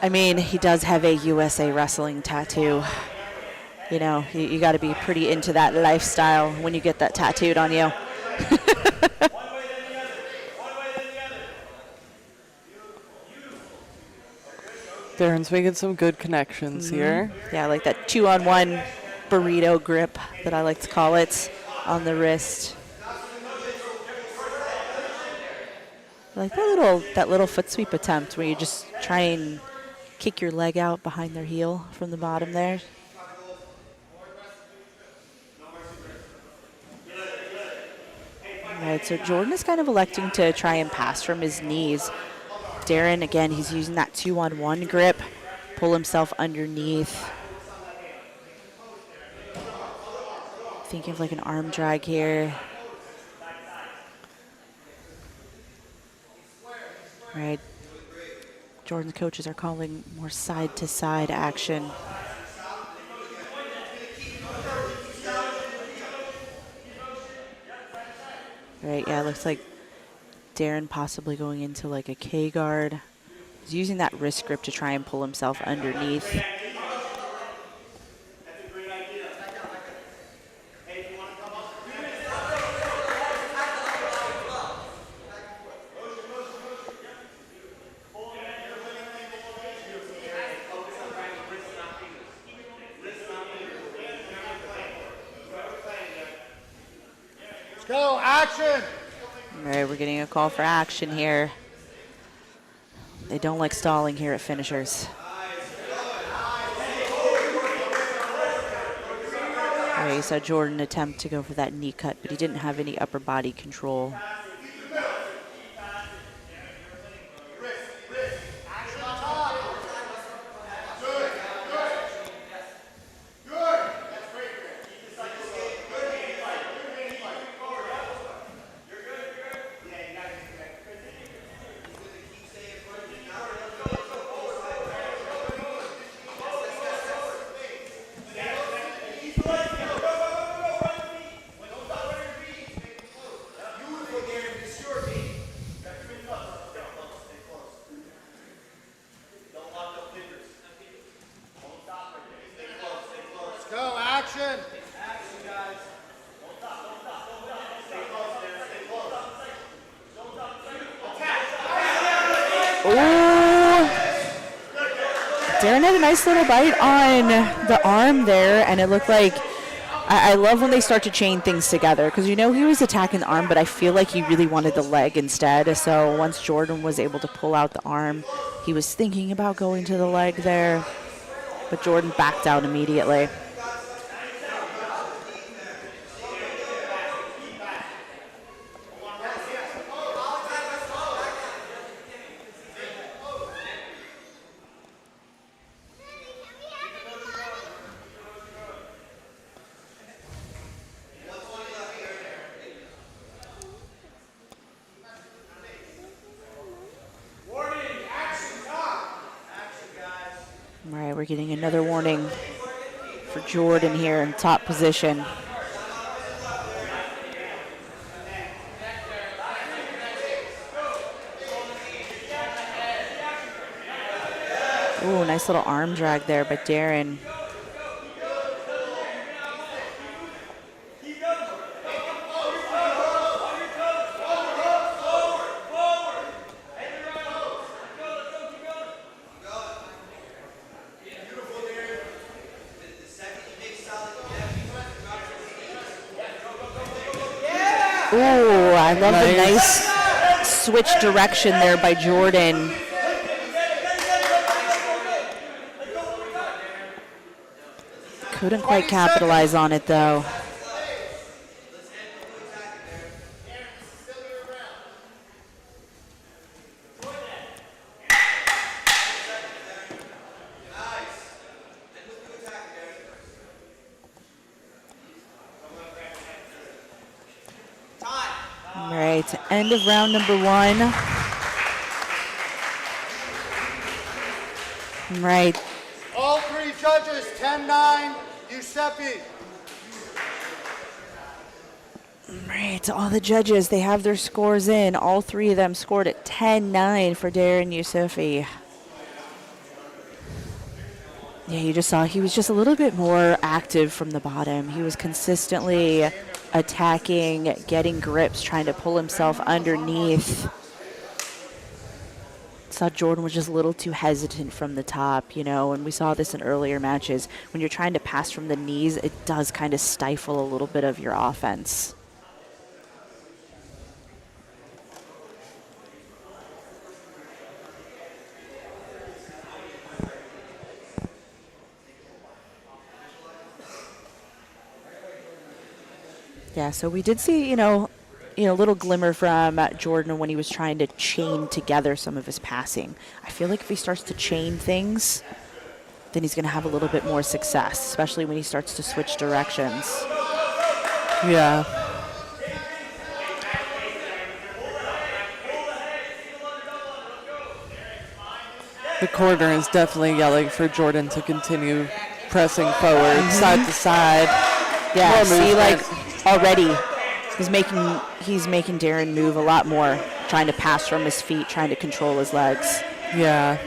Speaker 2: mean, he does have a USA Wrestling tattoo. You know, you got to be pretty into that lifestyle when you get that tattooed on you.
Speaker 3: Darren's making some good connections here.
Speaker 2: Yeah, I like that 2-on-1 burrito grip that I like to call it on the wrist. I like that little foot sweep attempt where you just try and kick your leg out behind their heel from the bottom there. All right, so Jordan is kind of electing to try and pass from his knees. Darren, again, he's using that 2-on-1 grip, pull himself underneath. Thinking of like an arm drag here. Right. Jordan's coaches are calling more side-to-side action. Right, yeah, it looks like Darren possibly going into like a K guard. He's using that wrist grip to try and pull himself underneath.
Speaker 4: Let's go, action!
Speaker 2: All right, we're getting a call for action here. They don't like stalling here at finishers. All right, you saw Jordan attempt to go for that knee cut, but he didn't have any upper body control. Darren had a nice little bite on the arm there, and it looked like, I love when they start to chain things together, because you know he was attacking the arm, but I feel like he really wanted the leg instead. So once Jordan was able to pull out the arm, he was thinking about going to the leg there, but Jordan backed out immediately. We're getting another warning for Jordan here in top position. Ooh, nice little arm drag there by Darren. Ooh, I love the nice switch direction there by Jordan. Couldn't quite capitalize on it though. End of round number 1. Right.
Speaker 4: All 3 judges, 10-9, Giuseppe.
Speaker 2: Right, all the judges, they have their scores in. All 3 of them scored at 10-9 for Darren Yusufi. Yeah, you just saw he was just a little bit more active from the bottom. He was consistently attacking, getting grips, trying to pull himself underneath. Saw Jordan was just a little too hesitant from the top, you know, and we saw this in earlier matches. When you're trying to pass from the knees, it does kind of stifle a little bit of your offense. Yeah, so we did see, a little glimmer from Jordan when he was trying to chain together some of his passing. I feel like if he starts to chain things, then he's going to have a little bit more success, especially when he starts to switch directions.
Speaker 3: Yeah. The corner is definitely yelling for Jordan to continue pressing forward, side to side.
Speaker 2: Yeah,
Speaker 3: More
Speaker 2: see,
Speaker 3: movement.
Speaker 2: like already he's making Darren move a lot more, trying to pass from his feet, trying to control his legs.
Speaker 3: Yeah.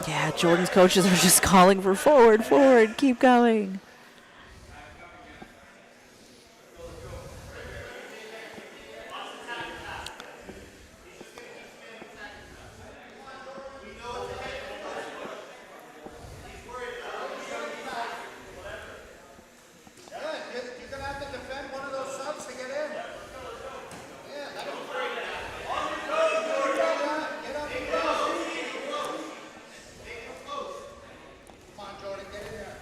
Speaker 2: Yeah, Jordan's coaches are just calling for forward, keep going.
Speaker 4: You're going to have to defend one of those subs to get in. Yeah, that'll be great. Get up and go. Come on, Jordan, get in there.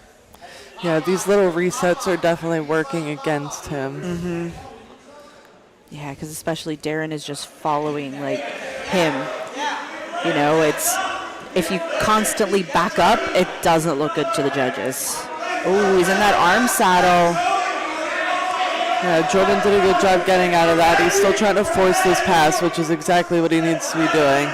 Speaker 3: Yeah, these little resets are definitely working against him.
Speaker 2: Yeah, because especially Darren is just following like him. You know, it's if you constantly back up, it doesn't look good to the judges. Oh, he's in that arm saddle.
Speaker 3: Yeah, Jordan did a good job getting out of that. He's still trying to force this pass, which is exactly what he needs to be doing.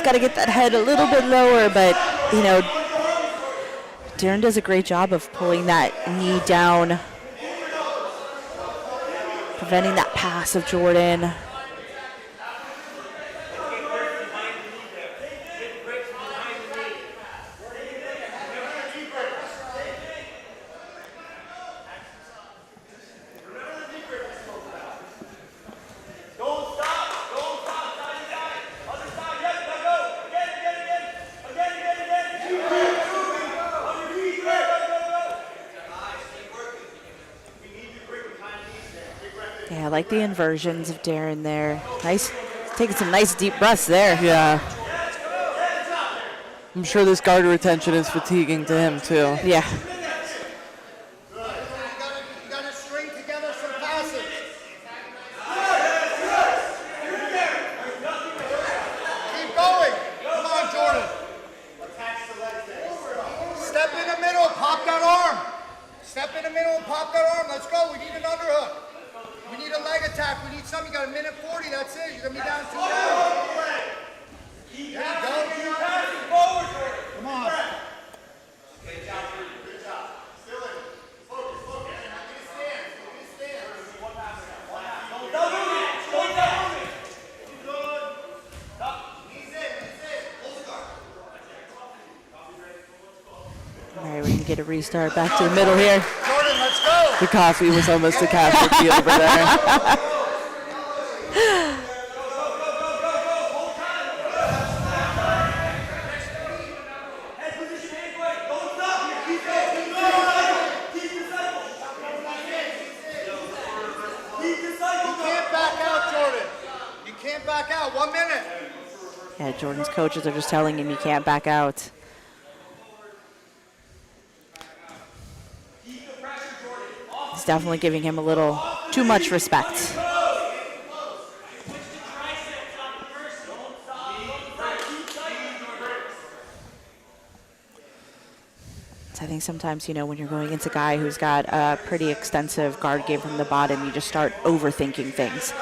Speaker 2: Got to get that head a little bit lower, but Darren does a great job of pulling that knee down, preventing that pass of Jordan. Yeah, I like the inversions of Darren there. Nice, taking some nice deep breaths there.
Speaker 3: Yeah. I'm sure this guard retention is fatiguing to him, too.
Speaker 2: Yeah.
Speaker 4: You got to string together some passes. Keep going. Come on, Jordan. Step in the middle. Pop that arm. Step in the middle and pop that arm. Let's go. We need an underhook. We need a leg attack. We need something. You got a minute 40. That's it. You're going to be down 2 rounds. There you go. Come on. Good job. Still in. Focus. Stand. Don't move it. Knees in. Hold the guard.
Speaker 2: All right, we're going to get a restart back to the middle here.
Speaker 4: Jordan, let's go.
Speaker 3: The coffee was almost a casualty over there.
Speaker 4: back out. 1 minute.
Speaker 2: Yeah, Jordan's coaches are just telling him he can't back out. He's definitely giving him a little too much respect. So I think sometimes, you know, when you're going into a guy who's got a pretty extensive guard game from the bottom, you just start overthinking things.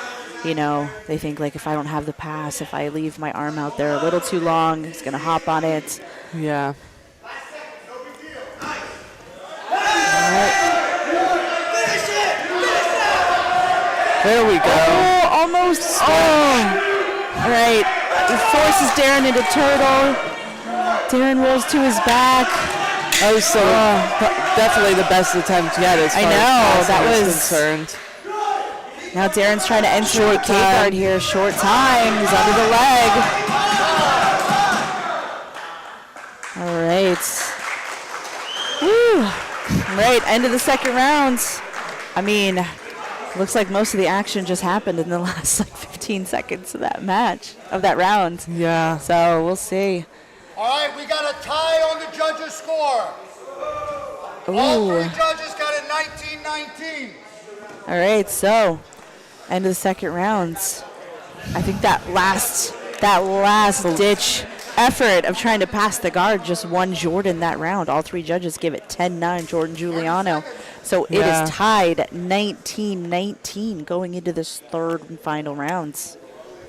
Speaker 2: You know, they think, like, if I don't have the pass, if I leave my arm out there a little too long, he's going to hop on it.
Speaker 3: Yeah. There we go.
Speaker 2: Oh, almost. Oh. All right. He forces Darren into turtle. Darren rolls to his back.
Speaker 3: That was so definitely the best attempt yet as far as
Speaker 2: that was
Speaker 3: concerned.
Speaker 2: Now Darren's trying to enter a K-guard here. Short time. He's under the leg. All right. Woo. All right, end of the second round. I mean, looks like most of the action just happened in the last, like, 15 seconds of that match, of that round.
Speaker 3: Yeah.
Speaker 2: So we'll see.
Speaker 4: All right, we got a tie on the judges' score.
Speaker 2: Ooh.
Speaker 4: All three judges got it 19-19.
Speaker 2: All right, so end of the second round. I think that last ditch effort of trying to pass the guard just won Jordan that round. All three judges give it 10-9, Jordan Giuliano. So it is tied 19-19 going into this third and final round.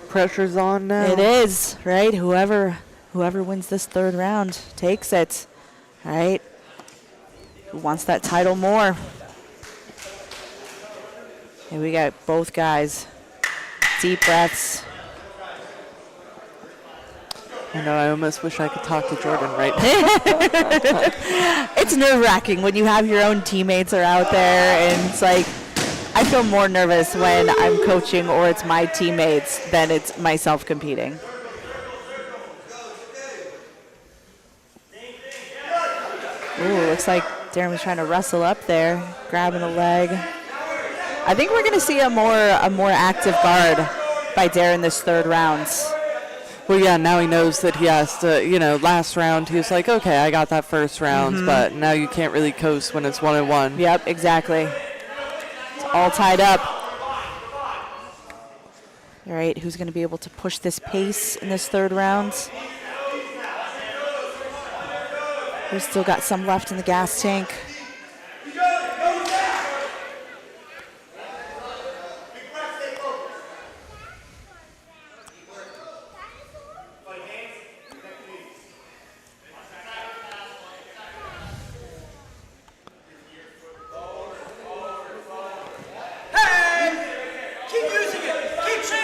Speaker 3: Pressure's on now.
Speaker 2: It is, right? Whoever wins this third round takes it. All right. Who wants that title more? And we got both guys. Deep breaths.
Speaker 3: I know, I almost wish I could talk to Jordan right now.
Speaker 2: It's nerve-wracking when you have your own teammates are out there, and it's like, I feel more nervous when I'm coaching or it's my teammates than it's myself competing. Ooh, looks like Darren was trying to wrestle up there, grabbing the leg. I think we're going to see a more active guard by Darren this third round.
Speaker 3: Well, yeah, now he knows that he has to, you know, last round he was like, okay, I got that first round, but now you can't really coast when it's 1-1.
Speaker 2: Yep, exactly. It's all tied up. All right, who's going to be able to push this pace in this third round? We've still got some left in the gas tank.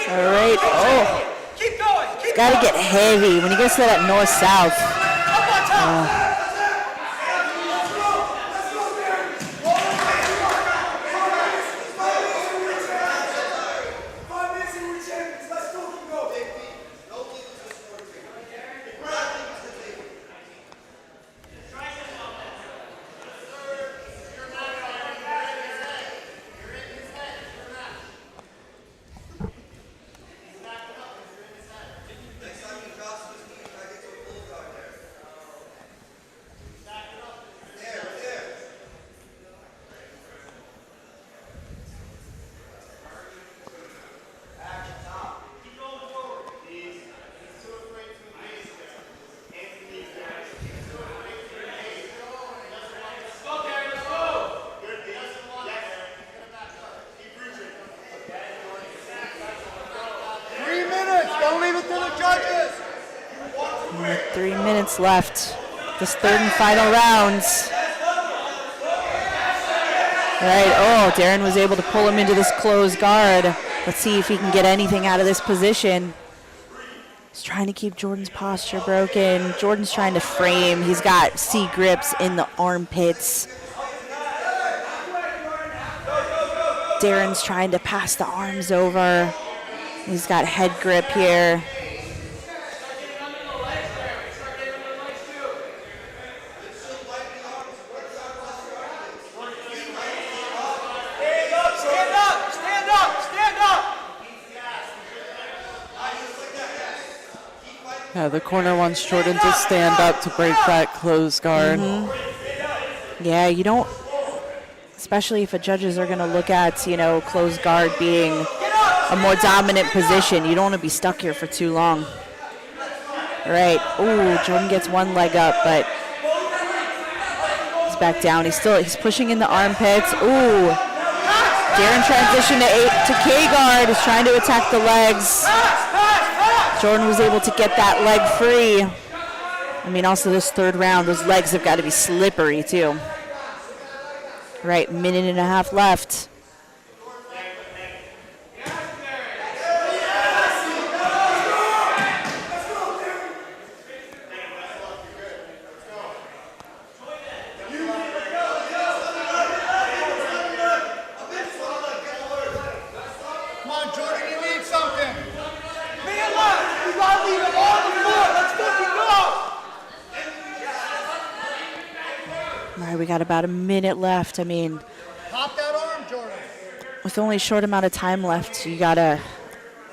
Speaker 2: All right. Oh.
Speaker 1: Keep going.
Speaker 2: It's got to get heavy when he gets to that north-south.
Speaker 4: Judges!
Speaker 2: 3 minutes left. This third and final round. All right. Oh, Darren was able to pull him into this closed guard. Let's see if he can get anything out of this position. He's trying to keep Jordan's posture broken. Jordan's trying to frame. He's got C grips in the armpits. Darren's trying to pass the arms over. He's got head grip here.
Speaker 3: Yeah, the corner wants Jordan to stand up to break that close guard.
Speaker 2: Yeah, you don't, especially if the judges are going to look at, you know, close guard being a more dominant position. You don't want to be stuck here for too long. All right. Ooh, Jordan gets one leg up, but he's back down. He's pushing in the armpits. Ooh. Darren transition to K guard. Is trying to attack the legs. Jordan was able to get that leg free. I mean, also this third round, those legs have got to be slippery too. Right, minute and a half left.
Speaker 4: Come on, Jordan, you need something.
Speaker 1: Man left! You gotta leave him on the floor! Let's fucking go!
Speaker 2: All right, we got about a minute left. I mean,
Speaker 4: Pop that arm, Jordan.
Speaker 2: with only a short amount of time left, you gotta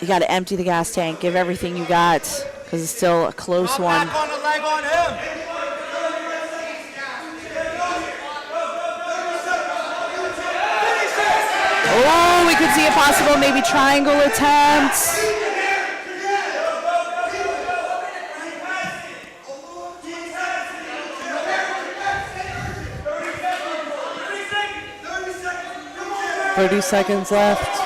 Speaker 2: empty the gas tank, give everything you got, because it's still a close
Speaker 4: Drop
Speaker 2: one.
Speaker 4: back on the leg on him.
Speaker 2: Oh, we could see a possible maybe triangle attempt.
Speaker 3: Thirty seconds left.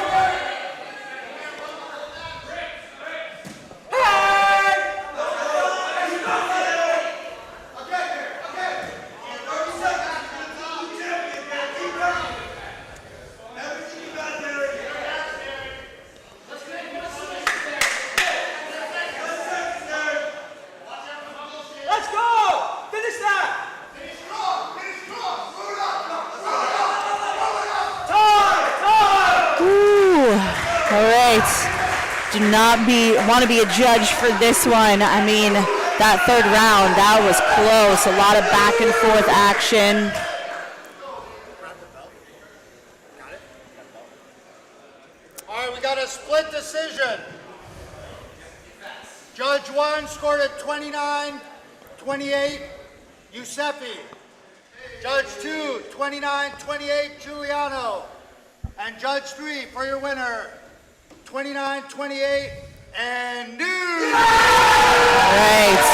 Speaker 1: Let's go! Finish that!
Speaker 2: Ooh, all right. Do not want to be a judge for this one. I mean, that third round, that was close. A lot of back and forth action.
Speaker 4: All right, we got a split decision. Judge 1 scored at 29-28, Yufi. Judge 2, 29-28, Giuliano. And Judge 3, for your winner, 29-28, and new.
Speaker 2: All right.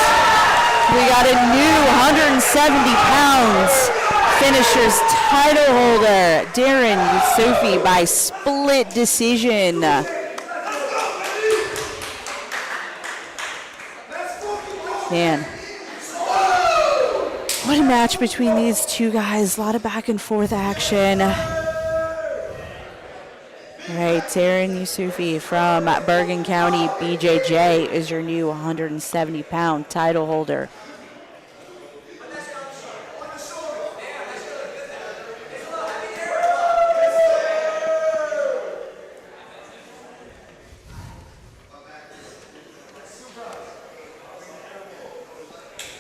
Speaker 2: We got a new 170 pounds finishers title holder, Darren Yufi, by split decision. Man. What a match between these two guys. A lot of back and forth action. All right, Darren Yufi from Bergen County, BJJ, is your new 170-pound title holder.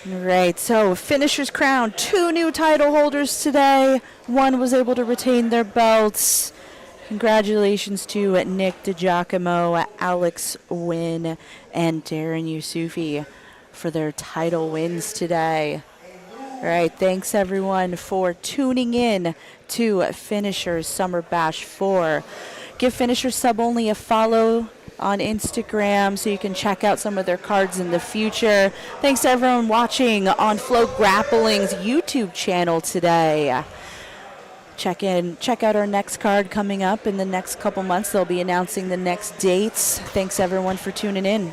Speaker 2: All right, so finishers crown, 2 new title holders today. One was able to retain their belts. Congratulations to Nick Dejakamo, Alex Wynn, and Darren Yufi for their title wins today. All right, thanks everyone for tuning in to Finishers Summer Bash 4. Give Finishers Sub Only a follow on Instagram so you can check out some of their cards in the future. Thanks to everyone watching on FloGrappling's YouTube channel today. Check out our next card coming up in the next couple months. They'll be announcing the next dates. Thanks everyone for tuning in.